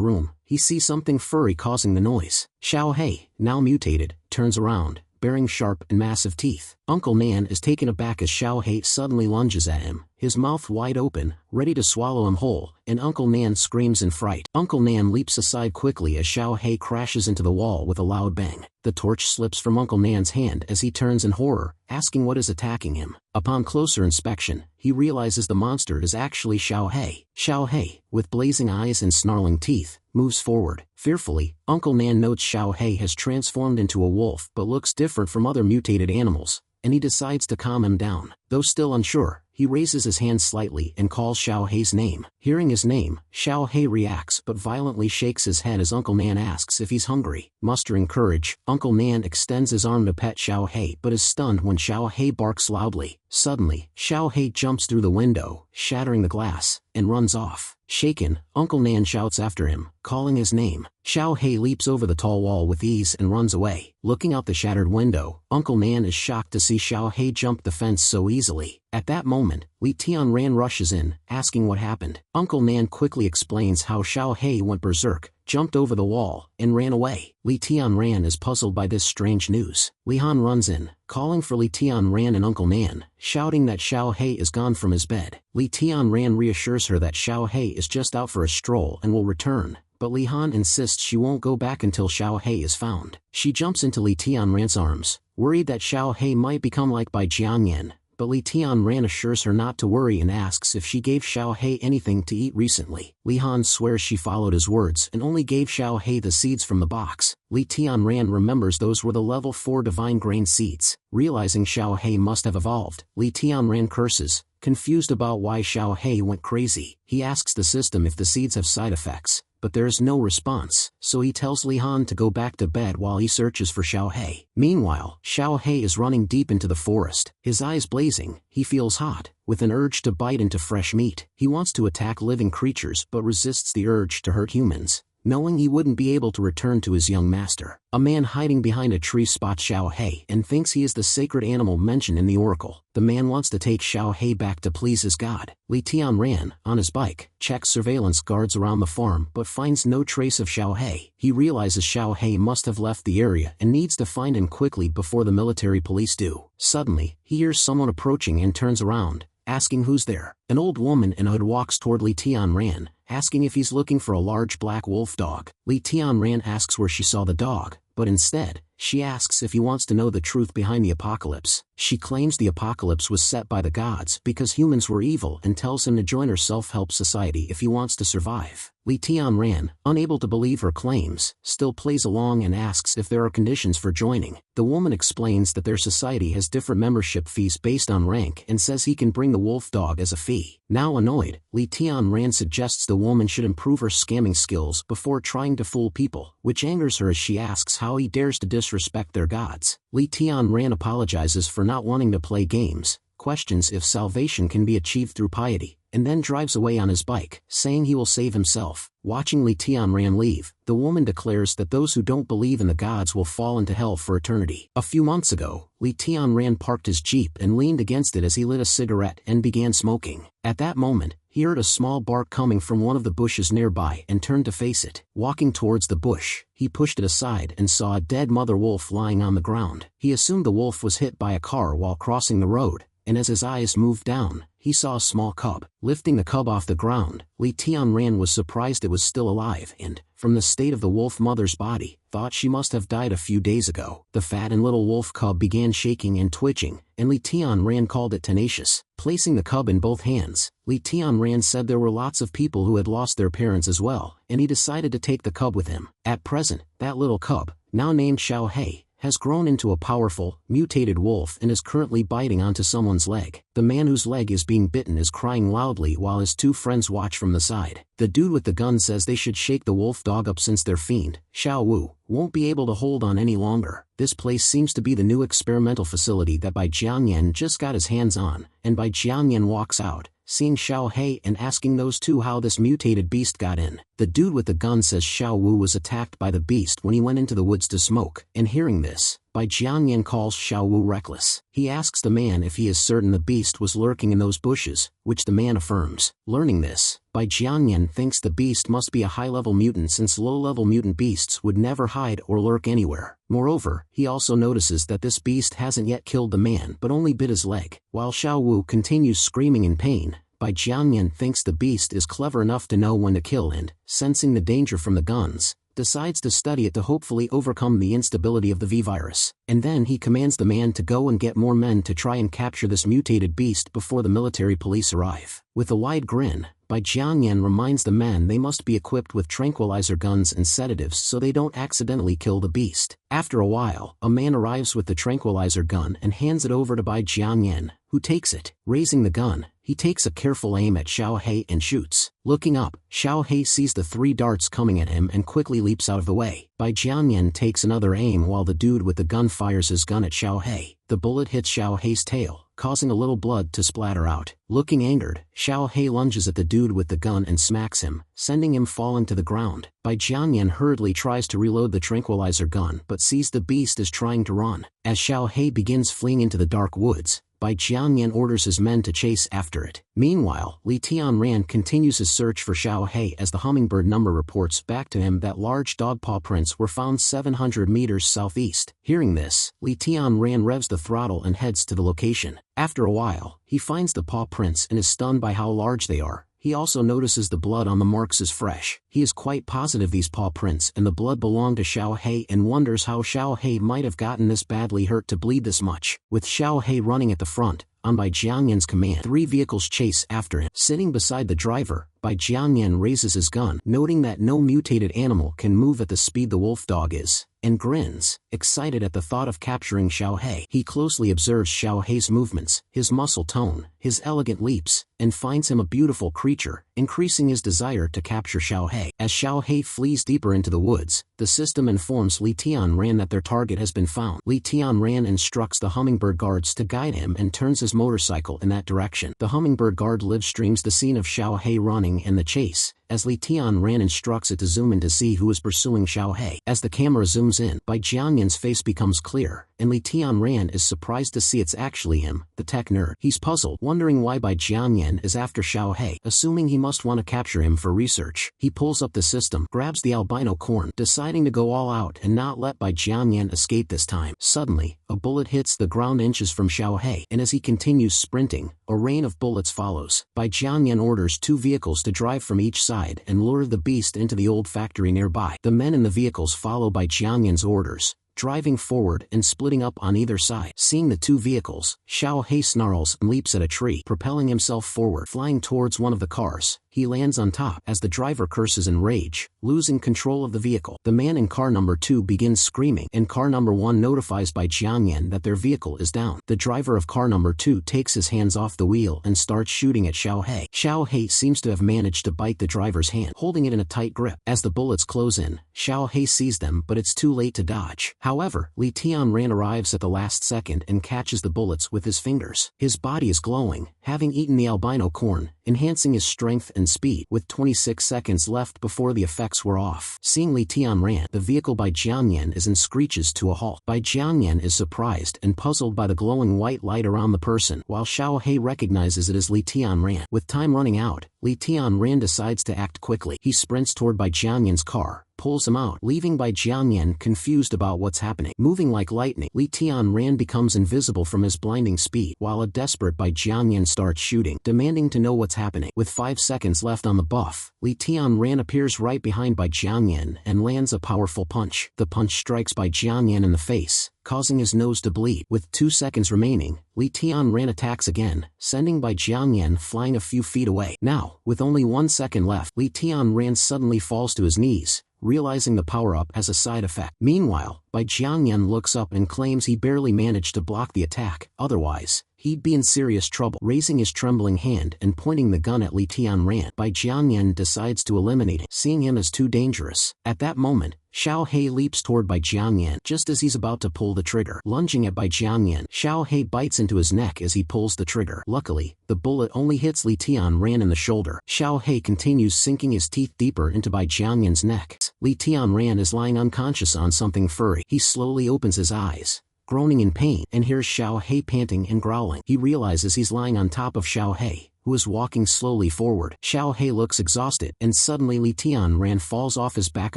room, he sees something furry causing the noise. Xiao He, now mutated, turns around, bearing sharp and massive teeth. Uncle Nan is taken aback as Xiao He suddenly lunges at him, his mouth wide open, ready to swallow him whole, and Uncle Nan screams in fright. Uncle Nan leaps aside quickly as Xiao He crashes into the wall with a loud bang. The torch slips from Uncle Nan's hand as he turns in horror, asking what is attacking him. Upon closer inspection, he realizes the monster is actually Xiao He. Xiao He, with blazing eyes and snarling teeth, moves forward. Fearfully, Uncle Nan notes Xiao He has transformed into a wolf but looks different from other mutated animals, and he decides to calm him down. Though still unsure, he raises his hand slightly and calls Xiao He's name. Hearing his name, Xiao He reacts but violently shakes his head as Uncle Nan asks if he's hungry. Mustering courage, Uncle Nan extends his arm to pet Xiao He but is stunned when Xiao He barks loudly. Suddenly, Xiao He jumps through the window, shattering the glass, and runs off. Shaken, Uncle Nan shouts after him, calling his name. Xiao He leaps over the tall wall with ease and runs away. Looking out the shattered window, Uncle Nan is shocked to see Xiao He jump the fence so easily. At that moment, Li Tianran rushes in, asking what happened. Uncle Nan quickly explains how Xiao He went berserk, jumped over the wall, and ran away. Li Tianran is puzzled by this strange news. Li Han runs in, calling for Li Tianran and Uncle Nan, shouting that Xiao He is gone from his bed. Li Tianran reassures her that Xiao He is just out for a stroll and will return, but Li Han insists she won't go back until Xiao He is found. She jumps into Li Tianran's arms, worried that Xiao He might become like Bai Jianyan, but Li Tianran assures her not to worry and asks if she gave Xiao He anything to eat recently. Li Han swears she followed his words and only gave Xiao He the seeds from the box. Li Tianran remembers those were the level 4 divine grain seeds. Realizing Xiao He must have evolved, Li Tianran curses, confused about why Xiao He went crazy. He asks the system if the seeds have side effects, but there is no response, so he tells Li Han to go back to bed while he searches for Xiao He. Meanwhile, Xiao He is running deep into the forest, his eyes blazing. He feels hot, with an urge to bite into fresh meat. He wants to attack living creatures but resists the urge to hurt humans, knowing he wouldn't be able to return to his young master. A man hiding behind a tree spots Xiao He and thinks he is the sacred animal mentioned in the oracle. The man wants to take Xiao He back to please his god. Li Tianran, on his bike, checks surveillance guards around the farm but finds no trace of Xiao He. He realizes Xiao He must have left the area and needs to find him quickly before the military police do. Suddenly, he hears someone approaching and turns around, asking who's there. An old woman in a hood walks toward Li Tianran, asking if he's looking for a large black wolf dog. Li Tianran asks where she saw the dog, but instead, she asks if he wants to know the truth behind the apocalypse. She claims the apocalypse was set by the gods because humans were evil and tells him to join her self-help society if he wants to survive. Li Tianran, unable to believe her claims, still plays along and asks if there are conditions for joining. The woman explains that their society has different membership fees based on rank and says he can bring the wolf dog as a fee. Now annoyed, Li Tianran suggests the woman should improve her scamming skills before trying to fool people, which angers her as she asks how he dares to disrespect their gods. Li Tianran apologizes for not wanting to play games, questions if salvation can be achieved through piety, and then drives away on his bike, saying he will save himself. Watching Li Tianran leave, the woman declares that those who don't believe in the gods will fall into hell for eternity. A few months ago, Li Tianran parked his jeep and leaned against it as he lit a cigarette and began smoking. At that moment, he heard a small bark coming from one of the bushes nearby and turned to face it. Walking towards the bush, he pushed it aside and saw a dead mother wolf lying on the ground. He assumed the wolf was hit by a car while crossing the road, and as his eyes moved down, he saw a small cub. Lifting the cub off the ground, Li Tianran was surprised it was still alive and, from the state of the wolf mother's body, thought she must have died a few days ago. The fat and little wolf cub began shaking and twitching, and Li Tianran called it tenacious. Placing the cub in both hands, Li Tianran said there were lots of people who had lost their parents as well, and he decided to take the cub with him. At present, that little cub, now named Xiao He, has grown into a powerful, mutated wolf and is currently biting onto someone's leg. The man whose leg is being bitten is crying loudly while his two friends watch from the side. The dude with the gun says they should shake the wolf dog up since their fiend, Xiao Wu, won't be able to hold on any longer. This place seems to be the new experimental facility that Bai Jianyan just got his hands on, and Bai Jianyan walks out, seeing Xiao He and asking those two how this mutated beast got in. The dude with the gun says Xiao Wu was attacked by the beast when he went into the woods to smoke, and hearing this, Bai Jianyan calls Xiao Wu reckless. He asks the man if he is certain the beast was lurking in those bushes, which the man affirms. Learning this, Bai Jianyan thinks the beast must be a high-level mutant since low-level mutant beasts would never hide or lurk anywhere. Moreover, he also notices that this beast hasn't yet killed the man but only bit his leg. While Xiao Wu continues screaming in pain, Bai Jianyan thinks the beast is clever enough to know when to kill and, sensing the danger from the guns, decides to study it to hopefully overcome the instability of the V-virus. And then he commands the man to go and get more men to try and capture this mutated beast before the military police arrive. With a wide grin, Bai Jianyan reminds the men they must be equipped with tranquilizer guns and sedatives so they don't accidentally kill the beast. After a while, a man arrives with the tranquilizer gun and hands it over to Bai Jianyan, who takes it. Raising the gun, he takes a careful aim at Xiao He and shoots. Looking up, Xiao He sees the 3 darts coming at him and quickly leaps out of the way. Bai Jianyan takes another aim while the dude with the gun fires his gun at Xiao He. The bullet hits Xiao He's tail, causing a little blood to splatter out. Looking angered, Xiao He lunges at the dude with the gun and smacks him, sending him falling to the ground. Bai Jianyan hurriedly tries to reload the tranquilizer gun but sees the beast is trying to run. As Xiao He begins fleeing into the dark woods, Bai Jianyan orders his men to chase after it. Meanwhile, Li Tianran continues his search for Xiao He as the hummingbird number reports back to him that large dog paw prints were found 700 meters southeast. Hearing this, Li Tianran revs the throttle and heads to the location. After a while, he finds the paw prints and is stunned by how large they are. He also notices the blood on the marks is fresh. He is quite positive these paw prints and the blood belong to Xiao He and wonders how Xiao He might have gotten this badly hurt to bleed this much. With Xiao He running at the front, on Bai Jianyan's command, 3 vehicles chase after him. Sitting beside the driver, Bai Jiangyan raises his gun, noting that no mutated animal can move at the speed the wolf dog is, and grins, excited at the thought of capturing Xiao He. He closely observes Xiao He's movements, his muscle tone, his elegant leaps, and finds him a beautiful creature, increasing his desire to capture Xiao He. As Xiao He flees deeper into the woods, the system informs Li Tianran that their target has been found. Li Tianran instructs the hummingbird guards to guide him and turns his motorcycle in that direction. The hummingbird guard live streams the scene of Xiao He running and the chase, as Li Tianran instructs it to zoom in to see who is pursuing Xiao He. As the camera zooms in, Bai Jiangyan's face becomes clear, and Li Tianran is surprised to see it's actually him, the tech nerd. He's puzzled, wondering why Bai Jiangyan is after Xiao He, assuming he must want to capture him for research. He pulls up the system, grabs the albino corn, deciding to go all out and not let Bai Jiangyan escape this time. Suddenly, a bullet hits the ground inches from Xiao He, and as he continues sprinting, a rain of bullets follows. Bai Jiangyan orders 2 vehicles to drive from each side and lure the beast into the old factory nearby. The men in the vehicles follow Bai Jiangyan's orders, driving forward and splitting up on either side. Seeing the 2 vehicles, Xiao He snarls and leaps at a tree, propelling himself forward. Flying towards one of the cars, he lands on top as the driver curses in rage, losing control of the vehicle. The man in car number 2 begins screaming, and car number 1 notifies Bai Jiangyan that their vehicle is down. The driver of car number 2 takes his hands off the wheel and starts shooting at Xiao He. Xiao He seems to have managed to bite the driver's hand, holding it in a tight grip. As the bullets close in, Xiao He sees them, but it's too late to dodge. However, Li Tianran arrives at the last second and catches the bullets with his fingers. His body is glowing, having eaten the albino corn, enhancing his strength and speed. With 26 seconds left before the effects were off. Seeing Li Tianran, the vehicle Bai Jiangyan is in screeches to a halt. Bai Jiangyan is surprised and puzzled by the glowing white light around the person, while Xiao He recognizes it as Li Tianran. With time running out, Li Tianran decides to act quickly. He sprints toward Bai Jiangyan's car, pulls him out, leaving Bai Jiangyan confused about what's happening. Moving like lightning, Li Tianran becomes invisible from his blinding speed, while a desperate Bai Jiangyan starts shooting, demanding to know what's happening. With 5 seconds left on the buff, Li Tianran appears right behind Bai Jiangyan and lands a powerful punch. The punch strikes Bai Jiangyan in the face, causing his nose to bleed. With 2 seconds remaining, Li Tianran attacks again, sending Bai Jiangyan flying a few feet away. Now, with only 1 second left, Li Tianran suddenly falls to his knees, realizing the power-up has a side effect. Meanwhile, Bai Jiangyan looks up and claims he barely managed to block the attack, otherwise, he'd be in serious trouble. Raising his trembling hand and pointing the gun at Li Tianran, Bai Jiangyan decides to eliminate him, seeing him as too dangerous. At that moment, Xiao He leaps toward Bai Jiangyan just as he's about to pull the trigger. Lunging at Bai Jiangyan, Xiao He bites into his neck as he pulls the trigger. Luckily, the bullet only hits Li Tianran in the shoulder. Xiao He continues sinking his teeth deeper into Bai Jiangyan's neck. Li Tianran is lying unconscious on something furry. He slowly opens his eyes, groaning in pain, and hears Xiao He panting and growling. He realizes he's lying on top of Xiao He, who is walking slowly forward. Xiao He looks exhausted, and suddenly Li Tianran falls off his back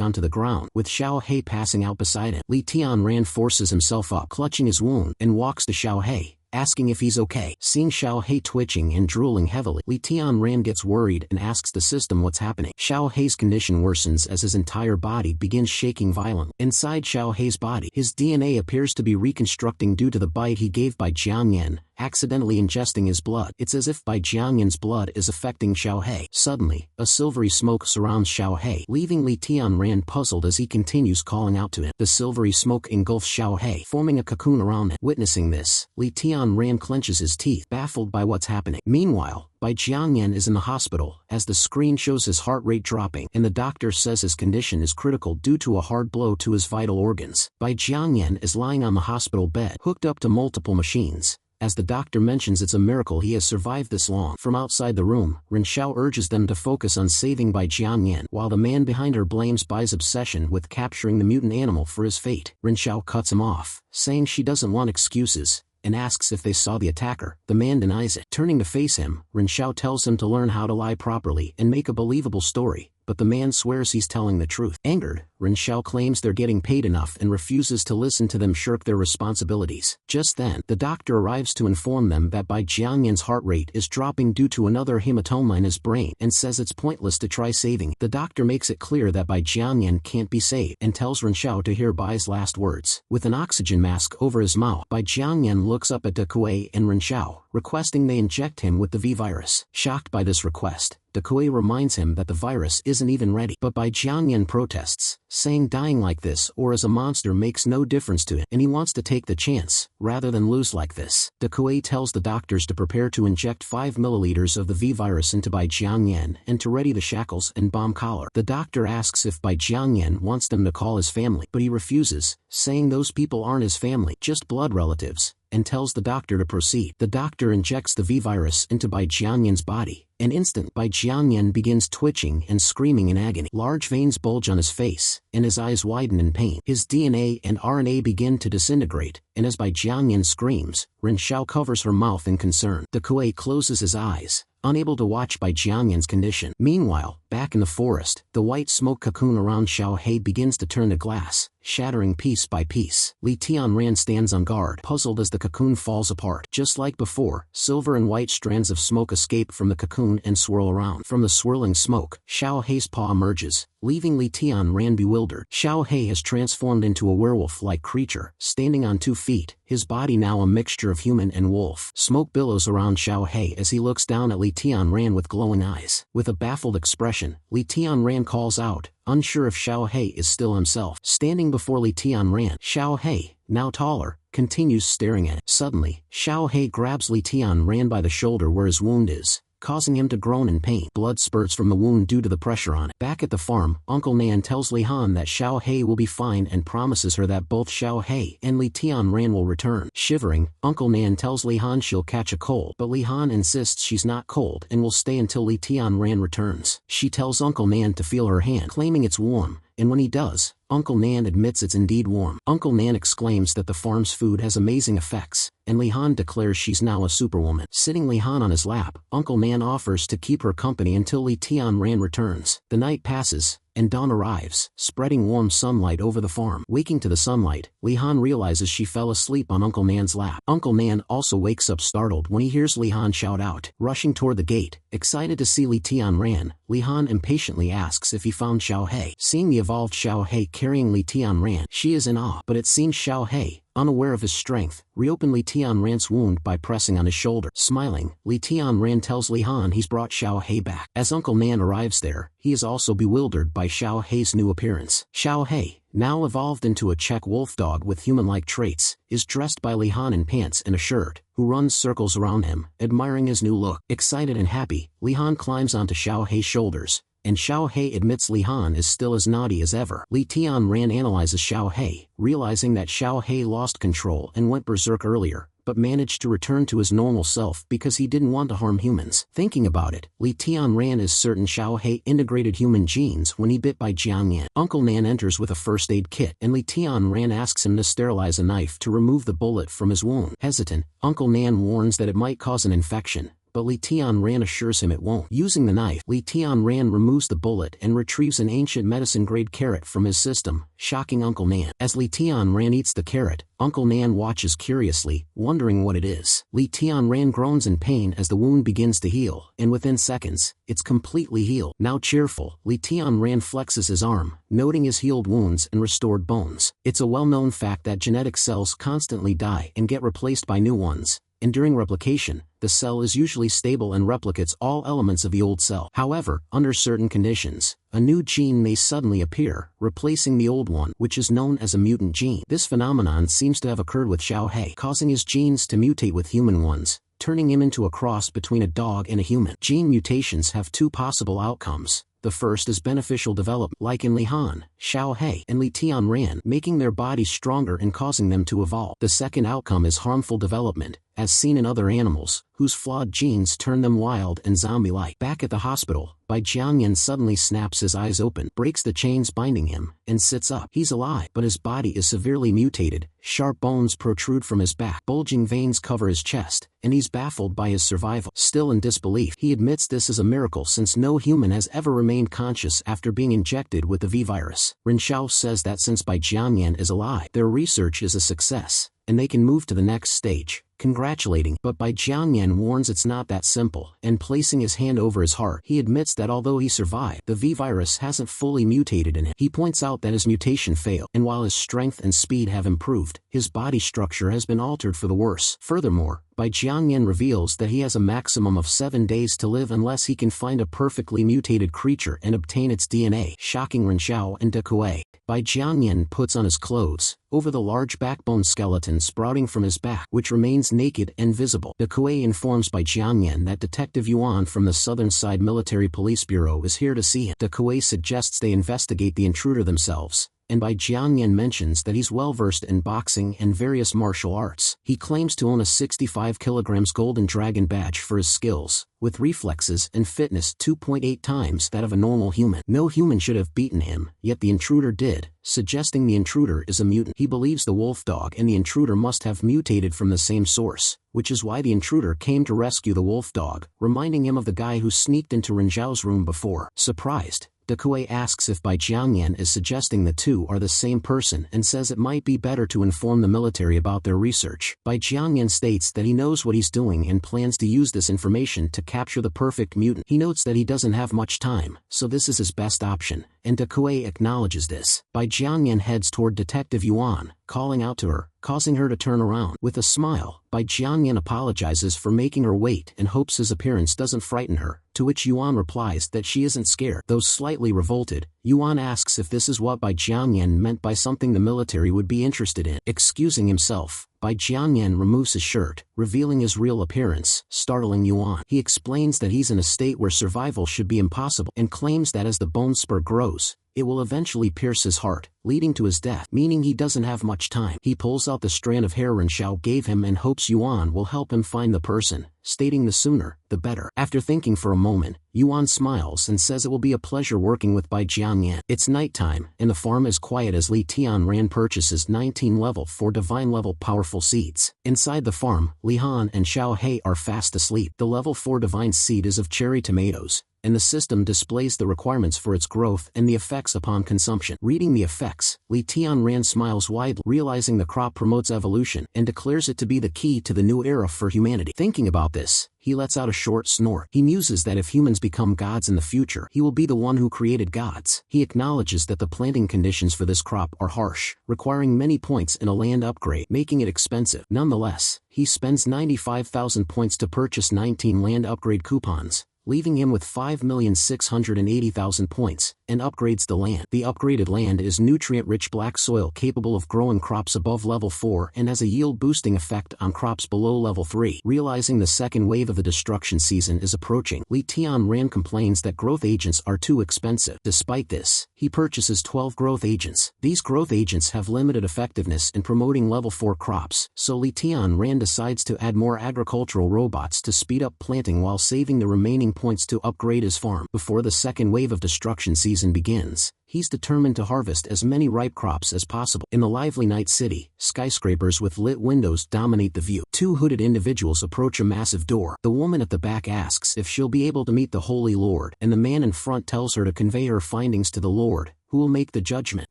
onto the ground, with Xiao He passing out beside him. Li Tianran forces himself up, clutching his wound, and walks to Xiao He, asking if he's okay. Seeing Xiao He twitching and drooling heavily, Li Tianran gets worried and asks the system what's happening. Xiao He's condition worsens as his entire body begins shaking violently. Inside Xiao He's body, his DNA appears to be reconstructing due to the bite he gave Bai Jiangyan, accidentally ingesting his blood. It's as if Bai Jiangyan's blood is affecting Xiao He. Suddenly, a silvery smoke surrounds Xiao He, leaving Li Tianran puzzled as he continues calling out to him. The silvery smoke engulfs Xiao He, forming a cocoon around him. Witnessing this, Li Tianran clenches his teeth, baffled by what's happening. Meanwhile, Bai Jiangyan is in the hospital, as the screen shows his heart rate dropping, and the doctor says his condition is critical due to a hard blow to his vital organs. Bai Jiangyan is lying on the hospital bed, hooked up to multiple machines. As the doctor mentions it's a miracle he has survived this long. From outside the room, Ren Xiao urges them to focus on saving Bai Jiangyan, while the man behind her blames Bai's obsession with capturing the mutant animal for his fate. Ren Xiao cuts him off, saying she doesn't want excuses, and asks if they saw the attacker. The man denies it. Turning to face him, Ren Xiao tells him to learn how to lie properly and make a believable story, but the man swears he's telling the truth. Angered, Ren Xiao claims they're getting paid enough and refuses to listen to them shirk their responsibilities. Just then, the doctor arrives to inform them that Bai Jiangyan's heart rate is dropping due to another hematoma in his brain and says it's pointless to try saving. The doctor makes it clear that Bai Jiangyan can't be saved and tells Ren Xiao to hear Bai's last words. With an oxygen mask over his mouth, Bai Jiangyan looks up at De Kuei and Ren Xiao, requesting they inject him with the V virus. Shocked by this request, De Kuei reminds him that the virus isn't even ready. But Bai Jiangyan protests, saying dying like this or as a monster makes no difference to him, and he wants to take the chance, rather than lose like this. De Kuei tells the doctors to prepare to inject 5 milliliters of the V virus into Bai Jiangyan and to ready the shackles and bomb collar. The doctor asks if Bai Jiangyan wants them to call his family, but he refuses, saying those people aren't his family, just blood relatives, and tells the doctor to proceed. The doctor injects the V virus into Bai Jiangyan's body. An instant, Bai Jiangyan begins twitching and screaming in agony. Large veins bulge on his face, and his eyes widen in pain. His DNA and RNA begin to disintegrate, and as Bai Jiangyan screams, Ren Xiao covers her mouth in concern. De Kuei closes his eyes, unable to watch Bai Jiangyan's condition. Meanwhile, back in the forest, the white smoke cocoon around Xiao He begins to turn to glass, shattering piece by piece. Li Tianran stands on guard, puzzled as the cocoon falls apart. Just like before, silver and white strands of smoke escape from the cocoon and swirl around. From the swirling smoke, Xiao He's paw emerges, leaving Li Tianran bewildered. Xiao He has transformed into a werewolf-like creature, standing on 2 feet, his body now a mixture of human and wolf. Smoke billows around Xiao He as he looks down at Li Tianran with glowing eyes. With a baffled expression, Li Tianran calls out, unsure if Xiao He is still himself. Standing before Li Tianran, Xiao He, now taller, continues staring at it. Suddenly, Xiao He grabs Li Tianran by the shoulder where his wound is, causing him to groan in pain. Blood spurts from the wound due to the pressure on it. Back at the farm, Uncle Nan tells Li Han that Xiao He will be fine and promises her that both Xiao He and Li Tianran will return. Shivering, Uncle Nan tells Li Han she'll catch a cold, but Li Han insists she's not cold and will stay until Li Tianran returns. She tells Uncle Nan to feel her hand, claiming it's warm, and when he does, Uncle Nan admits it's indeed warm. Uncle Nan exclaims that the farm's food has amazing effects, and Li Han declares she's now a superwoman. Sitting Li Han on his lap, Uncle Nan offers to keep her company until Li Tianran returns. The night passes, and dawn arrives, spreading warm sunlight over the farm. Waking to the sunlight, Li Han realizes she fell asleep on Uncle Nan's lap. Uncle Nan also wakes up startled when he hears Li Han shout out. Rushing toward the gate, excited to see Li Tianran, Li Han impatiently asks if he found Xiao He. Seeing the evolved Xiao He carrying Li Tianran, she is in awe, but it seems Xiao He, unaware of his strength, reopened Li Tianran's wound by pressing on his shoulder. Smiling, Li Tianran tells Li Han he's brought Xiao He back. As Uncle Nan arrives there, he is also bewildered by Xiao He's new appearance. Xiao He, now evolved into a Czech wolf dog with human-like traits, is dressed by Li Han in pants and a shirt, who runs circles around him, admiring his new look. Excited and happy, Li Han climbs onto Xiao He's shoulders, and Xiao He admits Li Han is still as naughty as ever. Li Tianran analyzes Xiao He, realizing that Xiao He lost control and went berserk earlier, but managed to return to his normal self because he didn't want to harm humans. Thinking about it, Li Tianran is certain Xiao He integrated human genes when he bit Bai Jiangyan. Uncle Nan enters with a first aid kit, and Li Tianran asks him to sterilize a knife to remove the bullet from his wound. Hesitant, Uncle Nan warns that it might cause an infection, but Li Tianran assures him it won't. Using the knife, Li Tianran removes the bullet and retrieves an ancient medicine-grade carrot from his system, shocking Uncle Nan. As Li Tianran eats the carrot, Uncle Nan watches curiously, wondering what it is. Li Tianran groans in pain as the wound begins to heal, and within seconds, it's completely healed. Now cheerful, Li Tianran flexes his arm, noting his healed wounds and restored bones. It's a well-known fact that genetic cells constantly die and get replaced by new ones, and during replication, the cell is usually stable and replicates all elements of the old cell. However, under certain conditions, a new gene may suddenly appear, replacing the old one, which is known as a mutant gene. This phenomenon seems to have occurred with Xiao He, causing his genes to mutate with human ones, turning him into a cross between a dog and a human. Gene mutations have 2 possible outcomes. The first is beneficial development, like in Li Han, Xiao He, and Li Tianran, making their bodies stronger and causing them to evolve. The second outcome is harmful development, as seen in other animals, whose flawed genes turn them wild and zombie-like. Back at the hospital, Bai Jiangyan suddenly snaps his eyes open, breaks the chains binding him, and sits up. He's alive, but his body is severely mutated, sharp bones protrude from his back, bulging veins cover his chest, and he's baffled by his survival. Still in disbelief, he admits this is a miracle since no human has ever remained conscious after being injected with the V-virus. Ren Xiao says that since Bai Jiangyan is alive, their research is a success, and they can move to the next stage, congratulating. But Bai Jiangyan warns it's not that simple, and placing his hand over his heart, he admits that although he survived, the V-virus hasn't fully mutated in him. He points out that his mutation failed, and while his strength and speed have improved, his body structure has been altered for the worse. Furthermore, Bai Jiangyan reveals that he has a maximum of 7 days to live unless he can find a perfectly mutated creature and obtain its DNA, shocking Ren Xiao and De Kuei. Bai Jiangyan puts on his clothes, over the large backbone skeleton sprouting from his back, which remains naked and visible. De Kuei informs Bai Jiangyan that Detective Yuan from the Southern Side Military Police Bureau is here to see him. De Kuei suggests they investigate the intruder themselves, and Bai Jiangyan mentions that he's well-versed in boxing and various martial arts. He claims to own a 65 kilograms golden dragon badge for his skills, with reflexes and fitness 2.8 times that of a normal human. No human should have beaten him, yet the intruder did, suggesting the intruder is a mutant. He believes the wolf dog and the intruder must have mutated from the same source, which is why the intruder came to rescue the wolf dog, reminding him of the guy who sneaked into Ren Xiao's room before. Surprised, De Kuei asks if Bai Jiangyan is suggesting the two are the same person and says it might be better to inform the military about their research. Bai Jiangyan states that he knows what he's doing and plans to use this information to capture the perfect mutant. He notes that he doesn't have much time, so this is his best option, and De Kuei acknowledges this. Bai Jiangyan heads toward Detective Yuan, calling out to her, causing her to turn around. With a smile, Bai Jiangyan apologizes for making her wait and hopes his appearance doesn't frighten her, to which Yuan replies that she isn't scared. Though slightly revolted, Yuan asks if this is what Bai Jiangyan meant by something the military would be interested in. Excusing himself, Bai Jiangyan removes his shirt, revealing his real appearance, startling Yuan. He explains that he's in a state where survival should be impossible, and claims that as the bone spur grows, it will eventually pierce his heart, leading to his death, meaning he doesn't have much time. He pulls out the strand of hair Ren Xiao gave him and hopes Yuan will help him find the person, stating the sooner, the better. After thinking for a moment, Yuan smiles and says it will be a pleasure working with Bai Jiangyan. It's nighttime, and the farm is quiet as Li Tianran purchases 19 level 4 divine level powerful seeds. Inside the farm, Li Han and Xiao He are fast asleep. The level 4 divine seed is of cherry tomatoes, and the system displays the requirements for its growth and the effects upon consumption. Reading the effects, Li Tianran smiles widely, realizing the crop promotes evolution, and declares it to be the key to the new era for humanity. Thinking about this, he lets out a short snort. He muses that if humans become gods in the future, he will be the one who created gods. He acknowledges that the planting conditions for this crop are harsh, requiring many points in a land upgrade, making it expensive. Nonetheless, he spends 95,000 points to purchase 19 land upgrade coupons, leaving him with 5,680,000 points, and upgrades the land. The upgraded land is nutrient-rich black soil capable of growing crops above level 4 and has a yield-boosting effect on crops below level 3. Realizing the second wave of the destruction season is approaching, Li Tianran complains that growth agents are too expensive. Despite this, he purchases 12 growth agents. These growth agents have limited effectiveness in promoting level 4 crops, so Li Tianran decides to add more agricultural robots to speed up planting while saving the remaining points to upgrade his farm. Before the second wave of destruction season begins, he's determined to harvest as many ripe crops as possible. In the lively night city, skyscrapers with lit windows dominate the view. Two hooded individuals approach a massive door. The woman at the back asks if she'll be able to meet the Holy Lord, and the man in front tells her to convey her findings to the Lord, who will make the judgment.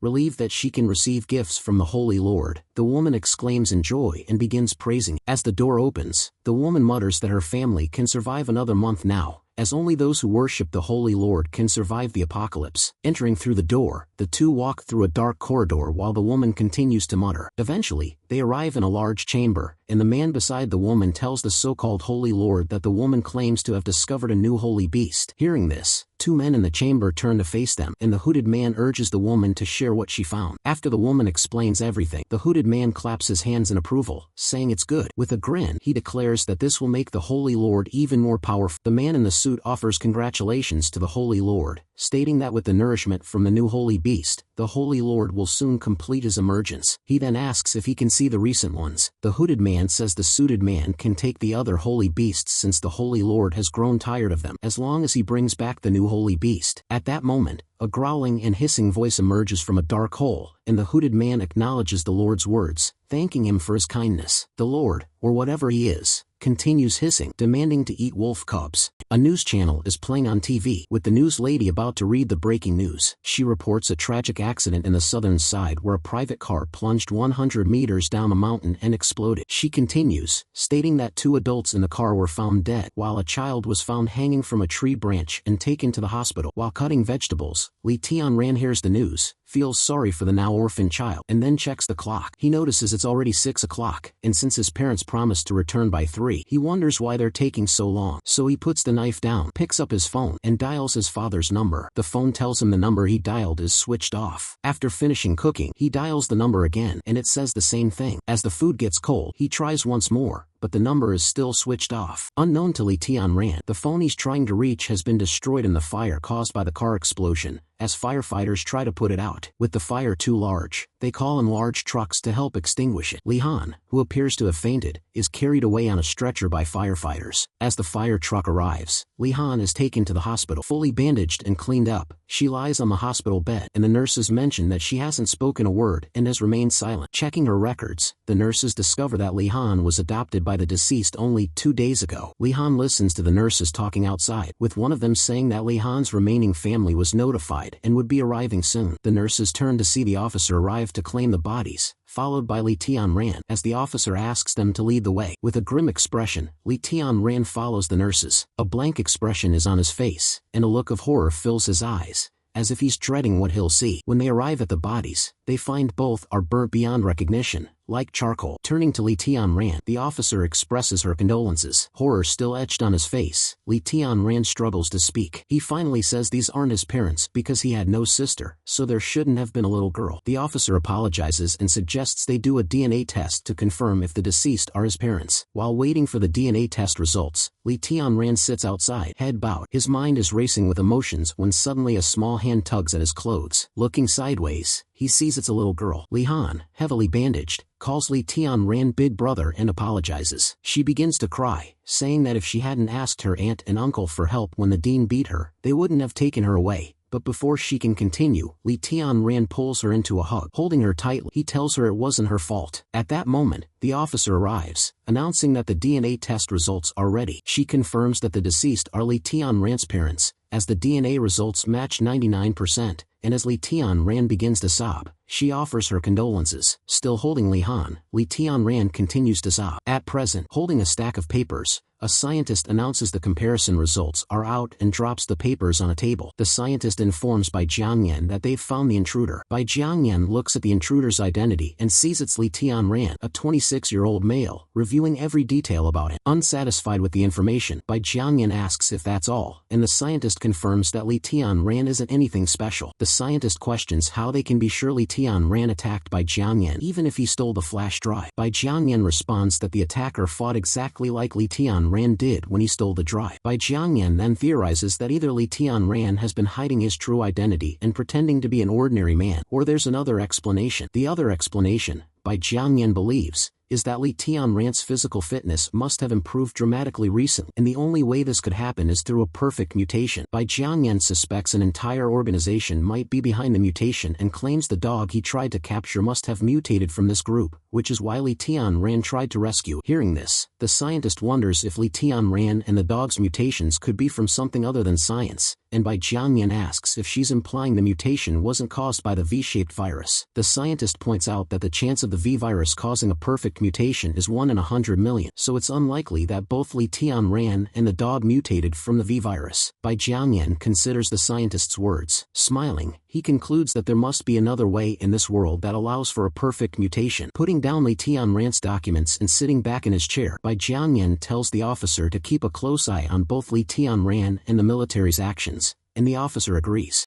Relieved that she can receive gifts from the Holy Lord, the woman exclaims in joy and begins praising. As the door opens, the woman mutters that her family can survive another month now, as only those who worship the Holy Lord can survive the apocalypse. Entering through the door, the two walk through a dark corridor while the woman continues to mutter. Eventually, they arrive in a large chamber, and the man beside the woman tells the so-called Holy Lord that the woman claims to have discovered a new holy beast. Hearing this, two men in the chamber turn to face them, and the hooded man urges the woman to share what she found. After the woman explains everything, the hooded man claps his hands in approval, saying it's good. With a grin, he declares that this will make the Holy Lord even more powerful. The man in the suit offers congratulations to the Holy Lord, stating that with the nourishment from the new holy beast, the Holy Lord will soon complete his emergence. He then asks if he can see the recent ones. The hooded man Ran says the suited man can take the other holy beasts since the Holy Lord has grown tired of them as long as he brings back the new holy beast. At that moment, a growling and hissing voice emerges from a dark hole, and the hooded man acknowledges the Lord's words, thanking him for his kindness. The Lord, or whatever he is, continues hissing, demanding to eat wolf cubs. A news channel is playing on TV, with the news lady about to read the breaking news. She reports a tragic accident in the southern side where a private car plunged 100 meters down a mountain and exploded. She continues, stating that 2 adults in the car were found dead, while a child was found hanging from a tree branch and taken to the hospital. While cutting vegetables, Lee Tian-ran hears the news, feels sorry for the now orphaned child, and then checks the clock. He notices it's already 6 o'clock, and since his parents promised to return by 3, he wonders why they're taking so long. So he puts the knife down, picks up his phone, and dials his father's number. The phone tells him the number he dialed is switched off. After finishing cooking, he dials the number again, and it says the same thing. As the food gets cold, he tries once more, but the number is still switched off. Unknown to Lee Tian-ran, the phone he's trying to reach has been destroyed in the fire caused by the car explosion, as firefighters try to put it out. With the fire too large, they call in large trucks to help extinguish it. Li Han, who appears to have fainted, is carried away on a stretcher by firefighters. As the fire truck arrives, Li Han is taken to the hospital. Fully bandaged and cleaned up, she lies on the hospital bed, and the nurses mention that she hasn't spoken a word and has remained silent. Checking her records, the nurses discover that Li Han was adopted by the deceased only 2 days ago. Li Han listens to the nurses talking outside, with one of them saying that Li Han's remaining family was notified and would be arriving soon. The nurses turn to see the officer arrive to claim the bodies, followed by Lee Tian-ran, as the officer asks them to lead the way. With a grim expression, Lee Tian-ran follows the nurses. A blank expression is on his face, and a look of horror fills his eyes, as if he's dreading what he'll see. When they arrive at the bodies, they find both are burnt beyond recognition, like charcoal. Turning to Lee Tian-ran, the officer expresses her condolences. Horror still etched on his face, Lee Tian-ran struggles to speak. He finally says these aren't his parents because he had no sister, so there shouldn't have been a little girl. The officer apologizes and suggests they do a DNA test to confirm if the deceased are his parents. While waiting for the DNA test results, Lee Tian-ran sits outside, head bowed. His mind is racing with emotions when suddenly a small hand tugs at his clothes. Looking sideways, he sees it's a little girl. Li Han, heavily bandaged, calls Lee Tian-ran big brother and apologizes. She begins to cry, saying that if she hadn't asked her aunt and uncle for help when the dean beat her, they wouldn't have taken her away. But before she can continue, Lee Tian-ran pulls her into a hug. Holding her tightly, he tells her it wasn't her fault. At that moment, the officer arrives, announcing that the DNA test results are ready. She confirms that the deceased are Lee Tian-ran's parents, as the DNA results match 99%, and as Lee Tian-ran begins to sob, she offers her condolences. Still holding Li Han, Lee Tian-ran continues to sob. At present, holding a stack of papers, a scientist announces the comparison results are out and drops the papers on a table. The scientist informs Bai Jiangyan that they've found the intruder. Bai Jiangyan looks at the intruder's identity and sees it's Lee Tian-ran, a 26-year-old male, reviewing every detail about him. Unsatisfied with the information, Bai Jiangyan asks if that's all, and the scientist confirms that Lee Tian-ran isn't anything special. The scientist questions how they can be sure Lee Tian-ran attacked Bai Jiangyan even if he stole the flash drive. Bai Jiangyan responds that the attacker fought exactly like Lee Tian-ran did when he stole the drive. Bai Jiangyan then theorizes that either Lee Tian-ran has been hiding his true identity and pretending to be an ordinary man, or there's another explanation. The other explanation, Bai Jiangyan believes, is that Lee Tian-ran's physical fitness must have improved dramatically recently, and the only way this could happen is through a perfect mutation. Bai Jiangyan suspects an entire organization might be behind the mutation and claims the dog he tried to capture must have mutated from this group, which is why Lee Tian-ran tried to rescue. Hearing this, the scientist wonders if Lee Tian-ran and the dog's mutations could be from something other than science, and Bai Jiangyan asks if she's implying the mutation wasn't caused by the V-shaped virus. The scientist points out that the chance of the V-virus causing a perfect mutation is 1 in 100 million, so it's unlikely that both Lee Tian-ran and the dog mutated from the V-virus. Bai Jiangyan considers the scientist's words. Smiling, he concludes that there must be another way in this world that allows for a perfect mutation. Putting down Lee Tian-ran's documents and sitting back in his chair, Bai Jiangyan tells the officer to keep a close eye on both Lee Tian-ran and the military's actions, and the officer agrees.